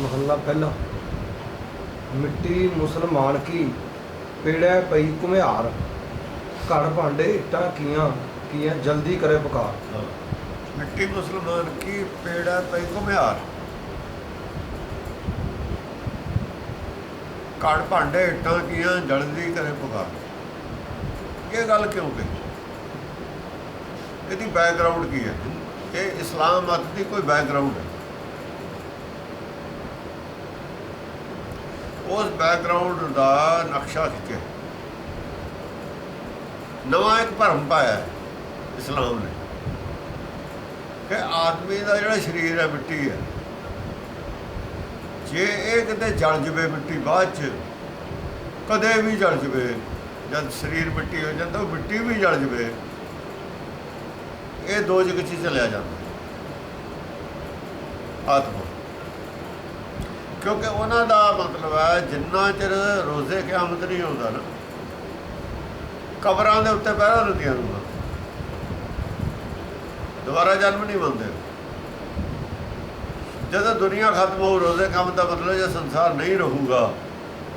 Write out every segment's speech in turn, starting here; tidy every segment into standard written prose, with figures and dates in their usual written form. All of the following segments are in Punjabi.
महला पहला। मिट्टी मुसलमान की पेड़ै पई घुमियार, घड़ भांडे इट्टां कियां कियां जल्दी करे पुकार। मिट्टी मुसलमान की पेड़ा पई घुमियार, घड़ भांडे इट्टां कियां जल्दी करे पुकार। ये गल क्यों कही? ਇਹਦੀ बैकग्राउंड की है? ये इस्लाम मत की कोई बैकग्राउंड है? उस बैकग्राउंड का नक्शा खिंचे नवा एक भरम पाया इस्लाम ने कि आदमी का जोड़ा शरीर है मिट्टी है, जे ये किते जल जाए मिट्टी बाद च कदे भी जल जाए, जब शरीर मिट्टी हो जाता मिट्टी भी जल जाए, ये दो जगह च चलिया जाता आत्मा। क्योंकि उन्हों का मतलब है जिन्ना चिर रोज़े क़यामत नहीं होता ना, कबरां दे उत्ते पहरा दित्तियां रूहां दोबारा जन्म नहीं बनते। जब दुनिया खत्म हो, रोज़े क़यामत का मतलब जो संसार नहीं रहूगा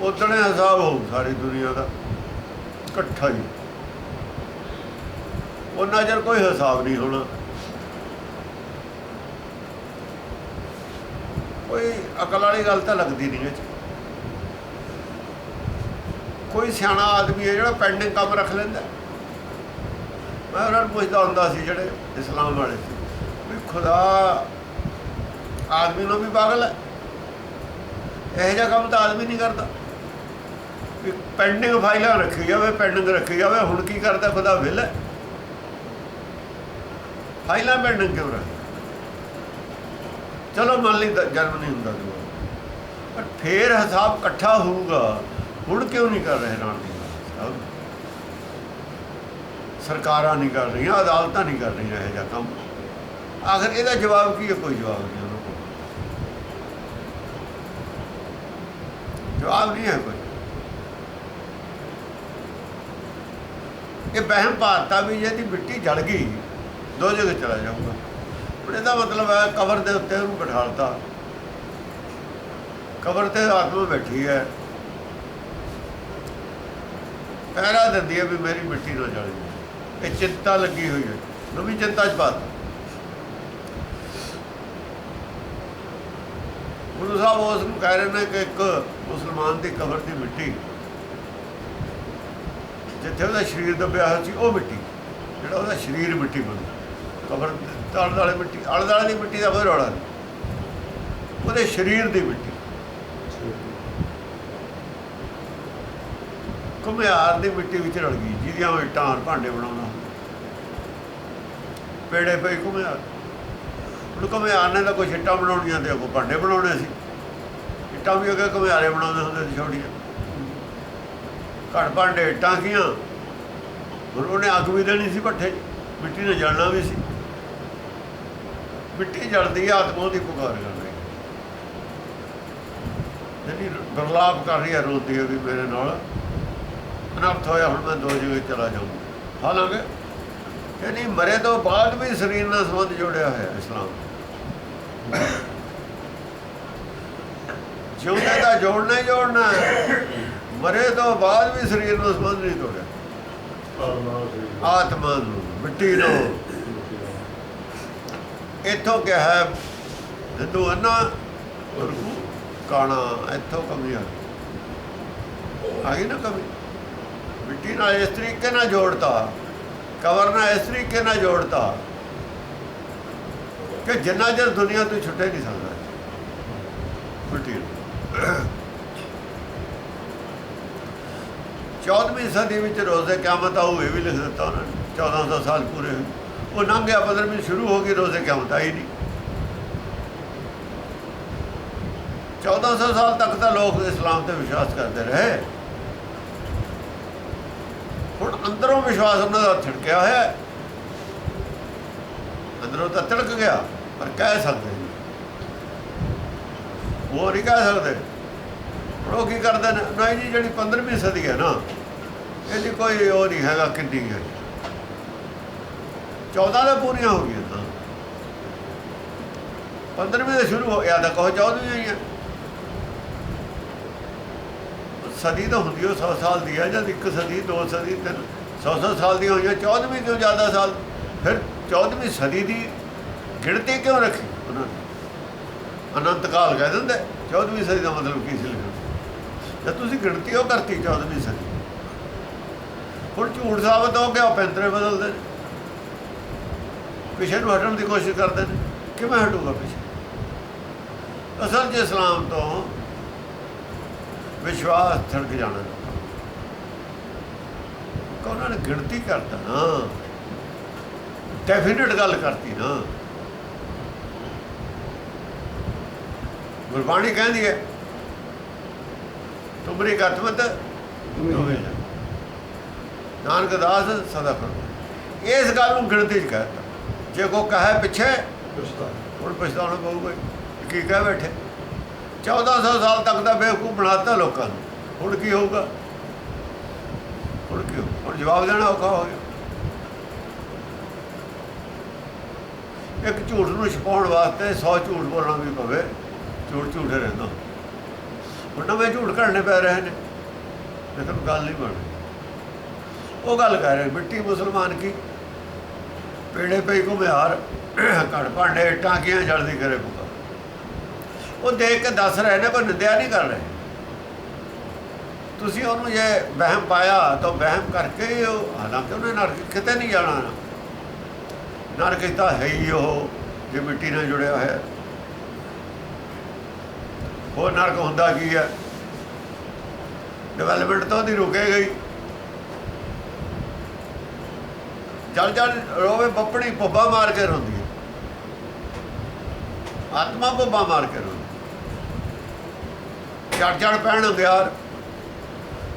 उतने हिसाब हो सारी दुनिया का इकट्ठा ही, उन्ना चਿਰ कोई हिसाब नहीं होना। कोई अकल वाली गल तो लगती नहीं। कोई सियाना आदमी है जो पेंडिंग काम रख लेंदा। मैं उन्होंने पुछदा हुंदा सी जेड़े इस्लाम वाले सी भी खुदा आदमी नूं भी पागल है, यह जिहा काम तो आदमी नहीं करता भी पेंडिंग फाइलां रखी जाए, पेंडिंग रखी जाए। हुण की करता खुदा? विल है फाइलां पेंडिंग क्यों रख? चलो मान ली जन्म नहीं होंदा दोबारा, पर फिर हिसाब इकट्ठा होऊगा। हुण क्यों नहीं कर रहे नाल दी गल? सरकारां नहीं कर रही, अदालतां नहीं कर रही यह जिहा काम। आखिर इसदा जवाब की है? कोई जवाब नहीं उन्होंने को, जवाब नहीं है कोई। ये वहम पाता भी यदि मिट्टी जल गई दो जगह चला जाऊँगा। इसका मतलब है कबर के उत्ते उन्होंने बिठालता, कबर ते आत्मा बैठी है, पहरा दी है भी मेरी मिट्टी ना जल जाए। ये चिंता लगी हुई है, नवी चिंता च पाता। गुरु साहब उस कह रहे हैं कि एक मुसलमान की कबर की मिट्टी जिथे वह शरीर दबिया हुआ सी, वो मिट्टी जो वह शरीर मिट्टी बनी, कबर आले दुआले मिट्टी, आले दुआले की मिट्टी का कोई रौला नहीं, वो शरीर की मिट्टी। घुमियार की मिट्टी में रल गई, जिहदियां इट्टां भांडे बनाउणा, पेड़े पई घुमियार। हुण घुमियार ने तो कोई इट्टां बनाउणियां ते कोई भांडे बनाउणे सी, इट्टां भी अगे घुमियारे बनाउंदे हुंदे सी छोटियां, घड़ भांडे इट्टां कियां। हुण उहने अग भी देनी सी भट्ठे, मिट्टी ने जलना भी सी। मिट्टी जलती है, आत्मा की पुकार कर रही है, विरलाप कर रही है, रोती है भी मेरे नाल अनर्थ होया, हुण मैं दो जगह चला जाऊँगा। हालांकि यानी मरे तो बाद भी शरीर नाल संबंध जोड़िया है इस्लाम, जिउंदे दा जोड़ना ही जोड़ना है, मरे तो बाद भी शरीर नाल संबंध नहीं तोड़िया। आत्मा नूं मिट्टी नूं इत्थों क्या है हिंदू अन्ना गुरु काना, इत्थों कमी आ गई ना कमी। मिट्टी ना इस तरीके ना जोड़ता, कवर ना इस तरीके ना जोड़ता कि जिन्ना चਿਰ दुनिया तो छुटे नहीं सकता मिट्टी। 14वीं सदी में रोज़े क़यामत आऊ, ये भी लिख दिता उन्होंने। 1400 साल पूरे हुए, वो लंघ गया, 15वीं शुरू हो गई, रोज़े क़यामत आई नहीं। 1400 साल तक तो लोग इस्लाम पर विश्वास करते रहे। हुण अंदरों विश्वास उन्होंने थिड़किया है, अंदरों तो तिड़क गया, पर कह सकते नहीं, वो नहीं कह सकते। वो की करते हैं नहीं जी, जी 15वीं सदी है ना, ये कोई वो नहीं है कि है, 14 तो पूरियां हो गई ना, 15वीं तो शुरू हो, या तो कहो 14वीं हुई है, ਸਦੀ ਤਾਂ ਹੁੰਦੀ ਉਹ 100 ਸਾਲ ਦੀ ਹੈ, ਜਦ 1 ਸਦੀ 2 ਸਦੀ 100 ਸਾਲ ਦੀਆਂ ਹੋਈਆਂ, 14ਵੀਂ ਕਿਉਂ ਜ਼ਿਆਦਾ ਸਾਲ? ਫਿਰ 14ਵੀਂ ਸਦੀ ਦੀ ਗਿਣਤੀ ਕਿਉਂ ਰੱਖੀ ਉਹਨਾਂ ਨੇ? ਅਨੰਤ ਕਾਲ ਕਹਿ ਦਿੰਦੇ। 14ਵੀਂ ਸਦੀ ਦਾ ਮਤਲਬ ਕੀ ਸੀ ਲਿਖਣ? ਜਦ ਤੁਸੀਂ ਗਿਣਤੀ ਉਹ ਕਰਤੀ 14ਵੀਂ ਸਦੀ। ਹੁਣ ਝੂਠ ਸਾਬਤ ਹੋ ਗਿਆ, ਪੈਂਤਰੇ ਬਦਲਦੇ ਨੇ, ਪਿਛੇ ਨੂੰ ਹਟਣ ਦੀ ਕੋਸ਼ਿਸ਼ ਕਰਦੇ ਨੇ। ਕਿਵੇਂ ਹਟੂਗਾ ਪਿਛੇ? ਅਸਲ 'ਚ ਇਸਲਾਮ ਤੋਂ ਵਿਸ਼ਵਾਸ ਥੜਕ ਜਾਣਾ। ਉਹਨਾਂ ਨੇ ਗਿਣਤੀ ਕਰਤਾ ਨਾ, ਡੈਫੀਨਿਟ ਗੱਲ ਕਰਤੀ ਨਾ। ਗੁਰਬਾਣੀ ਕਹਿੰਦੀ ਹੈ ਤੁਮਰੀ ਕਤਮਤ ਦੋਵੇਂ ਨਾਨਕ ਦਾਸ ਸਦਾ ਕਰੋ। ਇਸ ਗੱਲ ਨੂੰ ਗਿਣਤੀ 'ਚ ਕਹਿਤਾ। ਜੇ ਕੋ ਕਹੇ ਪਿੱਛੇ ਹੁਣ ਪਛਤਾਉਣਾ ਪਊਗਾ। ਕੀ ਕਹਿ ਬੈਠੇ? 1400 ਸਾਲ ਤੱਕ ਦਾ ਬੇਵਕੂਫ ਬਣਾਤਾ ਲੋਕਾਂ ਨੂੰ। ਹੁਣ ਕੀ ਹੋਊਗਾ? ਹੁਣ ਕੀ ਹੋਊ? ਹੁਣ ਜਵਾਬ ਦੇਣਾ ਔਖਾ ਹੋ ਗਿਆ। ਇੱਕ ਝੂਠ ਨੂੰ ਛੁਪਾਉਣ ਵਾਸਤੇ 100 ਝੂਠ ਬੋਲਣਾ ਵੀ ਪਵੇ। ਝੂਠ ਝੂਠੇ ਰਹਿੰਦਾ। ਹੁਣ ਨਵੇਂ ਝੂਠ ਘੜਨੇ ਪੈ ਰਹੇ ਨੇ, ਲੇਕਿਨ ਗੱਲ ਨਹੀਂ ਬਣ ਰਹੀ। ਉਹ ਗੱਲ ਕਹਿ ਰਹੇ ਮਿੱਟੀ ਮੁਸਲਮਾਨ ਕੀ ਪੇੜੇ ਪਈ ਘੁਮਿਆਰ, ਘੜ ਭਾਂਡੇ ਇੱਟਾਂ ਕੀਆਂ ਜਲਦੀ ਕਰੇ ਪੁਕਾਰ। ਉਹ ਦੇਖ ਕੇ ਦੱਸ ਰਹੇ ਨੇ, ਕੋਈ ਨਿੰਦਿਆ ਨਹੀਂ ਕਰ ਰਹੇ। ਤੁਸੀਂ ਉਹਨੂੰ ਜੇ ਵਹਿਮ ਪਾਇਆ ਤਾਂ ਵਹਿਮ ਕਰਕੇ ਹੀ ਉਹ, ਹਾਲਾਂਕਿ ਉਹਨੇ ਨਰਕ ਕਿਤੇ ਨਹੀਂ ਜਾਣਾ। ਨਰਕ ਤਾਂ ਹੈ ਹੀ ਉਹ ਜੇ ਮਿੱਟੀ ਨਾਲ ਜੁੜਿਆ ਹੋਇਆ। ਹੋਰ ਨਰਕ ਹੁੰਦਾ ਕੀ ਹੈ? ਡਿਵੈਲਪਮੈਂਟ ਤਾਂ ਉਹਦੀ ਰੁਕੇ ਗਈ। ਜਲ ਜਲ ਰੋਵੇ ਬੱਪੜੀ ਭੁੱਬਾ ਮਾਰ ਕੇ ਰੋਂਦੀ ਹੈ। ਆਤਮਾ ਭੁੱਬਾ ਮਾਰ ਕੇ ਰੋਂਦੀ। ਚੜ ਪੈਣ ਅੰਗਿਆਰ,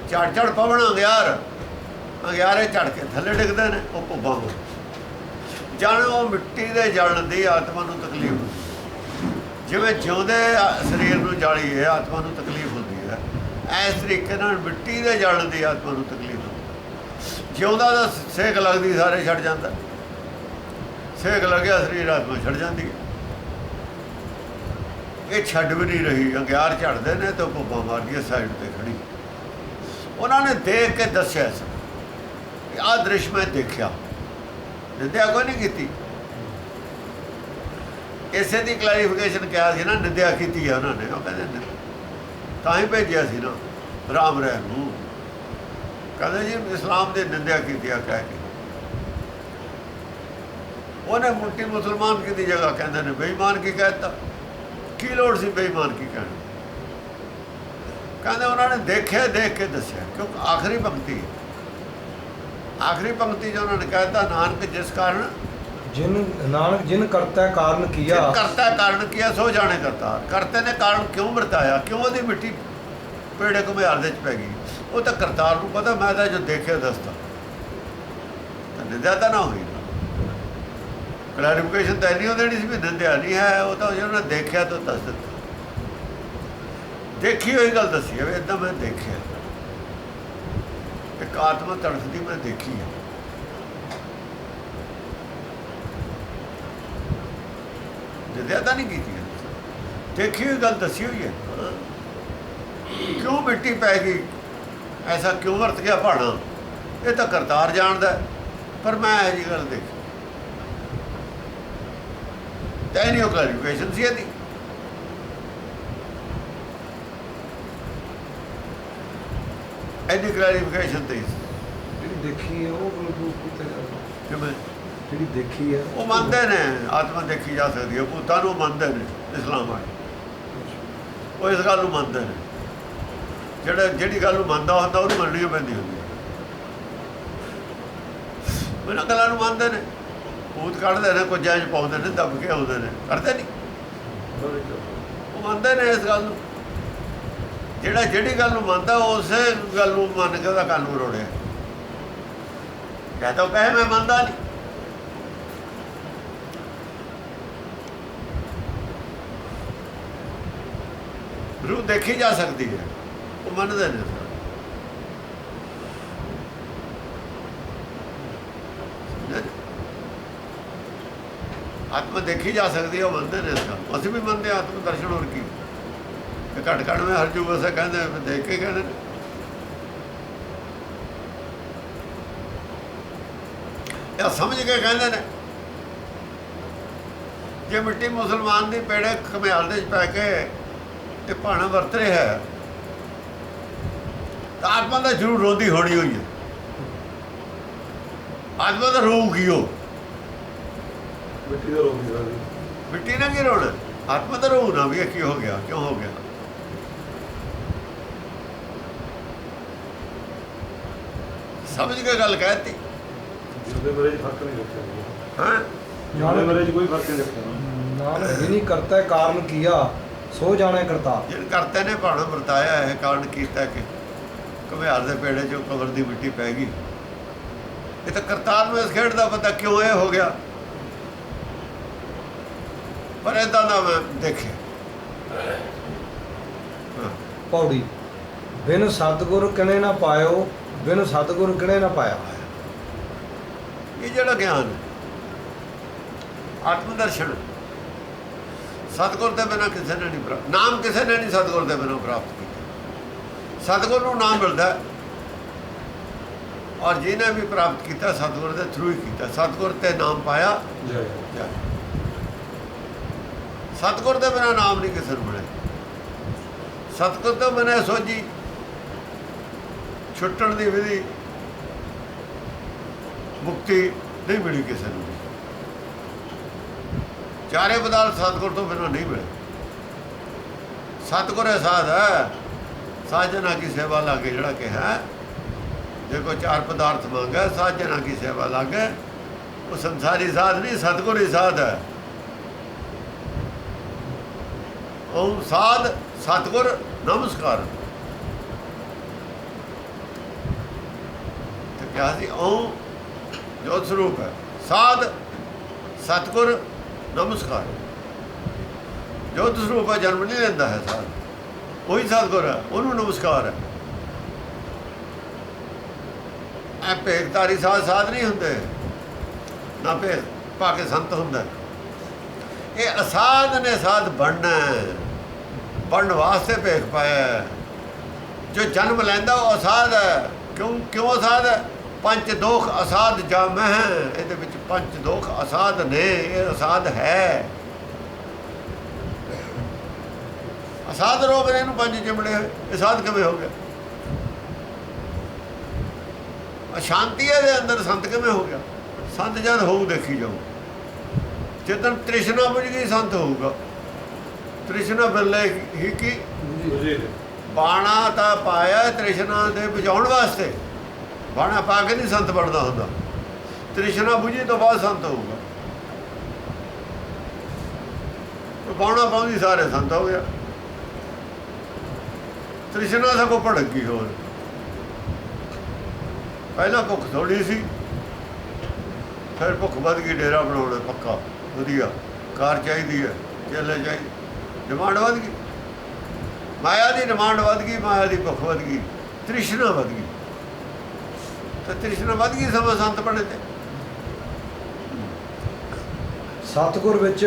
ਚੜ ਪਵਣ ਅੰਗਿਆਰ, ਅੰਗਿਆਰੇ ਚੜ ਕੇ ਥੱਲੇ ਡਿੱਗਦੇ ਨੇ। ਉਹ ਭੁੱਬਾ ਹੋ ਜਣ, ਉਹ ਮਿੱਟੀ ਦੇ ਜਲਣ ਦੀ ਆਤਮਾ ਨੂੰ ਤਕਲੀਫ ਹੁੰਦੀ। ਜਿਵੇਂ ਜਿਉਂਦੇ ਸਰੀਰ ਨੂੰ ਜਾਲੀ ਹੈ, ਆਤਮਾ ਨੂੰ ਤਕਲੀਫ ਹੁੰਦੀ ਹੈ। ਇਸ ਤਰੀਕੇ ਨਾਲ ਮਿੱਟੀ ਦੇ ਜਲਣ ਦੀ ਆਤਮਾ ਨੂੰ ਤਕਲੀਫ ਹੁੰਦੀ। ਜਿਉਂਦਾ ਦਾ ਸੇਕ ਲੱਗਦੀ ਸਾਰੇ ਛੱਡ ਜਾਂਦਾ। ਸੇਕ ਲੱਗਿਆ ਸਰੀਰ, ਆਤਮਾ ਛੱਡ ਜਾਂਦੀ ਹੈ। ਇਹ ਛੱਡ ਵੀ ਨਹੀਂ ਰਹੀ। ਅੰਗਿਆਰ ਝੜਦੇ ਨੇ ਤੇ ਭੁੱਬਾ ਮਾਰਦੀ ਹੈ ਸਾਈਡ 'ਤੇ ਖੜੀ। ਉਹਨਾਂ ਨੇ ਦੇਖ ਕੇ ਦੱਸਿਆ ਸੀ ਆਹ ਦ੍ਰਿਸ਼ ਮੈਂ ਦੇਖਿਆ। ਨਿੰਦਿਆ ਕੋਈ ਨਹੀਂ ਕੀਤੀ। ਇਸੇ ਦੀ ਕਲੈਰੀਫਿਕੇਸ਼ਨ ਕਿਹਾ ਸੀ ਨਾ, ਨਿੰਦਿਆ ਕੀਤੀ ਹੈ ਉਹਨਾਂ ਨੇ। ਉਹ ਕਹਿੰਦੇ ਤਾਂ ਹੀ ਭੇਜਿਆ ਸੀ ਨਾ ਰਾਮ ਰਹਿ ਨੂੰ। ਕਹਿੰਦੇ ਜੀ ਇਸਲਾਮ ਦੀ ਨਿੰਦਿਆ ਕੀਤੀ ਆ ਕਹਿ ਕੇ। ਉਹਨੇ ਮੁੱਟੀ ਮੁਸਲਮਾਨ ਕੀ ਦੀ ਜਗ੍ਹਾ ਕਹਿੰਦੇ ਨੇ ਬੇਈਮਾਨ ਕੀ ਕਹਿਤਾ। ਕੀ ਲੋੜ ਸੀ ਬੇਈਮਾਨ ਕੀ ਕਹਿਣ? ਕਹਿੰਦੇ ਉਹਨਾਂ ਨੇ ਦੇਖਿਆ, ਦੇਖ ਕੇ ਦੱਸਿਆ। ਕਿਉਂਕਿ ਆਖਰੀ ਪੰਕਤੀ ਜੋ ਉਹਨਾਂ ਨੇ ਕਹਿਤਾ, ਨਾਨਕ ਜਿਸ ਕਾਰਨ ਜਿਨ ਨਾਨਕ ਜਿਨ ਕਰਤਾ ਕਾਰਨ ਕੀਆ, ਕਰਤਾ ਕਾਰਨ ਕੀਆ ਸੋ ਜਾਣੇ ਕਰਤਾ। ਕਰਤੇ ਨੇ ਕਾਰਨ ਕਿਉਂ ਵਰਤਾਇਆ? ਕਿਉਂ ਉਹਦੀ ਮਿੱਟੀ ਪੇੜੇ ਘੁਮਿਆਰ ਦੇ 'ਚ ਪੈ ਗਈ? ਉਹ ਤਾਂ ਕਰਤਾਰ ਨੂੰ ਪਤਾ। ਮੈਂ ਤਾਂ ਜੋ ਦੇਖਿਆ ਦੱਸਦਾ। ਤਾਂ ਨਿੰਦਿਆ ਤਾਂ ਨਾ ਹੋਈ। ਕਲੈਰੀਫਿਕੇਸ਼ਨ ਤਾਂ ਨਹੀਂ ਦੇਣੀ ਸੀ ਵੀ ਨਿੰਦਿਆ ਨਹੀਂ ਹੈ। ਉਹ ਤਾਂ ਜਿਹਨਾਂ ਨੇ ਦੇਖਿਆ ਤਾਂ ਦੱਸ ਦਿੱਤਾ। ਦੇਖੀ ਹੋਈ ਗੱਲ ਦੱਸੀ ਹੈ। ਇੱਦਾਂ ਮੈਂ ਦੇਖਿਆ, ਇੱਕ ਆਤਮਾ ਤੜਫਦੀ ਮੈਂ ਦੇਖੀ ਹੈ। ਨਿੰਦਿਆ ਤਾਂ ਨਹੀਂ ਕੀਤੀ, ਦੇਖੀ ਹੋਈ ਗੱਲ ਦੱਸੀ ਹੋਈ ਹੈ। ਕਿਉਂ ਮਿੱਟੀ ਪੈ ਗਈ, ਐਸਾ ਕਿਉਂ ਵਰਤ ਗਿਆ ਭਾਣਾ, ਇਹ ਤਾਂ ਕਰਤਾਰ ਜਾਣਦਾ। ਪਰ ਮੈਂ ਇਹੋ ਜਿਹੀ ਗੱਲ ਦੇਖੀ ਤਾਂ ਨਹੀਂ। ਉਹ ਕਲੈਰੀਫਿਕੇਸ਼ਨ ਸੀ ਇਹਦੀ। ਇਹਦੀ ਕਲੈਰੀਫਿਕੇਸ਼ਨ ਤੇ ਜਿਹੜੀ ਦੇਖੀ ਹੈ ਉਹ ਪ੍ਰੂਫ ਕੀਤਾ ਜਾਂਦਾ। ਕਿਵੇਂ? ਜਿਹੜੀ ਦੇਖੀ ਹੈ ਉਹ ਮੰਨਦੇ ਨੇ ਆਤਮਾ ਦੇਖੀ ਜਾ ਸਕਦੀ ਹੈ। ਭੂਤਾਂ ਨੂੰ ਮੰਨਦੇ ਨੇ ਇਸਲਾਮ ਵਾਲੇ। ਉਹ ਇਸ ਗੱਲ ਨੂੰ ਮੰਨਦੇ ਨੇ। ਜਿਹੜੀ ਗੱਲ ਨੂੰ ਮੰਨਦਾ ਹੁੰਦਾ ਉਹਨੂੰ ਮੰਨਣੀ ਪੈਂਦੀ ਹੁੰਦੀ ਹੈ। ਉਹਨਾਂ ਗੱਲਾਂ ਨੂੰ ਮੰਨਦੇ ਨੇ। ਭੂਤ ਕੱਢਦੇ ਨੇ, ਕੁਝ ਇੰਝ ਪਾਉਂਦੇ ਨੇ, ਦੱਬ ਕੇ ਆਉਂਦੇ ਨੇ, ਕਰਦੇ ਨਹੀਂ। ਉਹ ਮੰਨਦੇ ਨੇ ਇਸ ਗੱਲ ਨੂੰ। ਜਿਹੜੀ ਗੱਲ ਨੂੰ ਮੰਨਦਾ ਉਸੇ ਗੱਲ ਨੂੰ ਮੰਨ ਕੇ ਉਹਦਾ ਕੰਨ ਮਰੋੜਿਆ। ਕਹਿ ਤਾਂ ਕਹੇ ਮੈਂ ਮੰਨਦਾ ਨਹੀਂ। ਰੂਹ ਦੇਖੀ ਜਾ ਸਕਦੀ ਹੈ, ਉਹ ਮੰਨਦੇ ਨੇ। ਆਤਮਾ ਦੇਖੀ ਜਾ ਸਕਦੀ ਹੈ, ਉਹ ਮੰਨਦੇ ਨੇ। ਅਸੀਂ ਵੀ ਮੰਨਦੇ ਆਤਮ ਦਰਸ਼ਨ। ਹੋਰ ਕੀ ਘਟ ਘਟ ਮੈਂ ਹਰ ਜੂ ਵਸੇ ਕਹਿੰਦੇ ਦੇਖ ਕੇ ਕਹਿੰਦੇ ਨੇ। ਇਹ ਸਮਝ ਕੇ ਕਹਿੰਦੇ ਨੇ। ਜੇ ਮਿੱਟੀ ਮੁਸਲਮਾਨ ਦੀ ਪੇੜੇ ਘਮਿਆਲ ਦੇ 'ਚ ਪੈ ਕੇ ਇਹ ਭਾਣਾ ਵਰਤ ਰਿਹਾ ਹੈ ਤਾਂ ਆਤਮਾ ਤਾਂ ਜ਼ਰੂਰ ਰੋਂਦੀ ਹੋਣੀ ਹੋਈ ਹੈ। ਆਤਮਾ ਤਾਂ ਰੋਊਗੀ ਉਹ, ਮਿੱਟੀ ਦਾ ਰੋਗ ਜਿਹੜਾ ਵੀ ਮਿੱਟੀ ਨਾਲ ਕੀ ਰੋਣਾ, ਆਤਮਾ ਤਾਂ ਰੋਊ ਨਾ ਵੀ ਇਹ ਕੀ ਹੋ ਗਿਆ, ਕਿਉਂ ਹੋ ਗਿਆ। ਸਮਝ ਕੇ ਗੱਲ ਕਹਿਤੀ। ਜਿਉਂਦੇ ਮਰੇ 'ਚ ਫਰਕ ਨਹੀਂ ਰੱਖਿਆ ਹਾਂ ਜਿਉਂਦੇ ਮਰੇ 'ਚ ਕੋਈ ਫਰਕ ਨਹੀਂ ਰੱਖਿਆ ਨਾਮ ਇਹ ਨਹੀਂ ਕਰਤਾ ਕਾਰਨ ਕੀਆ ਸੋ ਜਾਣੇ ਕਰਤਾ। ਜਿਹਨ ਕਰਤੇ ਨੇ ਭਾਣਾ ਵਰਤਾਇਆ ਹੈ, ਕਾਰਨ ਕੀਤਾ ਕਿ ਘੁਮਿਆਰ ਦੇ ਪੇੜੇ 'ਚੋਂ ਕਬਰ ਦੀ ਮਿੱਟੀ ਪੈ ਗਈ। ਇਹ ਤਾਂ ਕਰਤਾਰ ਨੂੰ ਇਸ ਖੇਡ ਦਾ ਪਤਾ ਕਿਉਂ ਇਹ ਹੋ ਗਿਆ, ਪਰ ਏਦਾਂ ਦਾ ਮੈਂ ਦੇਖਿਆ। ਪੌੜੀ ਬਿਨ ਸਤਿਗੁਰ ਕਿਣੇ ਨਾ ਪਾਇਓ, ਬਿਨ ਸਤਿਗੁਰ ਕਿਣੇ ਨਾ ਪਾਇਆ। ਇਹ ਜਿਹੜਾ ਗਿਆਨ ਆਤਮ ਦਰਸ਼ਨ ਸਤਿਗੁਰ ਦੇ ਬਿਨਾਂ ਕਿਸੇ ਨੇ ਨਹੀਂ ਪ੍ਰਾਪਤ, ਨਾਮ ਕਿਸੇ ਨੇ ਨਹੀਂ ਸਤਿਗੁਰ ਦੇ ਬਿਨਾਂ ਪ੍ਰਾਪਤ ਕੀਤਾ। ਸਤਿਗੁਰ ਨੂੰ ਨਾਮ ਮਿਲਦਾ ਔਰ ਜਿਹਨੇ ਵੀ ਪ੍ਰਾਪਤ ਕੀਤਾ ਸਤਿਗੁਰ ਦੇ ਥਰੂ ਹੀ ਕੀਤਾ। ਸਤਿਗੁਰ ਤੇ ਨਾਮ ਪਾਇਆ ਜੈ ਜੈ। ਸਤਿਗੁਰ ਦੇ ਬਿਨਾਂ ਨਾਮ ਨਹੀਂ ਕਿਸੇ ਨੂੰ ਮਿਲੇ। ਸਤਿਗੁਰ ਤੋਂ ਬਿਨਾਂ ਸੋਝੀ ਛੁੱਟਣ ਦੀ ਵਿਧੀ ਮੁਕਤੀ ਨਹੀਂ ਮਿਲੀ ਕਿਸੇ ਨੂੰ। ਚਾਰੇ ਪਦਾਰਥ ਸਤਿਗੁਰ ਤੋਂ ਬਿਨਾਂ ਨਹੀਂ ਮਿਲੇ। ਸਤਿਗੁਰ ਹੈ ਸਾਧ ਹੈ, ਸਾਜਨਾ ਕੀ ਸੇਵਾ ਲਾਗੇ ਜਿਹੜਾ ਕਿਹਾ। ਜੇ ਕੋਈ ਚਾਰ ਪਦਾਰਥ ਮੰਗਾ ਸਾਜਨਾ ਕੀ ਸੇਵਾ ਲਾਗੇ, ਉਹ ਸੰਸਾਰੀ ਸਾਧ ਨਹੀਂ, ਸਤਿਗੁਰ ਹੀ ਸਾਧ ਹੈ। ਉਹ ਸਾਧ ਸਤਿਗੁਰ ਨਮਸਕਾਰ। ਤੇ ਕਿਹਾ ਸੀ ਉਹ ਜੋਤ ਸਰੂਪ ਹੈ, ਸਾਧ ਸਤਿਗੁਰ ਨਮਸਕਾਰ। ਜੋਤ ਸਰੂਪ ਹੈ, ਜਨਮ ਨਹੀਂ ਲੈਂਦਾ ਹੈ ਸਾਧ, ਉਹੀ ਸਤਿਗੁਰ ਹੈ, ਉਹਨੂੰ ਨਮਸਕਾਰ ਹੈ। ਇਹ ਭੇਖਧਾਰੀ ਸਾਧ ਨਹੀਂ ਹੁੰਦੇ, ਨਾ ਭੇਖ ਪਾ ਕੇ ਸੰਤ ਹੁੰਦਾ। ਇਹ ਅਸਾਧ ਨੇ ਸਾਧ ਬਣਨ ਵਾਸਤੇ ਭੇਖ ਪਾਇਆ। ਜੋ ਜਨਮ ਲੈਂਦਾ ਉਹ ਅਸਾਧ ਹੈ। ਕਿਉਂ ਅਸਾਧ ਹੈ? ਪੰਜ ਦੋਖ ਅਸਾਧ ਜਾਮਹਿ, ਇਹਦੇ ਵਿੱਚ ਪੰਜ ਦੋਖ ਅਸਾਧ ਨੇ, ਇਹ ਅਸਾਧ ਹੈ। ਅਸਾਧ ਰੋਗ ਨੇ ਇਹਨੂੰ ਪੰਜ ਚਿਮੜੇ ਹੋਏ, ਇਹ ਸਾਧ ਕਿਵੇਂ ਹੋ ਗਿਆ? ਅਸ਼ਾਂਤੀ ਦੇ ਅੰਦਰ ਸੰਤ ਕਿਵੇਂ ਹੋ ਗਿਆ? ਸੰਤ ਜਦ ਹੋਊ ਦੇਖੀ ਜਾਊ। ਜਿੱਦਣ ਤ੍ਰਿਸ਼ਨਾ ਬੁਝ ਗਈ ਸੰਤ ਹੋਊਗਾ। ਤ੍ਰਿਸ਼ਨਾ ਬਿਰਲੇ ਹੀ ਕੀ ਬਾਣਾ ਤਾਂ ਪਾਇਆ ਤ੍ਰਿਸ਼ਨਾ ਦੇ ਬੁਝਾਉਣ ਵਾਸਤੇ। ਬਾਣਾ ਪਾ ਕੇ ਨਹੀਂ ਸੰਤ ਬਣਦਾ ਹੁੰਦਾ। ਤ੍ਰਿਸ਼ਨਾ ਬੁਝੀ ਤੋਂ ਬਾਅਦ ਸੰਤ ਹੋਊਗਾ। ਬਾਣਾ ਪਾਉਂਦੀ ਸਾਰੇ ਸੰਤ ਹੋ ਗਿਆ। ਤ੍ਰਿਸ਼ਨਾ ਸਗੋਂ ਭੜਕ ਗਈ। ਹੋਰ ਪਹਿਲਾਂ ਭੁੱਖ ਥੋੜੀ ਸੀ, ਫਿਰ ਭੁੱਖ ਵੱਧ ਗਈ। ਡੇਰਾ ਬਣਾਉਣਾ ਪੱਕਾ ਵਧੀਆ, ਕਾਰ ਚਾਹੀਦੀ ਹੈ, ਚੇਲੇ ਚਾਹੀਦੇ, ਡਿਮਾਂਡ ਵੱਧ ਗਈ। ਮਾਇਆ ਦੀ ਡਿਮਾਂਡ ਵੱਧ ਗਈ, ਮਾਇਆ ਦੀ ਭੁੱਖ ਵੱਧ ਗਈ, ਤ੍ਰਿਸ਼ਨਾ ਵੱਧ ਗਈ। ਤਾਂ ਤ੍ਰਿਸ਼ਨਾ ਵੱਧ ਗਈ ਸਮਾਂ ਸੰਤ ਬਣੇ ਤੇ। ਸਤਿਗੁਰ ਵਿੱਚ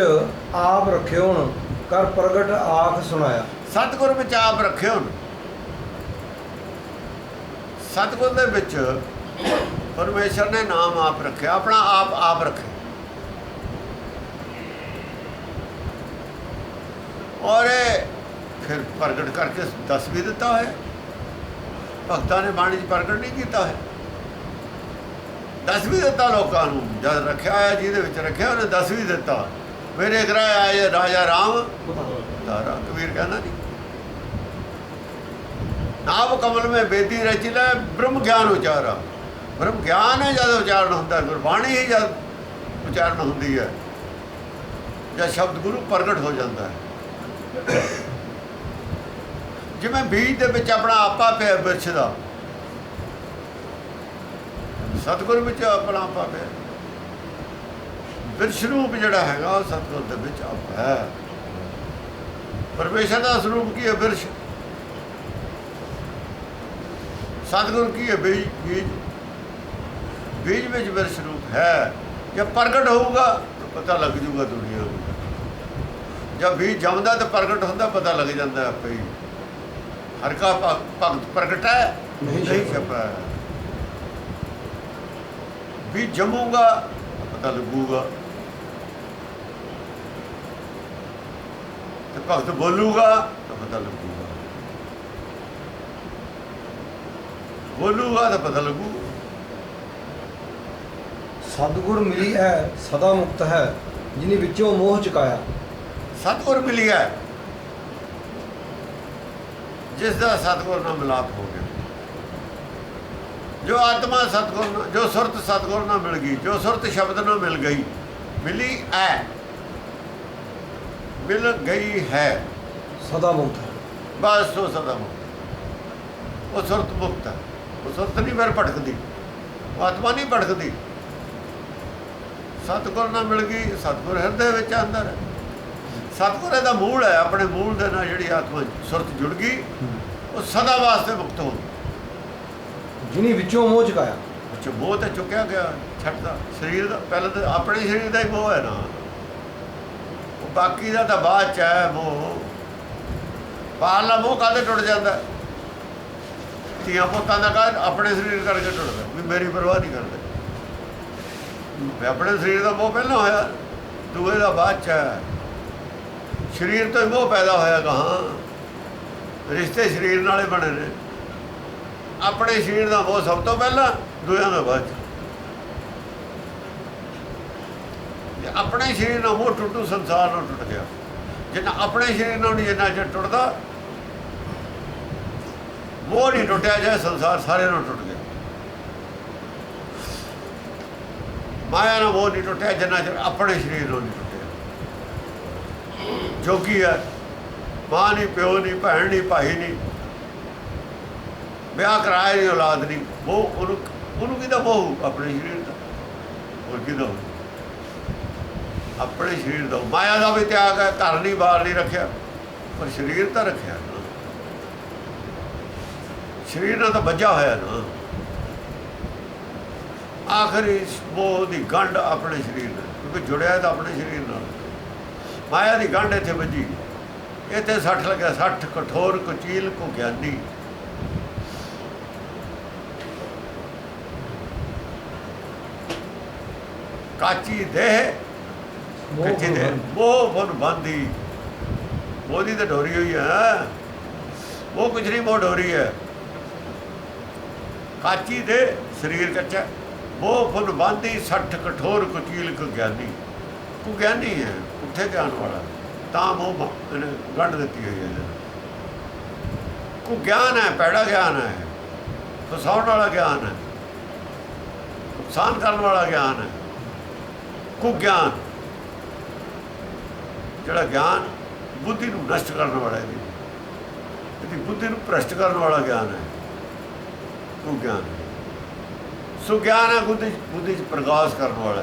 ਆਪ ਰੱਖਿਓਣ ਕਰ ਪ੍ਰਗਟ ਆਖ ਸੁਣਾਇਆ। ਸਤਿਗੁਰ ਵਿੱਚ ਆਪ ਰੱਖਿਓ। ਸਤਿਗੁਰ ਦੇ ਵਿੱਚ ਪਰਮੇਸ਼ਰ ਨੇ ਨਾਮ ਆਪ ਰੱਖਿਆ, ਆਪਣਾ ਆਪ ਰੱਖਿਆ। ਔਰ ਫਿਰ ਪ੍ਰਗਟ ਕਰਕੇ ਦੱਸ ਵੀ ਦਿੱਤਾ ਹੈ। ਭਗਤਾਂ ਨੇ ਬਾਣੀ 'ਚ ਪ੍ਰਗਟ ਨਹੀਂ ਕੀਤਾ ਹੈ, ਦੱਸ ਵੀ ਦਿੱਤਾ ਲੋਕਾਂ ਨੂੰ। ਜਦ ਰੱਖਿਆ ਹੋਇਆ ਜਿਹਦੇ ਵਿੱਚ ਰੱਖਿਆ ਉਹਨੇ ਦੱਸ ਵੀ ਦਿੱਤਾ। ਮੇਰੇ ਘਰ ਆਏ ਰਾਜਾ ਰਾਮ ਤਾਰਾ, ਕਬੀਰ ਕਹਿੰਦਾ ਨਹੀਂ। ਨਾਮ ਕਮਲ में बेदी रच ले ब्रह्म ज्ञान उचारा। ब्रह्म ज्ञान है जब उच्चारण होता है, गुरबाणी ही जब उच्चारण होती है, जब शब्द गुरु प्रगट हो जाता है। जिमें बीज के विच अपना आपा पिया बिरछ दा, सतगुर विच अपना आपा पिया। बिरछ रूप जिहड़ा हैगा सतगुर दे विच आप है। परमेश्वर का स्वरूप की है बिरछ, सतगुर की है बीज। बीज में बिरछ रूप है। जब प्रगट होगा तो पता लग जूगा दुनिया को। जब बीज जमदा तो प्रगट होता पता लग जाता है आपे ही। हर का भगत प्रगट है नहीं छपा है। ਵੀ ਜੰਮੂਗਾ ਤਾਂ ਪਤਾ ਲੱਗੂਗਾ, ਤੇ ਭਗਤ ਬੋਲੂਗਾ ਤਾਂ ਪਤਾ ਲੱਗੂਗਾ, ਬੋਲੂਗਾ ਤਾਂ ਪਤਾ ਲੱਗੂ। ਸਤਿਗੁਰ ਮਿਲੀ ਹੈ ਸਦਾ ਮੁਕਤ ਹੈ, ਜਿਨੀ ਵਿੱਚੋਂ ਮੋਹ ਚੁਕਾਇਆ। ਸਤਿਗੁਰ ਮਿਲਿਆ, ਜਿਸ ਦਾ ਸਤਿਗੁਰ ਨਾਲ ਮਿਲਾਪ ਹੋ ਗਿਆ, ਜੋ ਆਤਮਾ ਸਤਿਗੁਰ ਨਾਲ, ਜੋ ਸੁਰਤ ਸਤਿਗੁਰ ਨਾਲ ਮਿਲ ਗਈ, ਜੋ ਸੁਰਤ ਸ਼ਬਦ ਨਾਲ ਮਿਲ ਗਈ, ਮਿਲੀ ਹੈ, ਮਿਲ ਗਈ ਹੈ, ਸਦਾ ਮੁਕਤ ਹੈ। ਬਸ ਉਹ ਸਦਾ ਮੁਕਤ, ਉਹ ਸੁਰਤ ਮੁਕਤ ਹੈ। ਉਹ ਸੁਰਤ ਨਹੀਂ ਫਿਰ ਭਟਕਦੀ, ਉਹ ਆਤਮਾ ਨਹੀਂ ਭਟਕਦੀ। ਸਤਿਗੁਰ ਨਾਲ ਮਿਲ ਗਈ, ਸਤਿਗੁਰ ਹਿਰਦੇ ਵਿੱਚ ਅੰਦਰ ਹੈ। ਸਤਿਗੁਰ ਇਹਦਾ ਮੂਲ ਹੈ, ਆਪਣੇ ਮੂਲ ਦੇ ਨਾਲ ਜਿਹੜੀ ਆਤਮਾ ਸੁਰਤ ਜੁੜ ਗਈ, ਉਹ ਸਦਾ ਵਾਸਤੇ ਮੁਕਤ ਹੋ ਗਈ। ਜਿਨੀ ਵਿੱਚੋਂ ਮੋਹ ਚੁਕਾਇਆ। ਅੱਛਾ, ਮੋਹ ਤੇ ਚੁੱਕਿਆ ਗਿਆ, ਛੱਡਦਾ ਸਰੀਰ ਦਾ। ਪਹਿਲਾਂ ਤਾਂ ਆਪਣੇ ਸਰੀਰ ਦਾ ਹੀ ਮੋਹ ਹੈ ਨਾ, ਉਹ ਬਾਕੀ ਦਾ ਤਾਂ ਬਾਅਦ ਚ ਹੈ ਮੋਹ। ਪਾਲਾ ਮੋਹ ਕਾਹਦੇ ਟੁੱਟ ਜਾਂਦਾ? ਧੀਆਂ ਪੁੱਤਾਂ ਦਾ ਕਾਹ ਆਪਣੇ ਸਰੀਰ ਕਰਕੇ ਟੁੱਟਦਾ, ਵੀ ਮੇਰੀ ਪਰਵਾਹ ਨਹੀਂ ਕਰਦੇ। ਵੀ ਆਪਣੇ ਸਰੀਰ ਦਾ ਮੋਹ ਪਹਿਲਾਂ ਹੋਇਆ, ਦੂਏ ਦਾ ਬਾਅਦ ਚ ਹੈ। ਸਰੀਰ ਤੋਂ ਹੀ ਮੋਹ ਪੈਦਾ ਹੋਇਆ ਕਹਾਂ, ਰਿਸ਼ਤੇ ਸਰੀਰ ਨਾਲੇ ਬਣੇ ਨੇ। ਆਪਣੇ ਸਰੀਰ ਦਾ ਮੋਹ ਸਭ ਤੋਂ ਪਹਿਲਾਂ, ਦੂਜਿਆਂ ਦਾ ਬਾਅਦ ਚ। ਜੇ ਆਪਣੇ ਸਰੀਰ ਨਾਲ ਮੋਹ ਟੁੱਟੂ, ਸੰਸਾਰ ਨਾਲ ਟੁੱਟ ਗਿਆ। ਜਿੰਨਾ ਆਪਣੇ ਸਰੀਰ ਨਾਲ ਨਹੀਂ ਜਿੰਨਾ ਚਿਰ ਟੁੱਟਦਾ, ਮੋਹ ਨਹੀਂ ਟੁੱਟਿਆ, ਜਾਏ ਸੰਸਾਰ ਸਾਰੇ ਨਾਲ ਟੁੱਟ ਗਿਆ। ਮਾਇਆ ਨਾਲ ਮੋਹ ਨਹੀਂ ਟੁੱਟਿਆ ਜਿੰਨਾ ਚਿਰ ਆਪਣੇ ਸਰੀਰ ਨਾਲ ਨਹੀਂ ਟੁੱਟਿਆ। ਜੋਗੀ ਹੈ, ਮਾਂ ਨਹੀਂ, ਪਿਓ ਨਹੀਂ, ਭੈਣ ਨਹੀਂ, ਭਾਈ ਨਹੀਂ, ਵਿਆਹ ਕਰਾਇਆ ਨਹੀਂ, ਔਲਾਦ ਨਹੀਂ, ਮੋਹ ਉਹਨੂੰ ਕਿਹਦਾ ਮੋਹ? ਆਪਣੇ ਸਰੀਰ ਦਾ। ਹੋਰ ਕਿਹਦਾ? ਆਪਣੇ ਸਰੀਰ ਦਾ। ਮਾਇਆ ਦਾ ਵੀ ਤਿਆਗ ਹੈ, ਘਰ ਨਹੀਂ, ਬਾਹਰ ਨਹੀਂ ਰੱਖਿਆ, ਪਰ ਸਰੀਰ ਤਾਂ ਰੱਖਿਆ ਨਾ। ਸਰੀਰ ਨਾਲ ਤਾਂ ਬੱਝਾ ਹੋਇਆ ਨਾ। ਆਖਰੀ ਮੋਹ ਦੀ ਗੰਢ ਆਪਣੇ ਸਰੀਰ ਨਾਲ, ਕਿਉਂਕਿ ਜੁੜਿਆ ਤਾਂ ਆਪਣੇ ਸਰੀਰ ਨਾਲ। ਮਾਇਆ ਦੀ ਗੰਢ ਇੱਥੇ ਵੱਜੀ, ਇੱਥੇ 60 ਲੱਗਿਆ। 60 ਕਠੋਰ ਕੁਚੀਲ ਕੋ ਗਿਆਨੀ। ਕਾਚੀ ਦੇਹ ਕੱਚੀ ਦੇਹ, ਮੋਹ ਬਨ ਬੰਦੀ। ਮੋਦੀ ਤਾਂ ਡੋਰੀ ਹੋਈ ਹੈ, ਉਹ ਕੁਝ ਨਹੀਂ, ਮੋਹ ਡੋਰੀ ਹੈ। ਕਾਚੀ ਦੇ ਸਰੀਰ ਕੱਚਾ, ਮੋਹ ਫੁੱਲ ਬਾਂਦੀ। 60 ਕਠੋਰ ਕੁਚੀਲ ਕੋ ਗਿਆਨੀ। ਕੋ ਗਿਆਨੀ ਹੈ, ਉੱਥੇ ਗਿਆਨ ਵਾਲਾ, ਤਾਂ ਮੋਹ ਗੰਢ ਦਿੱਤੀ ਹੋਈ ਹੈ। ਕੋ ਗਿਆਨ ਹੈ, ਪੈੜਾ ਗਿਆਨ ਹੈ, ਫਸਾਉਣ ਵਾਲਾ ਗਿਆਨ ਹੈ, ਨੁਕਸਾਨ ਕਰਨ ਵਾਲਾ ਗਿਆਨ ਹੈ। ਕੋ ਗਿਆਨ, ਜਿਹੜਾ ਗਿਆਨ ਬੁੱਧੀ ਨੂੰ ਨਸ਼ਟ ਕਰਨ ਵਾਲਾ, ਇਹਦੀ ਬੁੱਧੀ ਨੂੰ ਭ੍ਰਸ਼ਟ ਕਰਨ ਵਾਲਾ ਗਿਆਨ ਹੈ। ਕੋ ਗਿਆਨ, ਸੁਗਿਆਨ ਹੈ, ਬੁੱਧੀ 'ਚ ਪ੍ਰਕਾਸ਼ ਕਰਨ ਵਾਲਾ।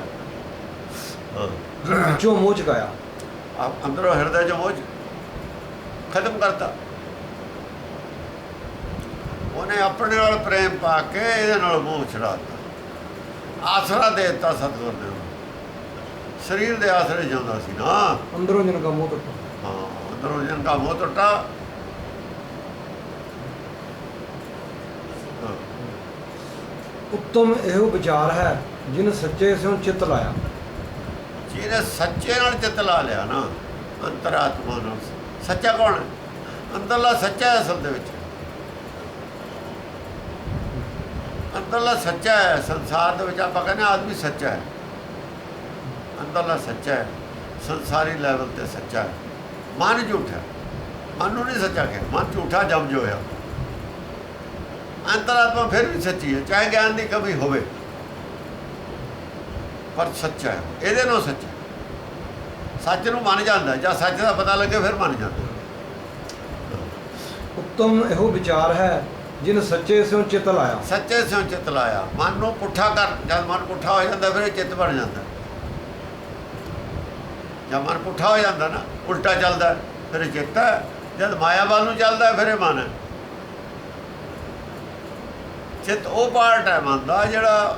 ਵਿੱਚੋਂ ਮੋਹ ਚੁਕਾਇਆ। ਅੰਦਰੋਂ ਹਿਰਦੇ 'ਚ ਮੋਹ ਖਤਮ ਕਰਤਾ। ਉਹਨੇ ਆਪਣੇ ਨਾਲ ਪ੍ਰੇਮ ਪਾ ਕੇ ਇਹਦੇ ਨਾਲ ਮੋਹ ਛੁਡਾਤਾ। ਆਸਰਾ ਦੇ ਦਿੱਤਾ ਸਤਿਗੁਰ ਨੇ। ਸਰੀਰ ਦੇ ਆਸਰੇ ਜਾਂਦਾ ਸੀ ਨਾ, ਅੰਦਰੋਂ ਜਿਨ ਕਾ ਮੋਹ ਟੁੱਟਾ। ਹਾਂ, ਅੰਦਰੋਂ ਜਿਨ ਕਾ ਮੋਹ ਟੁੱਟਾ। ਉੱਤਮ ਇਹੋ ਵਿਚਾਰ ਹੈ, ਜਿਨ ਸੱਚੇ ਸਿਉ ਚਿੱਤ ਲਾਇਆ। ਜਿਹਨੇ ਸੱਚੇ ਨਾਲ ਚਿੱਤ ਲਾ ਲਿਆ ਨਾ, ਅੰਤਰਾਤਮਾ ਨਾਲ। ਸੱਚਾ ਕੌਣ ਹੈ? ਅੰਦਰਲਾ ਸੱਚਾ ਹੈ। ਅਸਲ ਦੇ ਵਿੱਚ ਅੰਦਰਲਾ ਸੱਚਾ ਹੈ। ਸੰਸਾਰ ਦੇ ਵਿੱਚ ਆਪਾਂ ਕਹਿੰਦੇ ਆਦਮੀ ਸੱਚਾ ਹੈ, ਅੰਦਰਲਾ ਸੱਚਾ ਹੈ। ਸੰਸਾਰੀ ਲੈਵਲ ਤੇ ਸੱਚਾ ਹੈ। ਮਨ ਝੂਠਾ, ਮਨ ਨੂੰ ਨਹੀਂ ਸੱਚਾ ਕਿਹਾ, ਮਨ ਝੂਠਾ ਜਮ ਜੋ ਹੋਇਆ। ਅੰਤਰਾਤਮਾ ਫਿਰ ਵੀ ਸੱਚੀ ਹੈ, ਚਾਹੇ ਗਿਆਨ ਦੀ ਕਮੀ ਹੋਵੇ, ਪਰ ਸੱਚਾ ਹੈ। ਇਹਦੇ ਨਾਲ ਸੱਚਾ, ਸੱਚ ਨੂੰ ਮੰਨ ਜਾਂਦਾ। ਜਾਂ ਸੱਚ ਦਾ ਪਤਾ ਲੱਗੇ ਫਿਰ ਮੰਨ ਜਾਂਦਾ। ਉੱਤਮ ਇਹੋ ਵਿਚਾਰ ਹੈ, ਜਿਨ ਸੱਚੇ ਸਿਉ ਚਿੱਤ ਲਾਇਆ। ਸੱਚੇ ਸਿਉ ਚਿੱਤ ਲਾਇਆ। ਮਨ ਨੂੰ ਪੁੱਠਾ ਕਰ, ਜਦ ਮਨ ਪੁੱਠਾ ਹੋ ਜਾਂਦਾ ਫਿਰ ਇਹ ਚਿੱਤ ਬਣ ਜਾਂਦਾ। ਜਦ ਮਨ ਪੁੱਠਾ ਹੋ ਜਾਂਦਾ ਨਾ, ਉਲਟਾ ਚੱਲਦਾ, ਫਿਰ ਇਹ ਚਿੱਤ ਹੈ। ਜਦ ਮਾਇਆ ਵੱਲ ਨੂੰ ਚੱਲਦਾ ਫਿਰ ਇਹ ਮਨ ਹੈ। ਚਿੱਤ ਉਹ ਪਾਰਟ ਹੈ ਮਨ ਦਾ ਜਿਹੜਾ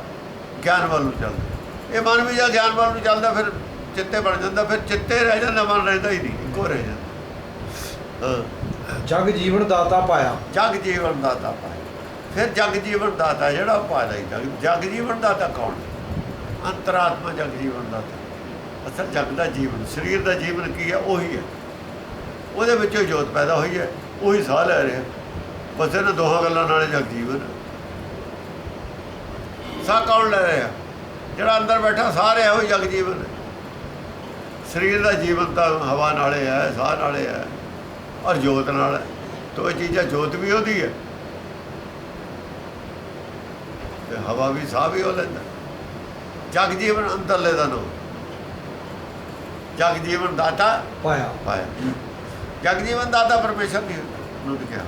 ਗਿਆਨ ਵੱਲ ਨੂੰ ਚੱਲਦਾ। ਇਹ ਮਨ ਵੀ ਜਾਂ ਗਿਆਨ ਵੱਲ ਨੂੰ ਚੱਲਦਾ ਫਿਰ ਚਿੱਤੇ ਬਣ ਜਾਂਦਾ। ਫਿਰ ਚਿੱਤੇ ਰਹਿ ਜਾਂਦਾ, ਮਨ ਰਹਿੰਦਾ ਹੀ ਨਹੀਂ, ਇੱਕੋ ਰਹਿ ਜਾਂਦਾ। ਜਗ ਜੀਵਨ ਦਾਤਾ ਪਾਇਆ। ਜਗ ਜੀਵਨ ਦਾਤਾ ਪਾਇਆ। ਫਿਰ ਜਗ ਜੀਵਨ ਦਾਤਾ ਜਿਹੜਾ ਉਹ ਪਾ ਲਈ। ਜਗ ਜੀਵਨ ਦਾਤਾ ਕੌਣ? ਅੰਤਰਾਤਮਾ ਜਗ ਜੀਵਨ ਦਾਤਾ। ਅਸਲ ਜਗ ਦਾ ਜੀਵਨ, ਸਰੀਰ ਦਾ ਜੀਵਨ ਕੀ ਹੈ? ਉਹੀ ਹੈ, ਉਹਦੇ ਵਿੱਚੋਂ ਜੋਤ ਪੈਦਾ ਹੋਈ ਹੈ, ਉਹੀ ਸਾਹ ਲੈ ਰਿਹਾ। ਬਸ ਇਹਨਾਂ ਦੋਹਾਂ ਗੱਲਾਂ ਨਾਲੇ ਜਗ ਜੀਵਨ। ਸਾਹ ਕੌਣ ਲੈ ਰਿਹਾ? ਜਿਹੜਾ ਅੰਦਰ ਬੈਠਾ ਸਾਹ ਰਿਹਾ ਉਹੀ ਜਗ ਜੀਵਨ ਹੈ। ਸਰੀਰ ਦਾ ਜੀਵਨ ਤਾਂ ਹਵਾ ਨਾਲੇ ਹੈ, ਸਾਹ ਨਾਲੇ ਹੈ, ਔਰ ਜੋਤ ਨਾਲ ਹੈ। ਤੋ ਇਹ ਚੀਜ਼ਾਂ, ਜੋਤ ਵੀ ਉਹਦੀ ਹੈ ਤੇ ਹਵਾ ਵੀ, ਸਾਹ ਵੀ ਉਹ ਲੈਂਦਾ। ਜਗ ਜੀਵਨ ਅੰਦਰਲੇ ਦਾ ਨਾਮ, ਜਗ ਜੀਵਨ ਦਾਤਾ ਪਾਇਆ। ਜਗ ਜੀਵਨ ਦਾਤਾ ਪਰਮੇਸ਼ਰ ਨਹੀਂ ਨੂੰ ਕਿਹਾ।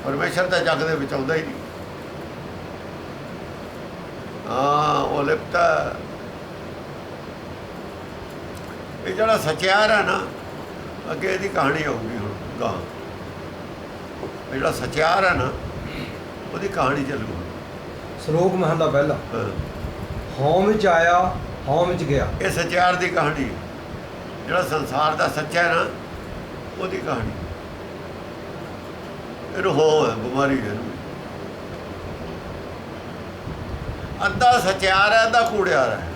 ਪਰਮੇਸ਼ਰ ਤਾਂ ਜਗ ਦੇ ਵਿੱਚ ਆਉਂਦਾ ਹੀ ਨਹੀਂ। ਉਹ ਲਿਪਤਾ। ਇਹ ਜਿਹੜਾ ਸਚਿਆਰ ਹੈ ਨਾ, ਅੱਗੇ ਇਹਦੀ ਕਹਾਣੀ ਆਊਗੀ ਹੁਣ ਗਾਂ। ਇਹ ਜਿਹੜਾ ਸਚਿਆਰ ਹੈ ਨਾ, ਉਹਦੀ ਕਹਾਣੀ ਚੱਲੂ। ਸ਼ਲੋਕ ਮਹਲਾ ਪਹਿਲਾ। ਹਉ ਵਿੱਚ ਆਇਆ, ਹਉ ਵਿੱਚ ਗਿਆ। ਇਹ ਸਚਿਆਰ ਦੀ ਕਹਾਣੀ ਹੈ। ਜਿਹੜਾ ਸੰਸਾਰ ਦਾ ਸੱਚਾ ਹੈ ਨਾ, ਉਹਦੀ ਕਹਾਣੀ। ਇਹਨੂੰ ਹੋ ਹੈ, ਬਿਮਾਰੀ ਹੈ। ਅੱਧਾ ਸਚਿਆਰ ਹੈ, ਅੱਧਾ ਕੂੜਿਆਰ ਹੈ।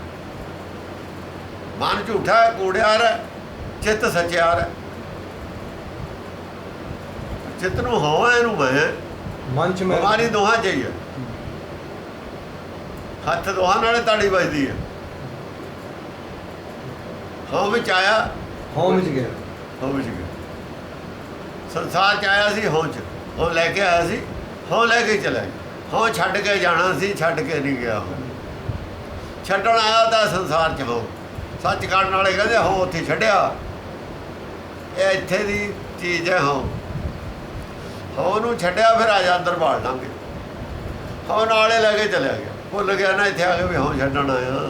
ਮਨ ਝੂਠਾ ਹੈ, ਕੂੜਿਆਰ ਹੈ। ਚਿੱਤ ਸਚਿਆਰ ਹੈ। ਚਿੱਤ ਨੂੰ ਹੋ ਹੈ, ਇਹਨੂੰ ਮੈਂ। ਮਨ ਚ ਮੈਂ। ਬਿਮਾਰੀ ਦੋਹਾਂ ਚ ਹੀ ਹੈ। ਹੱਥ ਦੋਹਾਂ ਨਾਲੇ ਤਾੜੀ ਵੱਜਦੀ ਹੈ। ਹਉ ਵਿੱਚ ਆਇਆ, ਹਉ ਵਿੱਚ ਗਿਆ। ਹਉ ਵਿੱਚ ਗਿਆ। ਸੰਸਾਰ ਚ ਆਇਆ ਸੀ ਹਉ ਚ, ਹਉ ਲੈ ਕੇ ਆਇਆ ਸੀ, ਹਉ ਲੈ ਕੇ ਚਲਾ ਗਿਆ। ਹਉ ਛੱਡ ਕੇ ਜਾਣਾ ਸੀ, ਛੱਡ ਕੇ ਨਹੀਂ ਗਿਆ। ਛੱਡਣ ਆਇਆ ਤਾਂ ਸੰਸਾਰ ਚ ਹਉ। ਸੱਚ ਕਰਨ ਵਾਲੇ ਕਹਿੰਦੇ ਹਉ ਉੱਥੇ ਛੱਡਿਆ। ਇਹ ਇੱਥੇ ਦੀ ਚੀਜ਼ ਹੈ ਹਉ। ਹਉ ਨੂੰ ਛੱਡਿਆ, ਫਿਰ ਆ ਜਾ ਅੰਦਰ ਬਾੜ ਲਾਂਗੇ। ਹਉ ਨਾਲੇ ਲੈ ਕੇ ਚਲਿਆ ਗਿਆ। ਭੁੱਲ ਗਿਆ ਨਾ ਇੱਥੇ ਆ ਕੇ ਵੀ ਹਉ ਛੱਡਣ ਆਇਆ।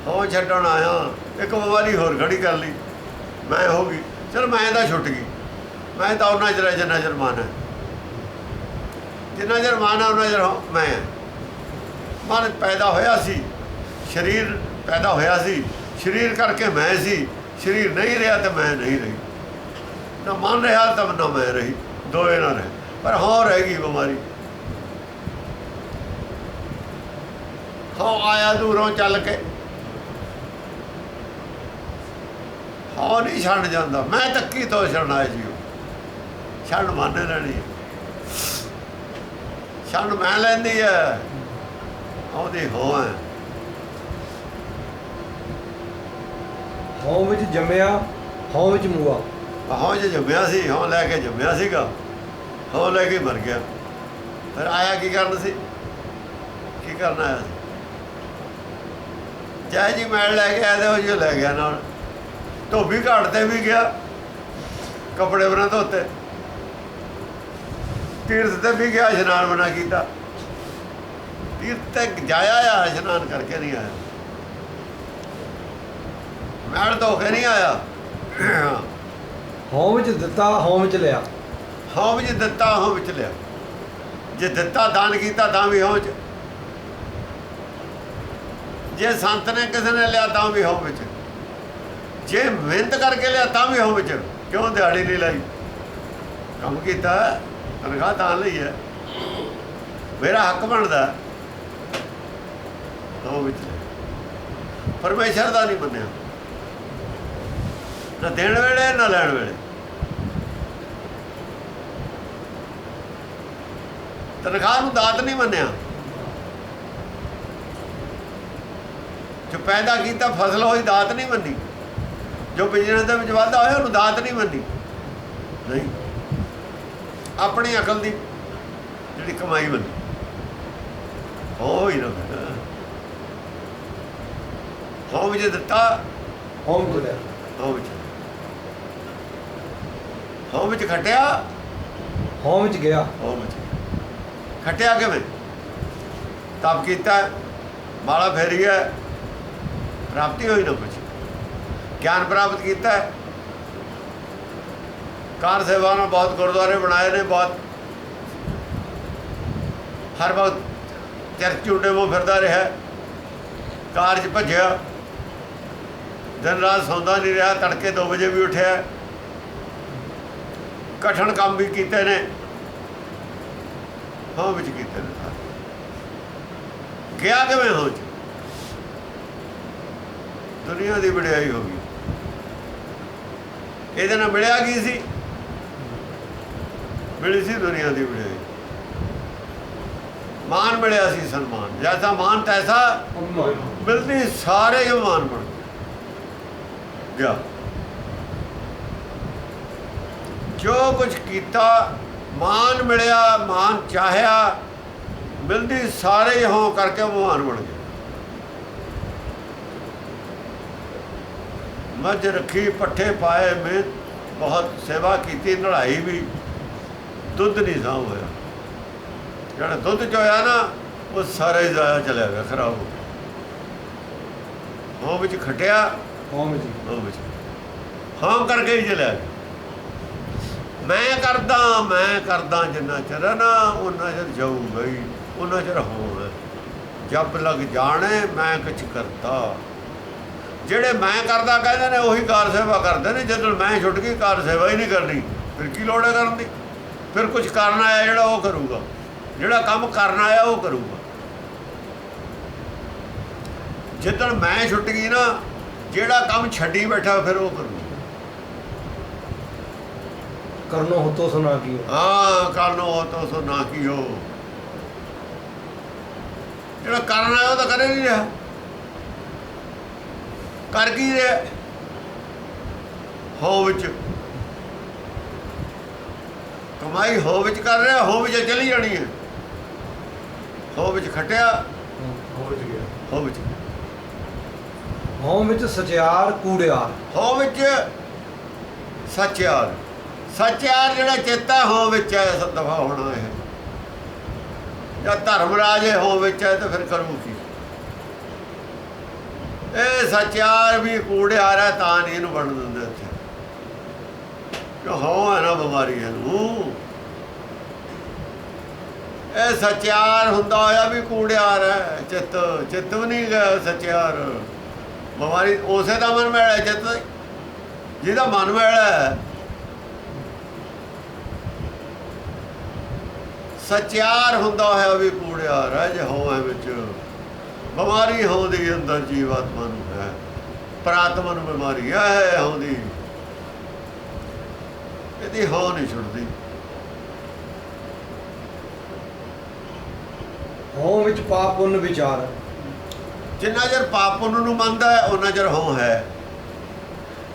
ਹਉ ਛੱਡਣ ਆਇਆ। ਇੱਕ ਬਿਮਾਰੀ ਹੋਰ ਖੜੀ ਕਰ ਲਈ, ਮੈਂ ਹੋ ਗਈ। ਚਲ ਮੈਂ ਤਾਂ ਛੁੱਟ ਗਈ। ਮੈਂ ਤਾਂ ਉਹਨਾਂ ਚਿਰ ਜਿੰਨਾ ਚਿਰ ਮਨ ਹੈ, ਜਿੰਨਾ ਚਿਰ ਮਨ ਹੈ ਉਹਨਾਂ ਚਿਰ ਮੈਂ ਹੈ। ਮਨ ਪੈਦਾ ਹੋਇਆ ਸੀ, ਸਰੀਰ ਪੈਦਾ ਹੋਇਆ ਸੀ, ਸਰੀਰ ਕਰਕੇ ਮੈਂ ਸੀ। ਸਰੀਰ ਨਹੀਂ ਰਿਹਾ ਤਾਂ ਮੈਂ ਨਹੀਂ ਰਹੀ। ਨਾ ਮਨ ਰਿਹਾ ਤਾਂ ਨਾ ਮੈਂ ਰਹੀ, ਦੋਏ ਨਾ ਰਹੇ। ਪਰ ਹਾਂ ਰਹਿ ਗਈ ਬਿਮਾਰੀ। ਹਾਂ ਆਇਆ ਦੂਰੋਂ ਚੱਲ ਕੇ। ਹਾਂ ਨਹੀਂ ਛੱਡ ਜਾਂਦਾ। ਮੈਂ ਤੱਕੀ ਤੋਂ ਛੱਡਣਾ ਜੀ। ਛੱਡ ਮੰਨ ਲੈਣੀ, ਛੱਡ ਮੈਂ ਲੈਂਦੀ ਹੈ। ਉਹਦੀ ਹੋ ਹੈ। ਹਉ ਵਿੱਚ ਜੰਮਿਆ, ਹਉ ਵਿੱਚ ਮੂਆ। ਹਉ 'ਚ ਜੰਮਿਆ ਸੀ, ਹਉ ਲੈ ਕੇ ਜੰਮਿਆ ਸੀਗਾ, ਹਉ ਲੈ ਕੇ ਮਰ ਗਿਆ। ਫਿਰ ਆਇਆ ਕੀ ਕਰਨ ਸੀ? ਕੀ ਕਰਨ ਆਇਆ ਸੀ? ਚਾਹੇ ਜੀ ਮੈਲ ਲੈ ਕੇ ਆਇਆ ਤੇ ਉਹ ਜੀ ਲੈ ਗਿਆ ਨਾਲ। ਧੋਬੀ ਘਾਟ ਤੇ ਵੀ ਗਿਆ, ਕੱਪੜੇ ਬਣਾ ਧੋਤੇ। ਤੀਰਥ ਤੇ ਵੀ ਗਿਆ, ਇਸ਼ਨਾਨ ਬਣਾ ਕੀਤਾ। ਤੀਰਥ ਤੇ ਜਾਇਆ ਆ, ਇਸ਼ਨਾਨ ਕਰਕੇ ਨਹੀਂ ਆਇਆ। ਮੈਲ ਧੋ ਕੇ ਨਹੀਂ ਆਇਆ। ਹਉ ਵਿੱਚ ਦਿੱਤਾ, ਹਉ ਵਿੱਚ ਲਿਆ। ਹਉ ਵਿੱਚ ਦਿੱਤਾ, ਹਉ ਵਿੱਚ ਲਿਆ। ਜੇ ਦਿੱਤਾ ਦਾਨ ਕੀਤਾ ਤਾਂ ਵੀ ਹਉ 'ਚ, ਜੇ ਸੰਤ ਨੇ ਕਿਸੇ ਨੇ ਲਿਆ ਤਾਂ ਵੀ ਹਉ ਵਿੱਚ, ਜੇ ਮਿਹਨਤ ਕਰਕੇ ਲਿਆ ਤਾਂ ਵੀ ਹਉ ਵਿੱਚ। ਕਿਉਂ ਦਿਹਾੜੀ ਨਹੀਂ ਲਾਈ? ਕੰਮ ਕੀਤਾ, ਤਨਖਾਹ ਤਾਂ ਲਈ ਹੈ, ਮੇਰਾ ਹੱਕ ਬਣਦਾ। ਹਉ ਵਿੱਚ ਪਰਮੇਸ਼ਰ ਦਾ ਨਹੀਂ ਮੰਨਿਆ, ਨਾ ਦੇਣ ਵੇਲੇ ਨਾ ਲੈਣ ਵੇਲੇ। ਤਨਖਾਹ ਨੂੰ ਦਾਤ ਨਹੀਂ ਮੰਨਿਆ। ਜੋ ਪੈਦਾ ਕੀਤਾ ਫਸਲ ਹੋਈ, ਦਾਤ ਨਹੀਂ ਮੰਨੀ। ਜੋ ਬਿਜ਼ਨਸ ਦੇ ਵਿੱਚ ਵਾਧਾ ਹੋਇਆ, ਉਹਨੂੰ ਦਾਤ ਨਹੀਂ ਮੰਨੀ। ਨਹੀਂ, ਆਪਣੀ ਅਕਲ ਦੀ ਜਿਹੜੀ ਕਮਾਈ ਮੰਨੀ। ਹੋ ਹੀ ਨਾ ਹਉ ਵਿੱਚ ਦਿੱਤਾ, ਹਉ ਵਿੱਚ ਲਿਆ। ਹਉ ਵਿੱਚ, ਹਉ ਵਿੱਚ ਖਟਿਆ, ਹਉ ਵਿੱਚ ਗਿਆ। ਹਉ ਵਿੱਚ ਖਟਿਆ ਕਿਵੇਂ? ਤਪ ਕੀਤਾ, ਮਾਲਾ ਫੇਰੀ ਹੈ, ਪ੍ਰਾਪਤੀ ਹੋਈ ਨਾ ਕੁਛ। ਗਿਆਨ ਪ੍ਰਾਪਤ ਕੀਤਾ, ਕਾਰ ਸੇਵਾ ਨਾਲ ਬਹੁਤ ਗੁਰਦੁਆਰੇ ਬਣਾਏ ਨੇ, ਬਹੁਤ ਹਰ ਵਕਤ ਚਰਚ ਝੂਟੇ ਉਹ ਫਿਰਦਾ ਰਿਹਾ, ਕਾਰ 'ਚ ਭੱਜਿਆ, ਦਿਨ ਰਾਤ ਸੌਂਦਾ ਨਹੀਂ ਰਿਹਾ, ਤੜਕੇ 2 ਵਜੇ ਵੀ ਉੱਠਿਆ, ਕਠਿਨ ਕੰਮ ਵੀ ਕੀਤੇ ਨੇ, ਹਉ ਵਿੱਚ ਕੀਤੇ ਨੇ। ਗਿਆ ਕਿਵੇਂ ਹੋ ਚ? ਦੁਨੀਆ ਦੀ ਵਡਿਆਈ ਹੋ ਗਈ। ਇਹਦੇ ਨਾਲ ਮਿਲਿਆ ਕੀ ਸੀ? ਮਿਲੀ ਸੀ ਦੁਨੀਆ ਦੀ ਵਡਿਆਈ। ਮਾਨ ਮਿਲਿਆ ਸੀ, ਸਨਮਾਨ। ਜੈਸਾ ਮਾਨ ਤੈਸਾ ਮਿਲਦੀ, ਸਾਰੇ ਹੀ ਮਾਨ ਬਣ ਗਿਆ। ਜੋ ਕੁਛ ਕੀਤਾ ਮਾਨ ਮਿਲਿਆ, ਮਾਨ ਚਾਹਿਆ, ਮਿਲਦੀ ਸਾਰੇ ਹੀ ਹੋਂ ਕਰਕੇ ਮਾਨ ਬਣ ਗਏ। ਮੱਝ ਰੱਖੀ, ਪੱਠੇ ਪਾਏ, ਮਿਹਨਤ ਬਹੁਤ ਸੇਵਾ ਕੀਤੀ, ਨੜਾਈ ਵੀ, ਦੁੱਧ ਨਹੀਂ ਸਾਂਭ ਹੋਇਆ। ਜਿਹੜਾ ਦੁੱਧ ਚ ਹੋਇਆ ਨਾ ਉਹ ਸਾਰਾ ਹੀ ਜ਼ਾਇਆ ਚਲਿਆ ਗਿਆ, ਖਰਾਬ ਹੋ ਗਿਆ। ਹੋਂ ਵਿੱਚ ਖਟਿਆ, ਹੋਂ ਵਿੱਚ ਹਾਂ ਕਰਕੇ ਹੀ ਚਲਿਆ ਗਿਆ। ਮੈਂ ਕਰਦਾ ਜਿੰਨਾ ਚਿਰ ਨਾ ਉਹਨਾਂ ਚਿਰ ਜਾਊਗਾ ਹੀ, ਉਹਨਾਂ ਚਿਰ ਹੋਣਾ। ਜਬ ਲੱਗ ਜਾਣੇ ਮੈਂ ਕੁਛ ਕਰਤਾ। ਜਿਹੜੇ ਮੈਂ ਕਰਦਾ ਕਹਿੰਦੇ ਨੇ ਉਹੀ ਕਾਰ ਸੇਵਾ ਕਰਦੇ ਨੇ। ਜਦੋਂ ਮੈਂ ਛੁੱਟ ਗਈ, ਕਾਰ ਸੇਵਾ ਹੀ ਨਹੀਂ ਕਰਨੀ, ਫਿਰ ਕੀ ਲੋੜ ਹੈ ਕਰਨ ਦੀ? ਫਿਰ ਕੁਛ ਕਰਨਾ ਆਇਆ ਜਿਹੜਾ ਉਹ ਕਰੂਗਾ, ਜਿਹੜਾ ਕੰਮ ਕਰਨਾ ਆਇਆ ਉਹ ਕਰੂਗਾ। ਜਿੱਦਣ ਮੈਂ ਛੁੱਟ ਗਈ ਨਾ, ਜਿਹੜਾ ਕੰਮ ਛੱਡੀ ਬੈਠਾ ਫਿਰ ਉਹ ਕਰੂਗਾ। ਕਰਨੋ ਹੋ ਤੋ ਸੁਨਾ ਕੀ ਹੋ। ਹਾਂ, ਕਰਨੋ ਹੋ ਤੋ ਸੁਨਾ ਕੀ ਹੋ। ਜਿਹੜਾ ਕਰਨਾ ਆਇਆ ਉਹ ਤਾਂ ਕਰੇ ਨਹੀਂ ਰਿਹਾ। ਕਰ ਕੀ ਰਿਹਾ? ਹੋ ਵਿੱਚ ਕਮਾਈ, ਹੋ ਵਿੱਚ ਕਰ ਰਿਹਾ, ਹੋ ਵਿੱਚ ਚਲੀ ਜਾਣੀ ਹੈ। ਹੋ ਵਿੱਚ ਖਟਿਆ, ਹੋ ਵਿੱਚ ਗਿਆ। ਹੋ ਵਿੱਚ ਹੋਂ ਵਿੱਚ ਸਚਿਆਰ ਕੂੜਿਆਰ। ਹੋ ਵਿੱਚ ਸੱਚਿਆਰ। ਸੱਚਿਆਰ ਜਿਹੜਾ ਚੇਤਾ ਹੋ ਵਿੱਚ ਹੈ, ਦਫਾ ਹੋਣਾ ਹੈ। ਜਦ ਧਰਮਰਾਜ ਹੋ ਵਿੱਚ ਹੈ ਤਾਂ ਫਿਰ ਕਰੂ ਕੀ? ਇਹ ਸੱਚਿਆਰ ਵੀ ਕੂੜਿਆਰ ਹੈ, ਤਾਂ ਨਹੀਂ ਇਹਨੂੰ ਬਣ ਦਿੰਦੇ ਇੱਥੇ। ਕਿ ਹੋ ਹੈ ਨਾ ਬਿਮਾਰੀ ਇਹਨੂੰ। ਇਹ ਸੱਚਿਆਰ ਹੁੰਦਾ ਹੋਇਆ ਵੀ ਕੂੜਿਆਰ ਹੈ। ਚਿੱਤ ਵੀ ਨਹੀਂ ਗਿਆ ਸੱਚਿਆਰ। ਬਿਮਾਰੀ ਉਸੇ ਦਾ ਮਨ ਮੈਲਾ ਹੈ, ਚਿੱਤ ਜਿਹਦਾ ਮਨ ਮੈਲਾ ਹੈ। ਸੱਚਿਆਰ ਹੁੰਦਾ ਹੋਇਆ ਵੀ ਕੂੜਿਆਰ ਹੈ ਜੇ ਹੋ ਹੈ ਵਿੱਚ। ਬਿਮਾਰੀ ਹੋਂਦੀ ਅੰਦਰ ਜੀਵਾਤਮਾ ਨੂੰ ਹੈ, ਪ੍ਰਾਤਮਾ ਨੂੰ ਬਿਮਾਰੀ ਹੈ ਹੋਂਦੀ। ਇਹਦੀ ਹੋ ਨਹੀਂ ਛੁੱਟਦੀ। ਹੋਂ ਵਿੱਚ ਪਾਪ ਪੁੰਨ ਵਿਚਾਰ। ਜਿੰਨਾ ਚਿਰ ਪਾਪ ਪੁੰਨ ਨੂੰ ਮੰਨਦਾ ਹੈ ਉਹਨਾਂ ਚਿਰ ਹੋ ਹੈ।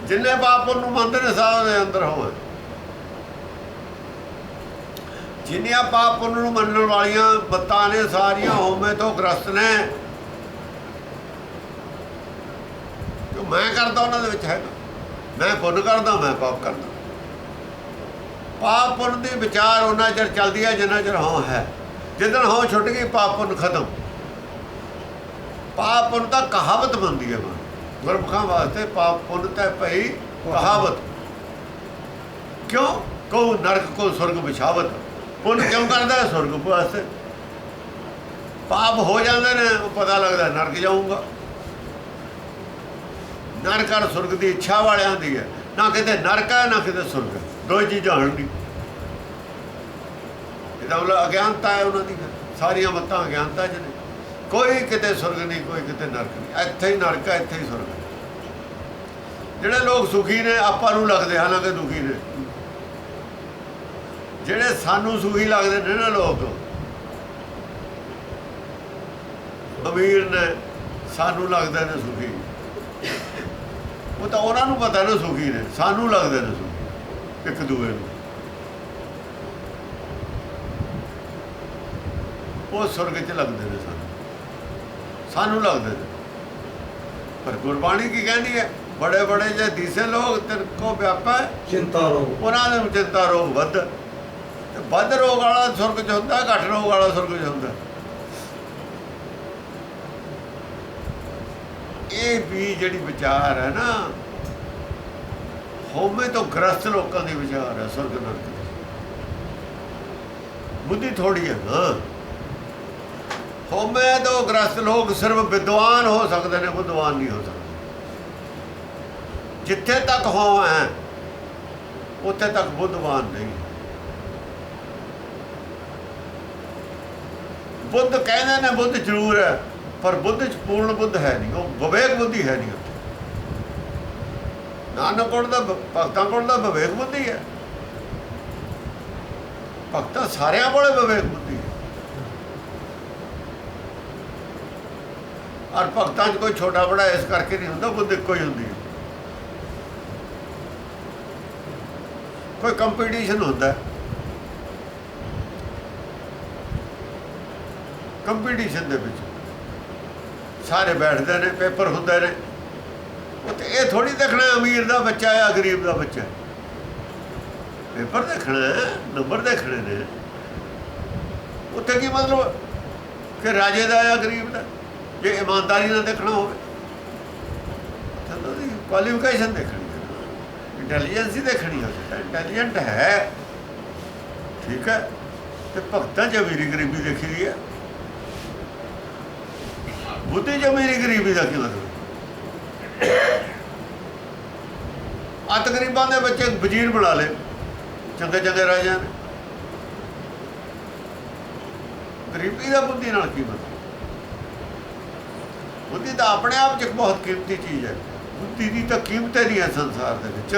ਜਿੰਨੇ ਪਾਪ ਪੁੰਨ ਨੂੰ ਮੰਨਦੇ ਨੇ ਸਾਹ ਦੇ ਅੰਦਰ ਹੋ ਹੈ। ਜਿੰਨੀਆਂ ਪਾਪ ਪੁੰਨ ਨੂੰ ਮੰਨਣ ਵਾਲੀਆਂ ਬੱਤਾਂ ਨੇ ਸਾਰੀਆਂ ਹੋਮੇ ਤੋਂ ਗ੍ਰਸਤ ਨੇ। ਜੋ ਮੈਂ ਕਰਦਾ ਉਹਨਾਂ ਦੇ ਵਿੱਚ ਹੈਗਾ। ਮੈਂ ਪੁੰਨ ਕਰਦਾ, ਮੈਂ ਪਾਪ ਕਰਦਾ। ਪਾਪ ਪੁੰਨ ਦੀ ਵਿਚਾਰ ਉਹਨਾਂ ਚਿਰ ਚੱਲਦੀ ਹੈ ਜਿੰਨਾ ਚਿਰ ਹੋ ਹੈ। ਜਿੱਦਣ ਹੋ ਛੁੱਟ ਗਈ, ਪਾਪ ਪੁੰਨ ਖਤਮ। ਪਾਪ ਪੁੰਨ ਤਾਂ ਕਹਾਵਤ ਬਣਦੀ ਹੈ ਗੁਰਮੁਖਾਂ ਵਾਸਤੇ। ਪਾਪ ਪੁੰਨ ਤਾਂ ਭਈ ਕਹਾਵਤ। ਕਿਉਂ? ਕਹੋ ਨਰਕ ਕੋ ਸੁਰਗ ਵਿਛਾਵਤ। ਪੁੰਨ ਕਿਉਂ ਕਰਦਾ? ਸੁਰਗ ਵਾਸਤੇ। ਪਾਪ ਹੋ ਜਾਂਦੇ ਨੇ, ਉਹ ਪਤਾ ਲੱਗਦਾ ਨਰਕ ਜਾਊਂਗਾ। ਨਰਕ ਔਰ ਸੁਰਗ ਦੀ ਇੱਛਾ ਵਾਲਿਆਂ ਦੀ ਹੈ। ਨਾ ਕਿਤੇ ਨਰਕ ਹੈ, ਨਾ ਕਿਤੇ ਸੁਰਗ ਹੈ। ਦੋ ਚੀਜ਼ਾਂ ਹਨ ਨਹੀਂ। ਇਹਦਾ ਮਤਲਬ ਅਗਿਆਨਤਾ ਹੈ ਉਹਨਾਂ ਦੀ। ਸਾਰੀਆਂ ਮੱਤਾਂ ਅਗਿਆਨਤਾ 'ਚ ਨੇ। ਕੋਈ ਕਿਤੇ ਸੁਰਗ ਨਹੀਂ, ਕੋਈ ਕਿਤੇ ਨਰਕ ਨਹੀਂ। ਇੱਥੇ ਹੀ ਨਰਕ ਹੈ, ਇੱਥੇ ਹੀ ਸੁਰਗ ਹੈ। ਜਿਹੜੇ ਲੋਕ ਸੁਖੀ ਨੇ ਆਪਾਂ ਨੂੰ ਲੱਗਦੇ, ਹਾਲਾਂਕਿ ਦੁਖੀ ਨੇ। ਜਿਹੜੇ ਸਾਨੂੰ ਸੁਖੀ ਲੱਗਦੇ ਨੇ ਨਾ ਲੋਕ, ਅਮੀਰ ਨੇ, ਸਾਨੂੰ ਲੱਗਦੇ ਨੇ ਸੁਖੀ। ਉਹ ਤਾਂ ਉਹਨਾਂ ਨੂੰ ਪਤਾ ਨਾ ਸੁਖੀ ਨੇ, ਸਾਨੂੰ ਲੱਗਦੇ ਨੇ ਸੁਖੀ ਇੱਕ ਦੂਏ ਨੂੰ। ਉਹ ਸੁਰਗ 'ਚ ਲੱਗਦੇ ਨੇ, ਸਾਨੂੰ ਲੱਗਦੇ ਨੇ। ਪਰ ਗੁਰਬਾਣੀ ਕੀ ਕਹਿੰਦੀ ਹੈ? ਬੜੇ ਬੜੇ ਜੇ ਦੀਸੇ ਲੋਕ ਤਿਨ ਕੋ ਵਿਆਪੈ ਚਿੰਤਾ ਰੋਗ। ਉਹਨਾਂ ਦੇ ਚਿੰਤਾ ਰੋਗ ਵੱਧ। ਤੇ ਵੱਧ ਰੋਗ ਵਾਲਾ ਸੁਰਗ 'ਚ ਹੁੰਦਾ, ਘੱਟ ਰੋਗ ਵਾਲਾ ਸੁਰਗ 'ਚ ਹੁੰਦਾ। ਇਹ ਵੀ ਜਿਹੜੀ ਵਿਚਾਰ ਹੈ ਨਾ, ਹੋਮੇ ਤੋਂ ਗ੍ਰਸਤ ਲੋਕਾਂ ਦੀ ਵਿਚਾਰ ਹੈ ਸੁਰਗ ਨਰਕ ਦੀ। ਬੁੱਧੀ ਥੋੜੀ ਹੈ ਨਾ। ਹੋਮੇ ਤੋਂ ਗ੍ਰਸਤ ਲੋਕ ਸਿਰਫ ਵਿਦਵਾਨ ਹੋ ਸਕਦੇ ਨੇ, ਬੁੱਧਵਾਨ ਨਹੀਂ ਹੋ ਸਕਦੇ। ਜਿੱਥੇ ਤੱਕ ਹੋ ਹੈ ਉੱਥੇ ਤੱਕ ਬੁੱਧਵਾਨ ਨਹੀਂ। ਬੁੱਧ ਕਹਿੰਦੇ ਨੇ ਬੁੱਧ ਜ਼ਰੂਰ ਹੈ, ਪਰ ਬੁੱਧ 'ਚ ਪੂਰਨ ਬੁੱਧ ਹੈ ਨਹੀਂ, ਉਹ ਵਿਵੇਕ ਬੁੱਧੀ ਹੈ ਨਹੀਂ। ਨਾਨਕ ਕੋਲ ਦਾ ਭਗਤਾਂ ਕੋਲ ਦਾ ਵਿਵੇਕ ਬੁੱਧੀ ਹੈ, ਭਗਤਾਂ ਸਾਰਿਆਂ ਕੋਲੇ ਵਿਵੇਕ ਬੁੱਧੀ ਹੈ। ਔਰ ਭਗਤਾਂ 'ਚ ਕੋਈ ਛੋਟਾ ਬੜਾ ਇਸ ਕਰਕੇ ਨਹੀਂ ਹੁੰਦਾ, ਬੁੱਧ ਇੱਕੋ ਹੀ ਹੁੰਦੀ ਹੈ। ਕੋਈ ਕੰਪੀਟੀਸ਼ਨ ਹੁੰਦਾ, ਕੰਪੀਟੀਸ਼ਨ ਦੇ ਵਿੱਚ ਸਾਰੇ ਬੈਠਦੇ ਨੇ, ਪੇਪਰ ਹੁੰਦੇ ਨੇ, ਉੱਥੇ ਇਹ ਥੋੜ੍ਹੀ ਦੇਖਣਾ ਅਮੀਰ ਦਾ ਬੱਚਾ ਆ ਗਰੀਬ ਦਾ ਬੱਚਾ, ਪੇਪਰ ਦੇਖਣਾ, ਨੰਬਰ ਦੇਖਣੇ ਨੇ। ਉੱਥੇ ਕੀ ਮਤਲਬ ਕਿ ਰਾਜੇ ਦਾ ਆ ਗਰੀਬ ਦਾ, ਜੇ ਇਮਾਨਦਾਰੀ ਨਾਲ ਦੇਖਣਾ ਹੋਵੇ ਤਾਂ ਉਹਦੀ ਕੁਆਲੀਫਿਕੇਸ਼ਨ ਦੇਖਣੀ, ਇੰਟੈਲੀਜੈਂਸ ਹੀ ਦੇਖਣੀ ਹੋਵੇ। ਇੰਟੈਲੀਜੈਂਟ ਹੈ ਠੀਕ ਹੈ, ਤੇ ਭਗਤਾਂ 'ਚ ਅਮੀਰੀ ਗਰੀਬੀ ਦੇਖੀ ਦੀ ਹੈ। ਬੁੱਧੀ 'ਚ ਅਮੀਰੀ ਗਰੀਬੀ ਦਾ ਕੀ ਮਤਲਬ? ਅੱਤ ਗਰੀਬਾਂ ਦੇ ਬੱਚੇ ਵਜ਼ੀਰ ਬਣਾ ਲਏ ਚੰਗੇ ਚੰਗੇ ਰਾਜਿਆਂ ਨੇ, ਗਰੀਬੀ ਦਾ ਬੁੱਧੀ ਨਾਲ ਕੀ ਮਤਲਬ? ਬੁੱਧੀ ਤਾਂ ਆਪਣੇ ਆਪ 'ਚ ਇੱਕ ਬਹੁਤ ਕੀਮਤੀ ਚੀਜ਼ ਹੈ। ਬੁੱਧੀ ਦੀ ਤਾਂ ਕੀਮਤ ਨਹੀਂ ਹੈ ਸੰਸਾਰ ਦੇ ਵਿੱਚ,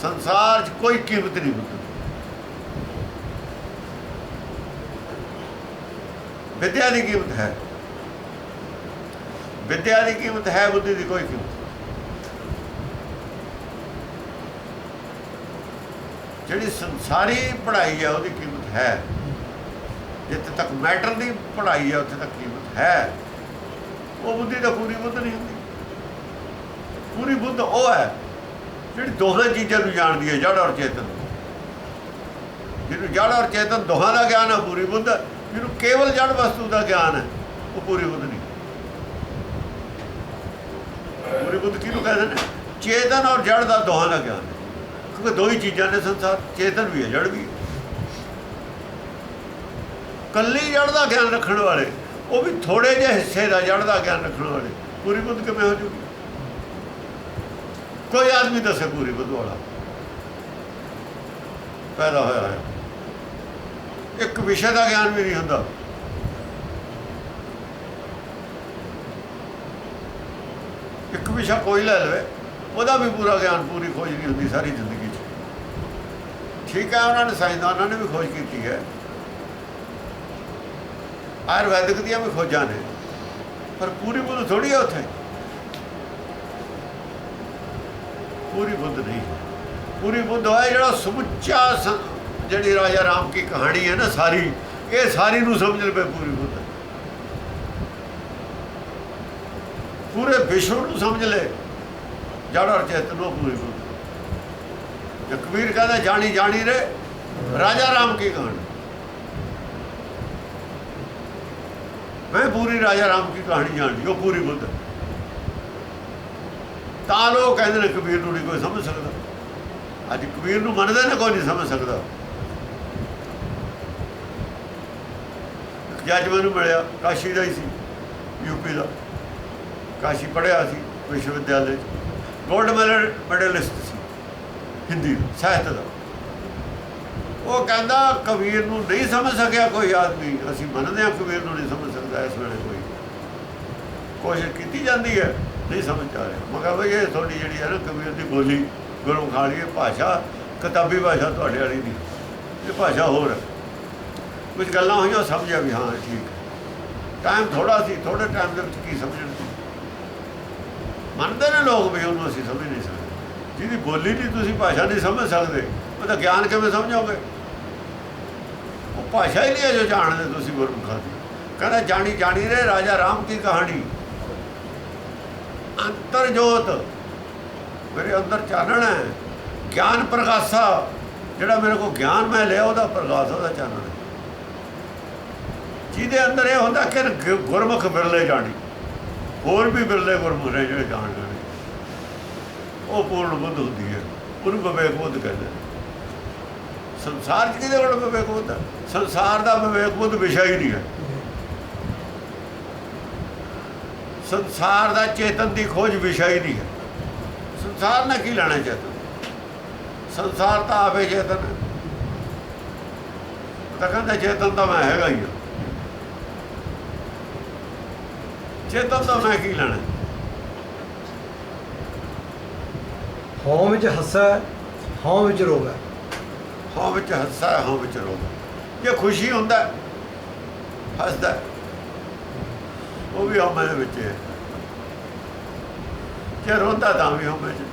ਸੰਸਾਰ 'ਚ ਕੋਈ ਕੀਮਤ ਨਹੀਂ ਬੁੱਧੀ। ਵਿਦਿਆ ਦੀ ਕੀਮਤ ਹੈ, ਵਿਦਿਆ ਦੀ ਕੀਮਤ ਹੈ, ਬੁੱਧੀ ਦੀ ਕੋਈ ਕੀਮਤ। ਜਿਹੜੀ ਸੰਸਾਰੀ ਪੜ੍ਹਾਈ ਹੈ ਉਹਦੀ ਕੀਮਤ ਹੈ, ਜਿੱਥੇ ਤੱਕ ਮੈਟਰ ਦੀ ਪੜ੍ਹਾਈ ਹੈ ਉੱਥੇ ਤੱਕ ਕੀਮਤ ਹੈ। ਉਹ ਬੁੱਧੀ ਤਾਂ ਪੂਰੀ ਬੁੱਧ ਨਹੀਂ ਹੁੰਦੀ। ਪੂਰੀ ਬੁੱਧ ਉਹ ਹੈ ਜਿਹੜੀ ਦੋਹਾਂ ਚੀਜ਼ਾਂ ਨੂੰ ਜਾਣਦੀ ਹੈ, ਜੜ ਔਰ ਚੇਤਨ। ਜਿਹਨੂੰ ਜੜ ਔਰ ਚੇਤਨ ਦੋਹਾਂ ਦਾ ਗਿਆਨ ਹੈ ਪੂਰੀ ਬੁੱਧ। ਜਿਹਨੂੰ ਕੇਵਲ ਜੜ ਵਸਤੂ ਦਾ ਗਿਆਨ ਹੈ ਉਹ ਪੂਰੀ ਬੁੱਧ ਨਹੀਂ। ਪੂਰੀ ਬੁੱਧ ਕਿਹਨੂੰ ਕਹਿੰਦੇ ਨੇ? ਚੇਤਨ ਔਰ ਜੜ ਦਾ ਦੋਹਾਂ ਦਾ ਗਿਆਨ ਹੈ, ਕਿਉਂਕਿ ਦੋ ਹੀ ਚੀਜ਼ਾਂ ਨੇ ਸੰਸਾਰ, ਚੇਤਨ ਵੀ ਹੈ ਜੜ ਵੀ ਹੈ। ਕੱਲੀ ਜੜ ਦਾ ਗਿਆਨ ਰੱਖਣ ਵਾਲੇ, ਉਹ ਵੀ ਥੋੜੇ ਜਿਹੇ ਹਿੱਸੇ ਦਾ ਜੜ ਦਾ ਗਿਆਨ ਰੱਖਣ ਵਾਲੇ, ਪੂਰੀ ਬੁੱਧ ਕਿਵੇਂ ਹੋ ਜੂਗੀ? ਕੋਈ ਆਦਮੀ ਦੱਸੇ ਪੂਰੀ ਬੁੱਧ ਵਾਲਾ ਪੈਦਾ ਹੋਇਆ ਹੈ? ਇੱਕ ਵਿਸ਼ੇ ਦਾ ਗਿਆਨ ਵੀ ਨਹੀਂ ਹੁੰਦਾ। ਇੱਕ ਵਿਸ਼ਾ ਕੋਈ ਲੈ ਲਵੇ, ਉਹਦਾ ਵੀ ਪੂਰਾ ਗਿਆਨ, ਪੂਰੀ ਖੋਜ ਨਹੀਂ ਹੁੰਦੀ ਸਾਰੀ ਜ਼ਿੰਦਗੀ 'ਚ। ਠੀਕ ਹੈ, ਉਹਨਾਂ ਨੇ ਸਾਇੰਸਦਾਨਾਂ ਨੇ ਵੀ ਖੋਜ ਕੀਤੀ ਹੈ, ਆਯੁਰਵੈਦਿਕ ਦੀਆਂ ਵੀ ਖੋਜਾਂ ਨੇ, ਪਰ ਪੂਰੀ ਬੁੱਧ ਥੋੜ੍ਹੀ ਹੈ ਉੱਥੇ। ਪੂਰੀ ਬੁੱਧ ਨਹੀਂ। ਪੂਰੀ ਬੁੱਧ ਹੈ ਜਿਹੜਾ ਸਮੁੱਚਾ, ਜਿਹੜੀ ਰਾਜਾ ਰਾਮ ਕੀ ਕਹਾਣੀ ਹੈ ਨਾ ਸਾਰੀ, ਇਹ ਸਾਰੀ ਨੂੰ ਸਮਝ ਲਵੇ ਪੂਰੀ ਬੁੱਧ। ਪੂਰੇ ਵਿਸ਼ਵ ਨੂੰ ਸਮਝ ਲੈ, ਜੜ ਔਰ ਚੇਤਨ ਨੂੰ ਪੂਰੀ ਬੁੱਧ। ਕਬੀਰ ਕਹਿੰਦਾ ਜਾਣੀ ਜਾਣੀ ਰੇ ਰਾਜਾ ਰਾਮ ਕੀ ਕਹਾਣੀ। ਮੈਂ ਪੂਰੀ ਰਾਜਾ ਰਾਮ ਕੀ ਕਹਾਣੀ ਜਾਣਦੀ, ਉਹ ਪੂਰੀ ਬੁੱਧ। ਤਾਂ ਲੋਕ ਕਹਿੰਦੇ ਨੇ ਕਬੀਰ ਨੂੰ ਨਹੀਂ ਕੋਈ ਸਮਝ ਸਕਦਾ। ਅੱਜ ਕਬੀਰ ਨੂੰ ਮੰਨਦੇ ਨੇ, ਕੋਈ ਨਹੀਂ ਸਮਝ ਸਕਦਾ। ਜੱਜ ਮੈਨੂੰ ਮਿਲਿਆ, ਕਾਸ਼ੀ ਦਾ ਹੀ ਸੀ, ਯੂਪੀ ਦਾ, ਕਾਸ਼ੀ ਪੜ੍ਹਿਆ ਸੀ ਵਿਸ਼ਵ ਵਿਦਿਆਲੇ 'ਚ, ਗੋਲਡ ਮੈਡਲਿਸਟ ਸੀ ਹਿੰਦੀ ਸਾਹਿਤ ਦਾ। ਉਹ ਕਹਿੰਦਾ ਕਬੀਰ ਨੂੰ ਨਹੀਂ ਸਮਝ ਸਕਿਆ ਕੋਈ ਆਦਮੀ। ਅਸੀਂ ਮੰਨਦੇ ਹਾਂ ਕਬੀਰ ਨੂੰ ਨਹੀਂ ਸਮਝ ਸਕਦਾ ਇਸ ਵੇਲੇ ਕੋਈ, ਕੋਸ਼ਿਸ਼ ਕੀਤੀ ਜਾਂਦੀ ਹੈ, ਨਹੀਂ ਸਮਝ ਆ ਰਿਹਾ। ਮੈਂ ਕਿਹਾ ਬਈ ਇਹ ਤੁਹਾਡੀ ਜਿਹੜੀ ਹੈ ਨਾ ਕਬੀਰ ਦੀ ਬੋਲੀ, ਗੁਰਮੁਖ ਵਾਲੀ ਭਾਸ਼ਾ, ਕਿਤਾਬੀ ਭਾਸ਼ਾ ਤੁਹਾਡੇ ਵਾਲੀ ਨਹੀਂ, ਇਹ ਭਾਸ਼ਾ ਹੋਰ ਹੈ। ਕੁਝ ਗੱਲਾਂ ਹੋਈਆਂ, ਸਮਝਿਆ ਵੀ ਹਾਂ ਠੀਕ ਹੈ। ਟਾਈਮ ਥੋੜ੍ਹਾ ਸੀ, ਥੋੜ੍ਹੇ ਟਾਈਮ ਦੇ ਵਿੱਚ ਕੀ ਸਮਝਣ ਸੀ। ਮੰਨਦੇ ਨੇ ਲੋਕ ਵੀ ਉਹਨੂੰ ਅਸੀਂ ਸਮਝ ਨਹੀਂ ਸਕਦੇ। ਜਿਹਦੀ ਬੋਲੀ ਦੀ ਤੁਸੀਂ ਭਾਸ਼ਾ ਨਹੀਂ ਸਮਝ ਸਕਦੇ, ਉਹਦਾ ਗਿਆਨ ਕਿਵੇਂ ਸਮਝੋਗੇ? ਉਹ ਭਾਸ਼ਾ ਹੀ ਨਹੀਂ ਹੈ ਜੋ ਜਾਣਦੇ ਤੁਸੀਂ ਗੁਰਮੁਖਾਂ ਦੀ। ਕਹਿੰਦਾ ਜਾਣੀ ਜਾਣੀ ਰੇ ਰਾਜਾ ਰਾਮ ਕੀ ਕਹਾਣੀ। ਅੰਤਰ ਜੋਤ, ਮੇਰੇ ਅੰਦਰ ਚਾਨਣ ਹੈ, ਗਿਆਨ ਪ੍ਰਗਾਸਾ, ਜਿਹੜਾ ਮੇਰੇ ਕੋਲ ਗਿਆਨ ਮੈਂ ਲਿਆ ਉਹਦਾ ਪ੍ਰਗਾਸ, ਉਹਦਾ ਚਾਨਣ ਹੈ। ਜਿਹਦੇ ਅੰਦਰ ਇਹ ਹੁੰਦਾ ਕਿ ਗੁਰਮੁਖ ਬਿਰਲੇ ਜਾਣੀ, ਹੋਰ ਵੀ ਬਿਰਲੇ ਗੁਰਮੁਖ ਨੇ ਜਿਹੜੇ ਜਾਣ ਜਾਣੇ, ਉਹ ਪੂਰਨ ਬੁੱਧ ਹੁੰਦੀ ਹੈ। ਉਹਨੂੰ ਵਿਵੇਕ ਬੁੱਧ ਕਹਿੰਦੇ। ਸੰਸਾਰ 'ਚ ਕਿਹਦੇ ਕੋਲ ਵਿਵੇਕ ਬੁੱਧ? ਸੰਸਾਰ ਦਾ ਵਿਵੇਕ ਬੁੱਧ ਵਿਸ਼ਾ ਹੀ ਨਹੀਂ ਹੈ। ਸੰਸਾਰ ਦਾ ਚੇਤਨ ਦੀ ਖੋਜ ਵਿਸ਼ਾ ਹੀ ਨਹੀਂ ਹੈ। ਸੰਸਾਰ ਨੇ ਕੀ ਲੈਣਾ ਚੇਤਨ? ਸੰਸਾਰ ਤਾਂ ਆਪੇ ਚੇਤਨ ਹੈ। ਤਾਂ ਕਹਿੰਦਾ ਚੇਤਨ ਤਾਂ ਮੈਂ ਹੈਗਾ ਹੀ ਹਾਂ। ਚੇਤਨ ਤੋਂ ਮੈਂ ਕੀ ਲੈਣਾ? ਹਉ ਵਿੱਚ ਹੱਸੈ ਹਉ ਵਿੱਚ ਰੋਵੈ। ਹਾਂ ਵਿੱਚ ਹੱਸਾ ਹਾਂ ਵਿੱਚ ਰੋਂਦਾ। ਜੇ ਖੁਸ਼ੀ ਹੁੰਦਾ ਹੱਸਦਾ, ਉਹ ਵੀ ਹਉਮੈ ਦੇ ਵਿੱਚ ਹੈ। ਜੇ ਰੋਂਦਾ ਤਾਂ ਵੀ ਹਉਮੈ 'ਚ।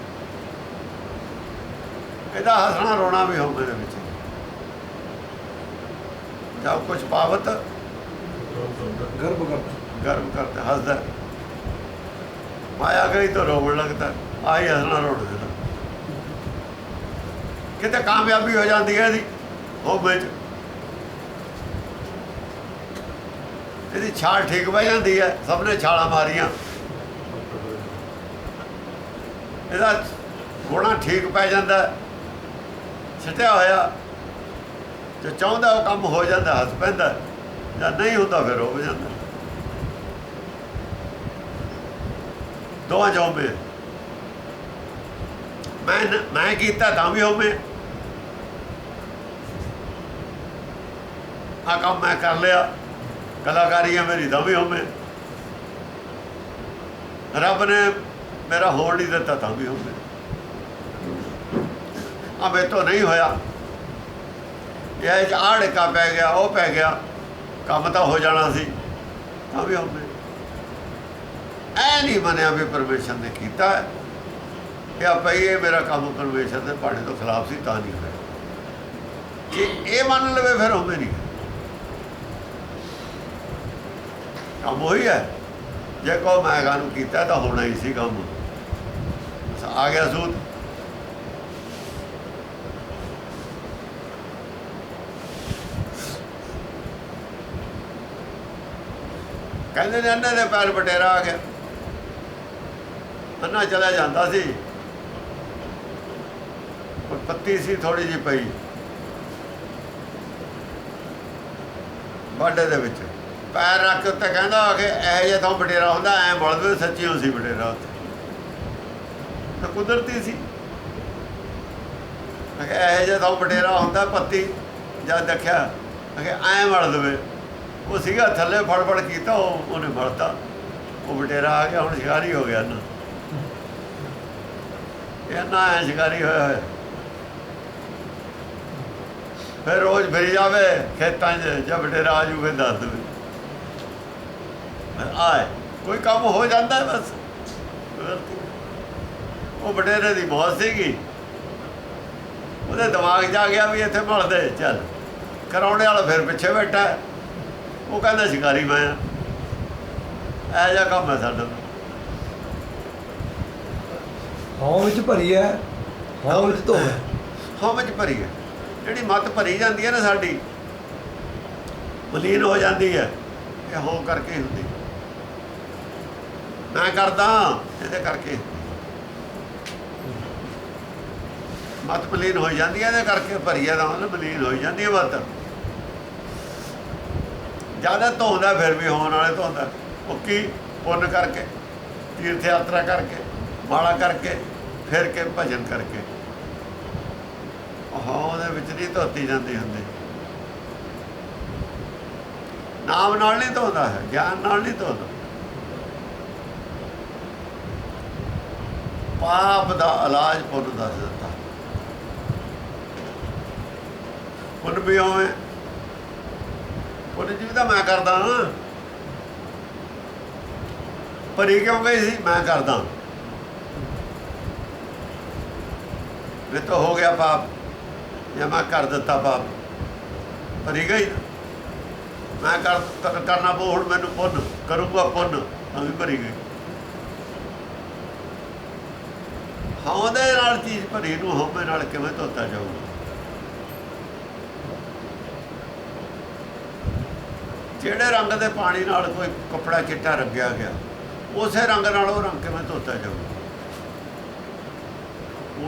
ਇਹਦਾ ਹੱਸਣਾ ਰੋਣਾ ਵੀ ਹਉਮੈ ਦੇ ਵਿੱਚ ਹੈ। ਜਦ ਕੁਛ ਪਾਵਤ ਗਰਭ ਕਰਤਾ। गर्व करता हंसदा, माया गई तो रोवन लगता। आई हंसना रोन देना। कितने कामयाबी हो जाती है हौमे च, यदि छाल ठीक बह जाती है। सबने छाला मारिया, ਇਹਦਾ ਗੁਣਾ ठीक पै जाता, ਛਿਟਿਆ ਹੋਇਆ। जो चाहता वो काम हो जाता, हस पैंदा। ਜਾਂ नहीं होता फिर हो जाता। ਦੋਵਾਂ 'ਚ ਹਉਮੈ। ਮੈਂ ਕੀਤਾ ਤਾਂ ਵੀ ਹਉਮੈ। ਆਹ ਕੰਮ ਮੈਂ ਕਰ ਲਿਆ, ਕਲਾਕਾਰੀ ਹੈ ਮੇਰੀ ਤਾਂ ਵੀ ਹਉਮੈ। ਰੱਬ ਨੇ ਮੇਰਾ ਹੋਣ ਨਹੀਂ ਦਿੱਤਾ ਤਾਂ ਵੀ ਹਉਮੈ। ਆ ਮੇਰੇ ਤੋਂ ਨਹੀਂ ਹੋਇਆ, ਇਹ 'ਚ ਆਹ ੜਿੱਕਾ ਪੈ ਗਿਆ, ਉਹ ਪੈ ਗਿਆ, ਕੰਮ ਤਾਂ ਹੋ ਜਾਣਾ ਸੀ ਤਾਂ ਵੀ ਹਉਮੈ। ਐ ਨਹੀਂ ਮੰਨਿਆ ਵੀ ਪਰਮੇਸ਼ਰ ਨੇ ਕੀਤਾ ਹੈ, ਕਿ ਭਾਈ ਇਹ ਮੇਰਾ ਕੰਮ ਪਰਮੇਸ਼ਰ ਦੇ ਬਾਣੇ ਤੋਂ ਖਿਲਾਫ ਸੀ ਤਾਂ ਨਹੀਂ ਹੋਇਆ। ਜੇ ਇਹ ਮੰਨ ਲਵੇ ਫਿਰ ਹਉਮੈ ਨਹੀਂ। ਕੰਮ ਉਹੀ ਹੈ, ਜੇ ਕਹੋ ਮੈਂ ਕਾਹਨੂੰ ਕੀਤਾ ਤਾਂ ਹੋਣਾ ਹੀ ਸੀ ਕੰਮ। ਆ ਗਿਆ ਸੂਤ। ਕਹਿੰਦੇ ਨੇ ਅੰਨੇ ਦੇ ਪੈਰ ਬਟੇਰਾ ਆ ਗਿਆ। ਅੰਨਾ ਚਲਾ ਜਾਂਦਾ ਸੀ, ਪੱਤੀ ਸੀ ਥੋੜੀ ਜਿਹੀ ਪਈ ਬਾਡੇ ਦੇ ਵਿੱਚ, ਪੈਰ ਰੱਖ ਕੇ ਉੱਤੇ ਕਹਿੰਦਾ ਕਿ ਇਹੋ ਜਿਹਾ ਤਾਂ ਬਟੇਰਾ ਹੁੰਦਾ, ਐਂ ਬਲਦ ਸੱਚੀ ਹੋ ਸੀ ਬਟੇਰਾ ਉੱਥੇ ਤਾਂ ਕੁਦਰਤੀ ਸੀ। ਮੈਂ ਕਿਹਾ ਇਹੋ ਜਿਹਾ ਤਾਂ ਬਟੇਰਾ ਹੁੰਦਾ, ਪੱਤੀ ਜਦ ਦੇਖਿਆ ਕਿ ਐਂ ਮਲ ਦੇਵੇ। ਉਹ ਸੀਗਾ ਥੱਲੇ ਫੜ ਕੀਤਾ, ਉਹਨੇ ਮਲਤਾ, ਉਹ ਬਟੇਰਾ ਆ ਗਿਆ। ਹੁਣ ਸ਼ਿਕਾਰੀ ਹੋ ਗਿਆ ਨਾ, ਇਹ ਨਾ ਐ ਸ਼ਿਕਾਰੀ ਹੋਇਆ ਹੋਇਆ। ਫਿਰ ਰੋਜ਼ ਫਿਰੀ ਜਾਵੇ ਖੇਤਾਂ 'ਚ, ਜਦ ਬਟੇਰਾ ਆ ਜੂ ਫਿਰ ਦੱਸ ਦੇਵੇ ਆਏ। ਕੋਈ ਕੰਮ ਹੋ ਜਾਂਦਾ ਬਸ। ਉਹ ਬਟੇਰੇ ਦੀ ਮੌਤ ਸੀਗੀ, ਉਹਦੇ ਦਿਮਾਗ 'ਚ ਆ ਗਿਆ ਵੀ ਇੱਥੇ ਮਲਦੇ ਚੱਲ। ਕਰਾਉਣੇ ਵਾਲਾ ਫਿਰ ਪਿੱਛੇ ਬੈਠਾ, ਉਹ ਕਹਿੰਦਾ ਸ਼ਿਕਾਰੀ ਮੈਂ ਆ। ਇਹੋ ਜਿਹਾ ਕੰਮ ਹੈ ਸਾਡਾ। ਹਉ ਵਿੱਚ ਭਰੀ ਹੈ ਹਉ ਵਿੱਚ ਧੋਵੈ। ਹਉ ਵਿੱਚ ਭਰੀ ਹੈ, ਜਿਹੜੀ ਮੱਤ ਭਰੀ ਜਾਂਦੀ ਹੈ ਨਾ ਸਾਡੀ, ਮਲੀਨ ਹੋ ਜਾਂਦੀ ਹੈ। ਇਹ ਹਉ ਕਰਕੇ ਹੀ ਹੁੰਦੀ। ਮੈਂ ਕਰਦਾ ਇਹਦੇ ਕਰਕੇ ਮੱਤ ਮਲੀਨ ਹੋ ਜਾਂਦੀ ਹੈ। ਇਹਦੇ ਕਰਕੇ ਭਰੀ ਹੈ ਤਾਂ ਮਤਲਬ ਮਲੀਨ ਹੋ ਜਾਂਦੀ ਹੈ ਮੱਤ। ਜ਼ਿਆਦਾ ਧੋਂਦਾ ਫਿਰ ਵੀ ਹੋਣ ਵਾਲੇ ਧੋਂਦਾ। ਉਹ ਕੀ ਪੁੰਨ ਕਰਕੇ, ਤੀਰਥ ਯਾਤਰਾ ਕਰਕੇ, ਮਾਲਾ ਕਰਕੇ, ਫਿਰ ਕੇ ਭਜਨ ਕਰਕੇ। ਹਾਂ ਉਹਦੇ ਵਿੱਚ ਨਹੀਂ ਧੋਤੀ ਜਾਂਦੀ ਹੁੰਦੀ। ਨਾਮ ਨਾਲ ਨਹੀਂ ਧੋਦਾ ਹੈ, ਗਿਆਨ ਨਾਲ ਨਹੀਂ ਧੋਦਾ। ਪਾਪ ਦਾ ਇਲਾਜ ਪੁੰਨ ਦੱਸ ਦਿੱਤਾ। ਪੁੰਨ ਵੀ ਹੋਵੇ, ਪੁੰਨ ਜੀ ਤਾਂ ਮੈਂ ਕਰਦਾ ਹਾਂ। ਭਰੀ ਕਿਉਂ ਗਈ ਸੀ? ਮੈਂ ਕਰਦਾ। ਵੇ ਤਾਂ ਹੋ ਗਿਆ ਪਾਪ, ਜਾਂ ਮੈਂ ਕਰ ਦਿੱਤਾ ਪਾਪ, ਭਰੀ ਗਈ। ਮੈਂ ਕਰਨਾ ਪਊ ਹੁਣ ਮੈਨੂੰ ਪੁੰਨ, ਕਰੂੰਗਾ ਪੁੰਨ ਤਾਂ ਵੀ ਭਰੀ ਗਈ। ਹਉਮੈ ਨਾਲ ਚੀਜ਼ ਭਰੀ ਨੂੰ ਹਉਮੈ ਨਾਲ ਕਿਵੇਂ ਧੋਤਾ ਜਾਊਗਾ? ਜਿਹੜੇ ਰੰਗ ਦੇ ਪਾਣੀ ਨਾਲ ਕੋਈ ਕੱਪੜਾ ਚਿੱਟਾ ਰੰਗਿਆ ਗਿਆ, ਉਸੇ ਰੰਗ ਨਾਲ ਉਹ ਰੰਗ ਕਿਵੇਂ ਧੋਤਾ ਜਾਊਗਾ?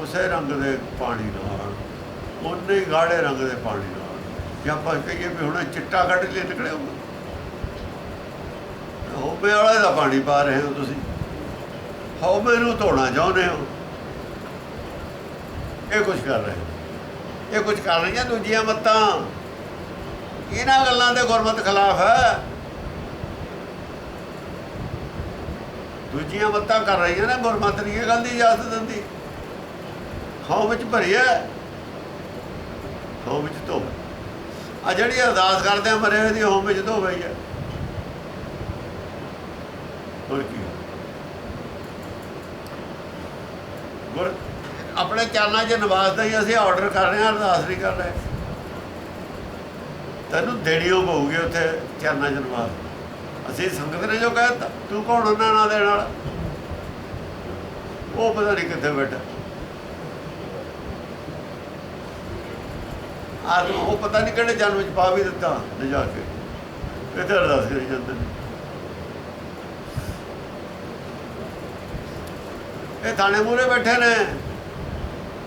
ਉਸੇ ਰੰਗ ਦੇ ਪਾਣੀ ਨਾਲ, ਉਹਨੇ ਗਾੜੇ ਰੰਗ ਦੇ ਪਾਣੀ ਨਾਲ। ਜੇ ਆਪਾਂ ਕਹੀਏ ਵੀ ਹੁਣ ਚਿੱਟਾ ਕੱਢ ਕੇ ਨਿਕਲੇ ਹੋਊਗਾ, ਹਉਮੈ ਵਾਲੇ ਦਾ ਪਾਣੀ ਪਾ ਰਹੇ ਹੋ ਤੁਸੀਂ, ਹਉਮੈ ਨੂੰ ਧੋਣਾ ਚਾਹੁੰਦੇ ਹੋ। ਇਹ ਕੁਛ ਕਰ ਰਹੇ, ਇਹ ਕੁਛ ਕਰ ਰਹੀਆਂ ਦੂਜੀਆਂ ਮੱਤਾਂ। ਇਹਨਾਂ ਗੱਲਾਂ ਦੇ ਗੁਰਮਤਿ ਖਿਲਾਫ ਹੈ। ਦੂਜੀਆਂ ਮੱਤਾਂ ਕਰ ਰਹੀਆਂ ਨੇ, ਗੁਰਮਤਿ ਨਹੀਂ ਇਹ ਗੱਲ ਦੀ ਇਜਾਜ਼ਤ ਦਿੰਦੀ। ਹਉ ਵਿੱਚ ਭਰਿਆ, ਹਉ ਵਿੱਚ ਧੋਵੇ। ਆ ਜਿਹੜੀ ਅਰਦਾਸ ਕਰਦੇ ਆ ਮਰੇ ਹੋਏ ਦੀ, ਹਉ ਵਿੱਚ ਧੋਵੇ ਹੀ ਹੈ। ਹੋਰ ਕੀ ਗੁਰ ਆਪਣੇ ਚਰਨਾਂ 'ਚ ਨਿਵਾਸਦਾ ਹੀ ਅਸੀਂ ਆਰਡਰ ਕਰ ਰਹੇ ਹਾਂ, ਅਰਦਾਸ ਨਹੀਂ ਕਰ ਰਹੇ। ਤੈਨੂੰ ਦੇਣੀ ਓ ਪਊਗੀ ਉੱਥੇ ਚਰਨਾਂ 'ਚ ਨਿਵਾਸ। ਅਸੀਂ ਸੰਗਤ ਨੇ ਜੋ ਕਹਿ ਦਿੱਤਾ, ਤੂੰ ਕੌਣ ਉਹਨਾਂ ਨਾਲ ਦੇਣ ਵਾਲਾ? ਉਹ ਪਤਾ ਨਹੀਂ ਕਿੱਥੇ ਬੈਠਾ, ਆਤਮਾ ਉਹ ਪਤਾ ਨਹੀਂ ਕਿਹੜੇ ਜਨਮ ਵਿੱਚ ਪਾ ਵੀ ਦਿੱਤਾ ਲਿਜਾ ਕੇ, ਇੱਥੇ ਅਰਦਾਸ ਕਰੀ ਜਾਂਦੇ ਨੇ। ਇਹ ਥਾਣੇ ਮੂਹਰੇ ਬੈਠੇ ਨੇ,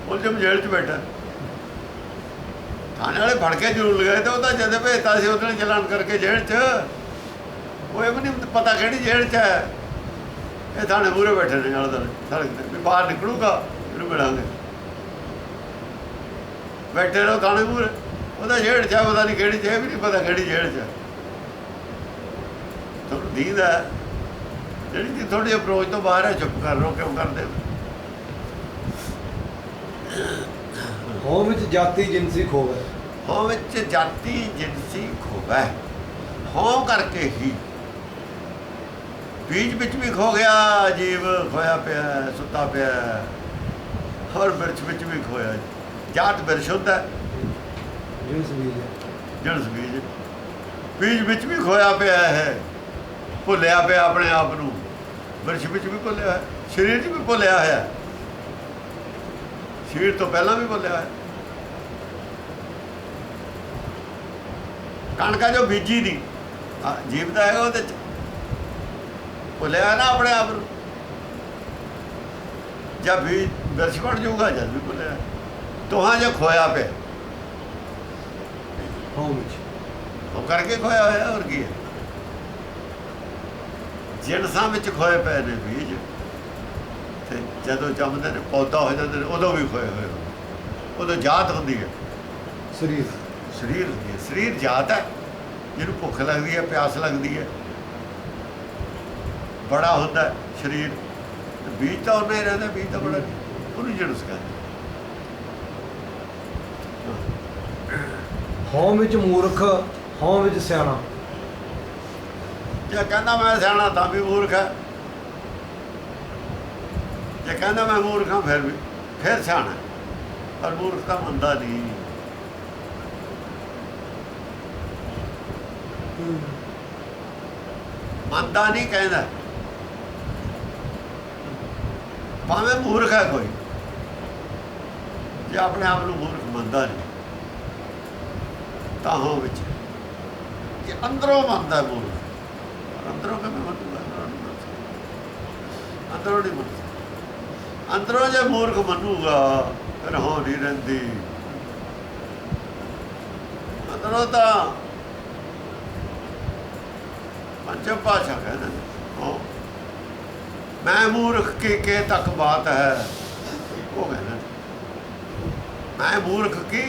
ਮੁਲਜ਼ਮ ਜੇਲ੍ਹ 'ਚ ਬੈਠਾ। ਥਾਣੇ ਵਾਲੇ ਫੜ ਕੇ ਜ਼ਰੂਰ ਲਗਾਏ, ਤੇ ਉਹ ਤਾਂ ਜਦ ਭੇਜਤਾ ਸੀ ਉਹਦੇ ਚਲਾਨ ਕਰਕੇ ਜੇਲ੍ਹ 'ਚ। ਉਹ ਇਹ ਵੀ ਨਹੀਂ ਪਤਾ ਕਿਹੜੀ ਜੇਲ੍ਹ 'ਚ ਹੈ। ਇਹ ਥਾਣੇ ਮੂਹਰੇ ਬੈਠੇ ਨੇ ਨਾਲ ਸੜਕ 'ਤੇ, ਵੀ ਬਾਹਰ ਨਿਕਲੂਗਾ ਇਹਨੂੰ ਮਿਲਾਂਗੇ। ਬੈਠੇ ਰਹੋ ਥਾਣੇ ਮੂਹਰੇ, ਉਹਦਾ ਜੇਲ੍ਹ 'ਚ ਪਤਾ ਨਹੀਂ ਕਿਹੜੀ 'ਚ, ਇਹ ਵੀ ਨਹੀਂ ਪਤਾ ਕਿਹੜੀ ਜੇਲ੍ਹ 'ਚ। ਤੁਹਾਨੂੰ ਦੀਦ ਹੈ ਜਿਹੜੀ ਕਿ ਥੋੜੀ ਅਪਰੋਚ ਤੋਂ ਬਾਹਰ ਹੈ, ਚੁੱਪ ਕਰ ਲਓ। ਕਿਉਂ ਕਰਦੇ? ਹਉ ਵਿੱਚ ਜਾਤੀ ਜਿਨਸੀ ਖੋਵੈ। ਹਉ ਵਿੱਚ ਜਾਤੀ ਜਿਨਸੀ ਖੋਵੈ। ਹਉ ਕਰਕੇ ਹੀ ਬੀਜ ਵਿੱਚ ਵੀ ਖੋ ਗਿਆ, ਜੀਵ ਖੋਇਆ ਪਿਆ, ਸੁੱਤਾ ਪਿਆ। ਹਰ ਬਿਰਛ ਵਿੱਚ ਵੀ ਖੋਇਆ। ਜਾਤ ਬਿਰਛ ਹੁੰਦਾ, ਜਿਨਸ ਬੀਜ ਜਿਨਸ ਬੀਜ। ਬੀਜ ਵਿੱਚ ਵੀ ਖੋਇਆ ਪਿਆ ਹੈ, ਭੁੱਲਿਆ ਪਿਆ ਆਪਣੇ ਆਪ ਨੂੰ। ਬਿਰਛ ਵਿੱਚ ਵੀ ਭੁੱਲਿਆ ਹੈ, ਸਰੀਰ 'ਚ ਵੀ ਭੁੱਲਿਆ ਹੋਇਆ, ਸਰੀਰ ਤੋਂ ਪਹਿਲਾਂ ਵੀ ਭੁੱਲਿਆ ਹੈ। ਕਣਕਾਂ ਜੋ ਬੀਜੀ ਦੀ ਜੀਵ ਦਾ ਹੈਗਾ, ਉਹਦੇ 'ਚ ਭੁੱਲਿਆ ਨਾ ਆਪਣੇ ਆਪ ਨੂੰ। ਜਦ ਵੀ ਬਿਰਛ ਬਣ ਜਾਊਗਾ, ਜਦ ਵੀ ਭੁੱਲਿਆ। ਤੋਹਾਂ ਜੋ ਖੋਇਆ ਪਿਆ ਹਉ ਵਿੱਚ, ਉਹ ਕਰਕੇ ਖੋਇਆ ਹੋਇਆ। ਹੋਰ ਕੀ ਹੈ? ਜਿਨਸਾਂ ਵਿੱਚ ਖੋਏ ਪਏ ਨੇ ਬੀਜ, ਤੇ ਜਦੋਂ ਜੰਮਦੇ ਨੇ ਪੌਦਾ ਹੋ ਜਾਂਦੇ ਨੇ, ਉਦੋਂ ਵੀ ਖੋਏ ਹੋਏ। ਉਦੋਂ ਜਾਤ ਹੁੰਦੀ ਹੈ, ਸਰੀਰ ਸਰੀਰ ਹੁੰਦੀ ਹੈ। ਸਰੀਰ ਜਾਤ ਹੈ, ਜਿਹਨੂੰ ਭੁੱਖ ਲੱਗਦੀ ਹੈ, ਪਿਆਸ ਲੱਗਦੀ ਹੈ, ਬੜਾ ਹੁੰਦਾ ਸਰੀਰ। ਬੀਜ ਤਾਂ ਉਹਨੇ ਰਹਿੰਦਾ, ਬੀਜ ਤਾਂ ਬੜਾ ਨਹੀਂ, ਉਹਨੂੰ ਜਿਣਸ ਕਹਿੰਦੇ। ਹਉ ਵਿੱਚ ਮੂਰਖ, ਹਉ ਵਿੱਚ ਸਿਆਣਾ। ਜੇ ਕਹਿੰਦਾ ਮੈਂ ਸਿਆਣਾ ਤਾਂ ਵੀ ਮੂਰਖ ਹੈ, ਜੇ ਕਹਿੰਦਾ ਮੈਂ ਮੂਰਖ ਹਾਂ ਫਿਰ ਸਿਆਣਾ। ਪਰ ਮੂਰਖ ਤਾਂ ਮੰਨਦਾ ਨਹੀਂ। ਮੰਨਦਾ ਨਹੀਂ ਕਹਿੰਦਾ, ਭਾਵੇਂ ਮੂਰਖ ਹੈ ਕੋਈ, ਜੇ ਆਪਣੇ ਆਪ ਨੂੰ ਮੂਰਖ ਮੰਨਦਾ ਨਹੀਂ ਤਾਂ ਹੋ ਵਿੱਚ ਜੇ ਅੰਦਰੋਂ ਮੰਨਦਾ ਮੂਰਖ। ਅੰਦਰੋਂ ਕਿਵੇਂ ਮੰਨੂਗਾ? ਅੰਦਰੋਂ ਨਹੀਂ ਮੰਨਦਾ। ਅੰਦਰੋਂ ਜੇ ਮੂਰਖ ਮੰਨੂਗਾ ਫਿਰ ਹੋ ਨਹੀਂ ਰਹਿੰਦੀ। ਅੰਦਰੋਂ ਤਾਂ ਪੰਜਮ ਭਾਸ਼ਾ ਕਹਿੰਦੇ ਨੇ, ਮੈਂ ਮੂਰਖ ਕੇ ਤੱਕ ਬਾਤ ਹੈ। ਉਹ ਕਹਿੰਦੇ ਮੈਂ ਮੂਰਖ ਕੀ,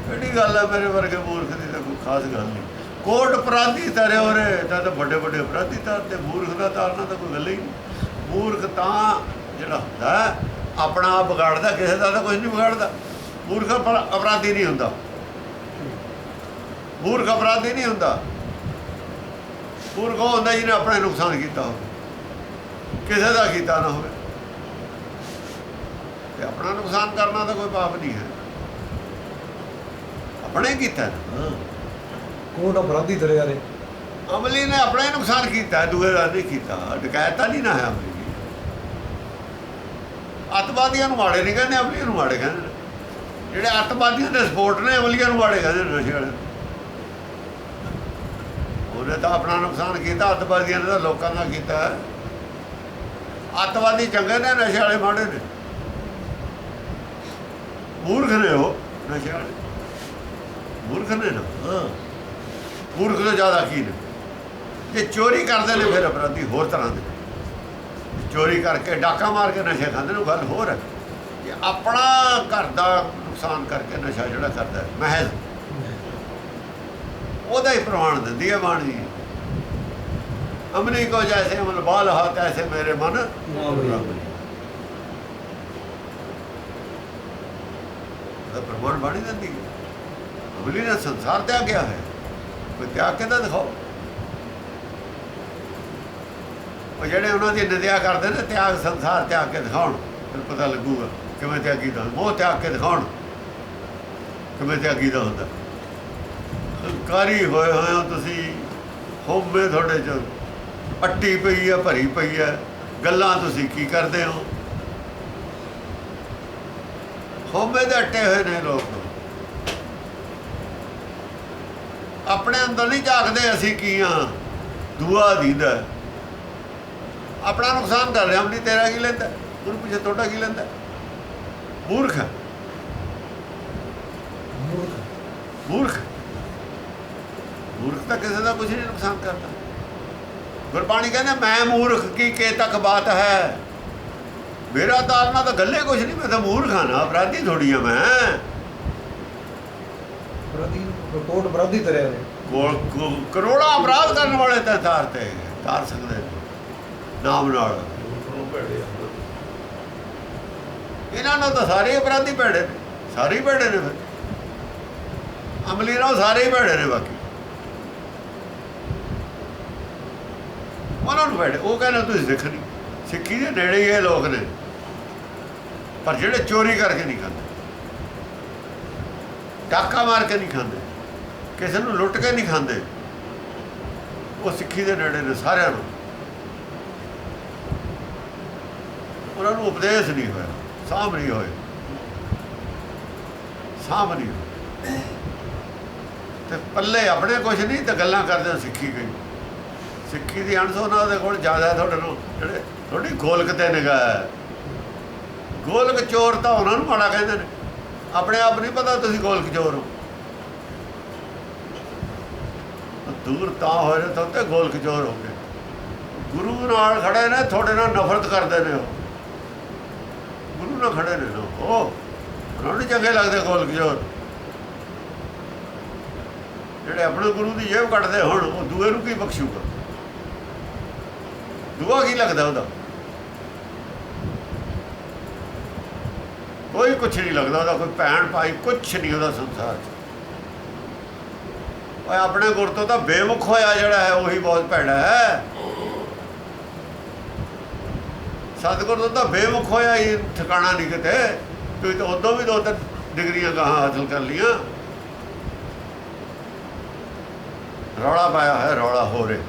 ਕਿਹੜੀ ਗੱਲ ਹੈ? ਮੇਰੇ ਵਰਗੇ ਮੂਰਖ ਦੀ ਤਾਂ ਕੋਈ ਖਾਸ ਗੱਲ ਨਹੀਂ। ਕੋਟ ਅਪਰਾਧੀ ਤਰੇ ਹੋ ਰਹੇ ਤਾਂ ਵੱਡੇ ਵੱਡੇ ਅਪਰਾਧੀ ਤਾਰਦੇ, ਮੂਰਖ ਦਾ ਤਾਰਨਾ ਤਾਂ ਕੋਈ ਗੱਲ ਹੀ ਨਹੀਂ। ਮੂਰਖ ਤਾਂ ਜਿਹੜਾ ਹੁੰਦਾ ਆਪਣਾ ਆਪ ਵਿਗਾੜਦਾ, ਕਿਸੇ ਦਾ ਤਾਂ ਕੁਝ ਨਹੀਂ ਵਿਗਾੜਦਾ। ਮੂਰਖ ਅਪਰਾਧੀ ਨਹੀਂ ਹੁੰਦਾ, ਮੂਰਖ ਅਪਰਾਧੀ ਨਹੀਂ ਹੁੰਦਾ। ਮੂਰਖ ਉਹ ਹੁੰਦਾ ਜਿਹਨੇ ਆਪਣੇ ਨੁਕਸਾਨ ਕੀਤਾ ਹੋਵੇ, ਕਿਸੇ ਦਾ ਕੀਤਾ ਨਾ ਹੋਵੇ। ਤੇ ਆਪਣਾ ਨੁਕਸਾਨ ਕਰਨਾ ਤਾਂ ਕੋਈ ਪਾਪ ਨਹੀਂ ਹੈ, ਆਪਣੇ ਕੀਤਾ। ਕੋਟ ਅਪਰਾਧੀ ਤਰੇ ਵਾਲੇ ਅਮਲੀ ਨੇ ਆਪਣਾ ਹੀ ਨੁਕਸਾਨ ਕੀਤਾ, ਦੂਏ ਦਾ ਨਹੀਂ ਕੀਤਾ। ਡਕੈਤ ਤਾਂ ਨਹੀਂ ਨਾ ਹੈ ਅਮਲੀ। ਅੱਤਵਾਦੀਆਂ ਨੂੰ ਮਾੜੇ ਨਹੀਂ ਕਹਿੰਦੇ, ਅਮਲੀਆਂ ਨੂੰ ਮਾੜੇ ਕਹਿੰਦੇ ਨੇ। ਜਿਹੜੇ ਅੱਤਵਾਦੀਆਂ ਦੇ ਸਪੋਰਟ ਨੇ, ਅਮਲੀਆਂ ਨੂੰ ਮਾੜੇ ਕਹਿੰਦੇ ਨੇ। ਨਸ਼ੇ ਵਾਲੇ ਉਹਨੇ ਤਾਂ ਆਪਣਾ ਨੁਕਸਾਨ ਕੀਤਾ, ਅੱਤਵਾਦੀਆਂ ਨੇ ਤਾਂ ਲੋਕਾਂ ਦਾ ਕੀਤਾ। ਅੱਤਵਾਦੀ ਚੰਗੇ ਨੇ, ਨਸ਼ੇ ਵਾਲੇ ਮਾੜੇ ਨੇ। ਮੂਰਖ ਨੇ ਉਹ ਨਸ਼ੇ ਵਾਲੇ, ਮੂਰਖ ਨੇ ਨਾ। ਮੂਰਖ ਤੋਂ ਜ਼ਿਆਦਾ ਕੀ ਨੇ? ਜੇ ਚੋਰੀ ਕਰਦੇ ਨੇ ਫਿਰ ਅਪਰਾਧੀ ਹੋਰ ਤਰ੍ਹਾਂ ਦੇ। ਚੋਰੀ ਕਰਕੇ ਡਾਕਾ ਮਾਰ ਕੇ ਨਸ਼ੇ ਖਾਂਦੇ ਨੇ, ਗੱਲ ਹੋਰ ਹੈ। ਕਿ ਆਪਣਾ ਘਰ ਦਾ ਨੁਕਸਾਨ ਕਰਕੇ ਨਸ਼ਾ ਜਿਹੜਾ ਕਰਦਾ ਮਹਿਜ਼ ਉਹਦਾ ਹੀ ਪ੍ਰਮਾਣ ਦਿੰਦੀ ਹੈ ਬਾਣੀ। अमली को जैसे अमल बाल हाथ ऐसे मेरे मन प्रमाण बाणी दिंदी है अमली ने संसार त्याग गया है कोई त्याग के दिखाओ और जेडे उन्होंने निंदिया करते हैं त्याग संसार त्याग के दिखाओ फिर पता लगूगा किमें त्यागी का मोह त्याग के दिखाओ किमें त्यागी का होंगे हंकारी होए हो तुसी होमे थोड़े च अट्टी पई है भरी पई है गल्लां तुसी की करते हो होमे दे अट्टे हुए ने लोग अपने अंदर नहीं झाकते असी की हाँ दूआ दीदा अपना नुकसान कर रहा हमने तेरा की लेंदा उन्हें पीछे तोड़ा की लेंदा मूर्ख है मूर्ख मूर्ख तो किसी का कुछ नहीं नुकसान करता गुरबाणी कहने मैं मूर्ख की के तक बात है मेरा तालना तो गले कुछ नहीं मैं तो मूर्ख हाँ ना अपराधी थोड़ी है मैं कोट अपराधी तरह करोड़ा अपराध करने वाले तो तार सकते नाम नाल इन्होंने तो सारे अपराधी भैड़े ने सारे ही भैड़े ने फिर अमली नाल सारे ही भैड़े ने बाकी उन्होंने भैड़े वो कहने तुम सिख नहीं सिक्खी के नेड़े ही लोग ने पर जेडे चोरी करके नहीं खाते डाका मार के नहीं खाते किसी को लुट के नहीं खाते वो सिक्खी के नेड़े ने सारिਆਂ ਨੂੰ ਉਹਨਾਂ ਨੂੰ उपदेश नहीं होया साम नहीं होए साम नहीं होए तो पल्ले अपने कुछ नहीं तो गल्लां करदे सिक्खी गई सिक्खी की अणस उन्होंने को ज़्यादा थोड़े थोड़ी गोलक ते निगाह है गोलक चोर तो उन्होंने माड़ा कहते हैं अपने आप नहीं पता तुम गोलक चोर हो दूर तो हो रहे तो गोलक चोर हो गए गुरु नाल खड़े ने थोड़े नाल नफरत करते हैं गुरु नाल खड़े ने वो उन्होंने चंगे लगते गोलक चोर जेडे अपने गुरु की जेब कटते हो वो दूए नूं की बख्शूगा दूआ की लगता ਉਹਦਾ कोई कुछ नहीं लगता ਉਹਦਾ कोई भैन भाई कुछ नहीं ਉਹਦਾ संसार और अपने गुर तो बेमुख होया जड़ा है वही बहुत भैड़ा है सतगुर तो बेमुख होया ही ठिकाना नहीं किते तुम तो उदों भी 2-3 डिग्रियां कहाँ हासिल कर लिया रौला पाया है रौला हो रहे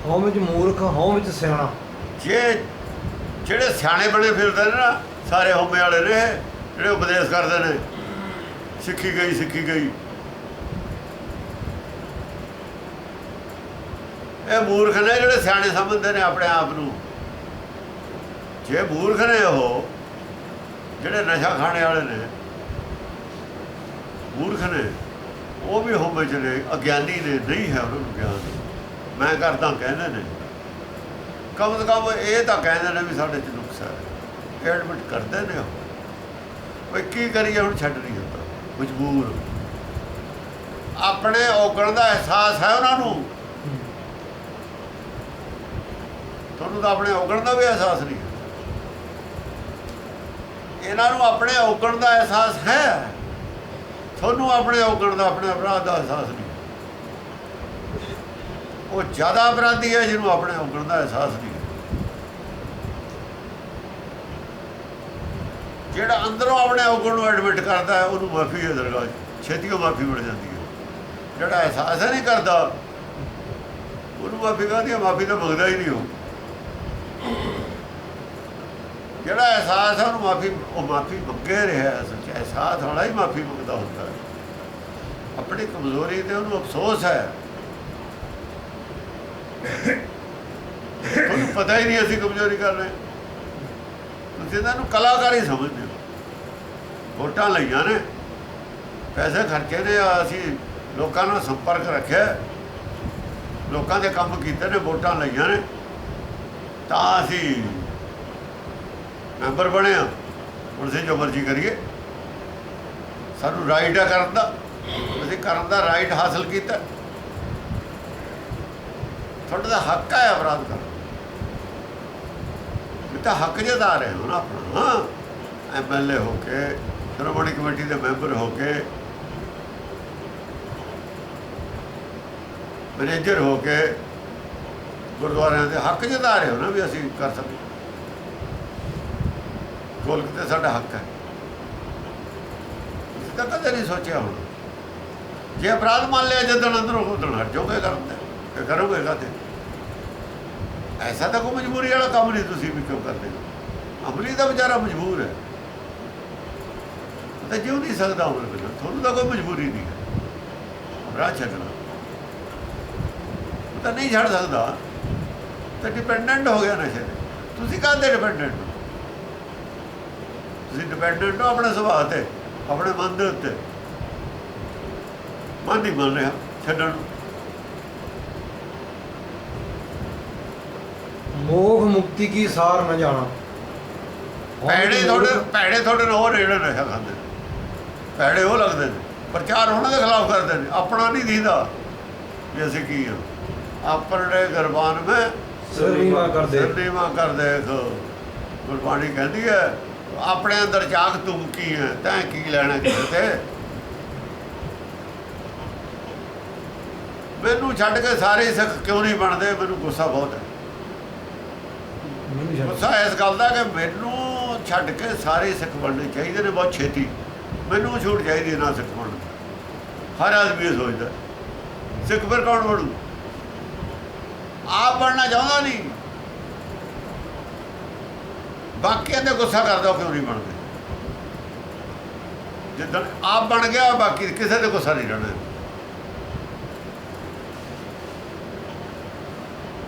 हौं विच मूर्ख हौं विच सियाणा जे ਜਿਹੜੇ ਸਿਆਣੇ ਬਣੇ ਫਿਰਦੇ ਨੇ ਨਾ ਸਾਰੇ ਹੋਮੇ ਵਾਲੇ ਨੇ ਜਿਹੜੇ ਉਪਦੇਸ਼ ਕਰਦੇ ਨੇ ਸਿੱਖੀ ਗਈ ਇਹ ਮੂਰਖ ਨੇ ਜਿਹੜੇ ਸਿਆਣੇ ਸਮਝਦੇ ਨੇ ਆਪਣੇ ਆਪ ਨੂੰ ਜੇ ਮੂਰਖ ਨੇ ਉਹ ਜਿਹੜੇ ਨਸ਼ਾ ਖਾਣੇ ਵਾਲੇ ਨੇ ਮੂਰਖ ਨੇ ਉਹ ਵੀ ਹੋਮੇ ਚ ਨੇ ਅਗਿਆਨੀ ਨੇ ਨਹੀਂ ਹੈ ਉਹਨਾਂ ਨੂੰ ਗਿਆਨ मैं करता कहते हैं कम से कम ये तो कहते हैं भी साढ़े च नुक्स है एडमिट करते हैं भाई की करिए हम छड़ नहीं होता मजबूर अपने औगण का एहसास है उन्होंने थोनू तो अपने औगण का भी एहसास नहीं है इन्हों अपने औगण का एहसास है थोनू अपने औगण का अपने अपराध का एहसास नहीं वो ज़्यादा अपराधी है जिन्होंने अपने औगण का एहसास नहीं जोड़ा अंदरों अपने औगण को एडमिट करता है उन्होंने माफ़ी है दरगाह छेतियों माफ़ी मिल जाती है जोड़ा एहसास है नहीं करता उन्होंने माफ़ी कहती है माफ़ी तो मंगता ही नहीं हो जोड़ा एहसास है उन्होंने माफ़ी वो माफ़ी मंगे रहा है सच एहसास वाला ही माफ़ी मंगता होता है अपनी कमजोरी से उन्होंने अफसोस है ਤੁਹਾਨੂੰ ਪਤਾ ਹੀ ਨਹੀਂ ਅਸੀਂ ਕਮਜ਼ੋਰੀ ਕਰ ਰਹੇ ਤੁਸੀਂ ਇਹਨਾਂ ਨੂੰ ਕਲਾਕਾਰੀ ਸਮਝਦੇ ਹੋ ਵੋਟਾਂ ਲਈਆਂ ਨੇ ਪੈਸੇ ਖਰਚੇ ਨੇ ਅਸੀਂ ਲੋਕਾਂ ਨਾਲ ਸੰਪਰਕ ਰੱਖਿਆ ਲੋਕਾਂ ਦੇ ਕੰਮ ਕੀਤੇ ਨੇ ਵੋਟਾਂ ਲਈਆਂ ਨੇ ਤਾਂ ਅਸੀਂ ਮੈਂਬਰ ਬਣੇ ਆ ਹੁਣ ਅਸੀਂ ਜੋ ਮਰਜ਼ੀ ਕਰੀਏ ਸਾਨੂੰ ਰਾਈਟ ਹੈ ਕਰਨ ਦਾ ਅਸੀਂ ਕਰਨ ਦਾ ਰਾਈਟ ਹਾਸਲ ਕੀਤਾ ਤੁਹਾਡਾ ਤਾਂ ਹੱਕ ਹੈ ਅਪਰਾਧ ਕਰਨਾ। ਇਹ ਤਾਂ ਹੱਕ ਜਤਾ ਰਹੇ ਹੋ ਨਾ ਆਪਣਾ। ਹਾਂ, MLA ਹੋ ਕੇ, ਸ਼੍ਰੋਮਣੀ ਕਮੇਟੀ ਦੇ ਮੈਂਬਰ ਹੋ ਕੇ, ਮੈਨੇਜਰ ਹੋ ਕੇ ਗੁਰਦੁਆਰਿਆਂ ਦੇ ਹੱਕ ਜਤਾ ਰਹੇ ਹੋ ਨਾ ਵੀ ਅਸੀਂ ਕਰ ਸਕਦੇ। ਗੋਲਕ ਤੇ ਸਾਡਾ ਹੱਕ ਹੈ। ਤੁਸੀਂ ਤਾਂ ਕਦੇ ਨਹੀਂ ਸੋਚਿਆ ਹੁਣ ਜੇ ਅਪਰਾਧ ਮੰਨ ਲਿਆ ਜਦੋਂ ਅੰਦਰੋਂ ਉਦੋਂ ਹਟ ਜਾਓਗੇ ਕਰਨ ਤੇ ਕਰੋਗੇ ਕਾਹਤੇ। ਐਸਾ ਤਾਂ ਕੋਈ ਮਜਬੂਰੀ ਵਾਲਾ ਕੰਮ ਨਹੀਂ। ਤੁਸੀਂ ਵੀ ਕਿਉਂ ਕਰਦੇ ਹੋ? ਅਮਲੀ ਦਾ ਵਿਚਾਰਾ ਮਜਬੂਰ ਹੈ, ਤਾਂ ਜਿਉ ਨਹੀਂ ਸਕਦਾ ਉਮਰ ਬਿਨਾਂ। ਤੁਹਾਨੂੰ ਤਾਂ ਕੋਈ ਮਜਬੂਰੀ ਨਹੀਂ ਹੈ ਰਾਹ ਛੱਡਣਾ, ਤਾਂ ਨਹੀਂ ਛੱਡ ਸਕਦਾ, ਤਾਂ ਡਿਪੈਂਡੈਂਟ ਹੋ ਗਿਆ ਨਸ਼ੇ ਤੇ। ਤੁਸੀਂ ਕਾਹਦੇ ਡਿਪੈਂਡੈਂਟ ਹੋ? ਤੁਸੀਂ ਡਿਪੈਂਡੈਂਟ ਹੋ ਆਪਣੇ ਸੁਭਾਅ 'ਤੇ, ਆਪਣੇ ਮਨ ਦੇ ਉੱਤੇ। ਮਨ ਨਹੀਂ ਮੰਨ ਰਿਹਾ ਛੱਡਣ ਨੂੰ। ਮੋਖ ਮੁਕਤੀ ਕੀ ਸਾਰ ਨਾ ਜਾਣਾ। ਭੈੜੇ ਤੁਹਾਡੇ ਨਾਲ ਉਹ ਰੇੜੇ ਨਸ਼ਾ ਖਾਂਦੇ ਨੇ, ਭੈੜੇ ਉਹ ਲੱਗਦੇ ਨੇ, ਪ੍ਰਚਾਰ ਉਹਨਾਂ ਦੇ ਖਿਲਾਫ ਕਰਦੇ ਨੇ। ਆਪਣਾ ਨਹੀਂ ਦੀਦਾ ਵੀ ਅਸੀਂ ਕੀ ਹਾਂ। ਆਪਣੇ ਗਰਬਾਨ ਮੈਂ ਸਰਨੀਵਾ ਕਰਦੇ। ਸਰਨੀਵਾ ਕਰ ਦੇਖ। ਗੁਰਬਾਣੀ ਕਹਿੰਦੀ ਹੈ ਆਪਣੇ ਅੰਦਰ ਝਾਕ ਤੂੰ ਕੀ ਹੈ, ਤੈਂ ਕੀ ਲੈਣਾ ਕਿਸੇ ਤੇ। ਮੈਨੂੰ ਛੱਡ ਕੇ ਸਾਰੇ ਸਿੱਖ ਕਿਉਂ ਨਹੀਂ ਬਣਦੇ? ਮੈਨੂੰ ਗੁੱਸਾ ਬਹੁਤ ਹੈ। ਗੁੱਸਾ ਇਸ ਗੱਲ ਦਾ ਕਿ ਮੈਨੂੰ ਛੱਡ ਕੇ ਸਾਰੇ ਸਿੱਖ ਬਣਨੇ ਚਾਹੀਦੇ ਨੇ ਬਹੁਤ ਛੇਤੀ। ਮੈਨੂੰ ਛੂਟ ਚਾਹੀਦੀ ਨਾ ਸਿੱਖ ਬਣਨ। ਹਰ ਆਦਮੀ ਇਹ ਸੋਚਦਾ ਸਿੱਖ ਫਿਰ ਕੌਣ ਬਣੂ? ਆਪ ਬਣਨਾ ਚਾਹੁੰਦਾ ਨਹੀਂ, ਬਾਕੀਆਂ ਤੇ ਗੁੱਸਾ ਕਰਦਾ ਕਿਉਂ ਨਹੀਂ ਬਣਦੇ। ਜਿੱਦਣ ਆਪ ਬਣ ਗਿਆ ਬਾਕੀ ਕਿਸੇ ਤੇ ਗੁੱਸਾ ਨਹੀਂ ਰਹਿਣਾ।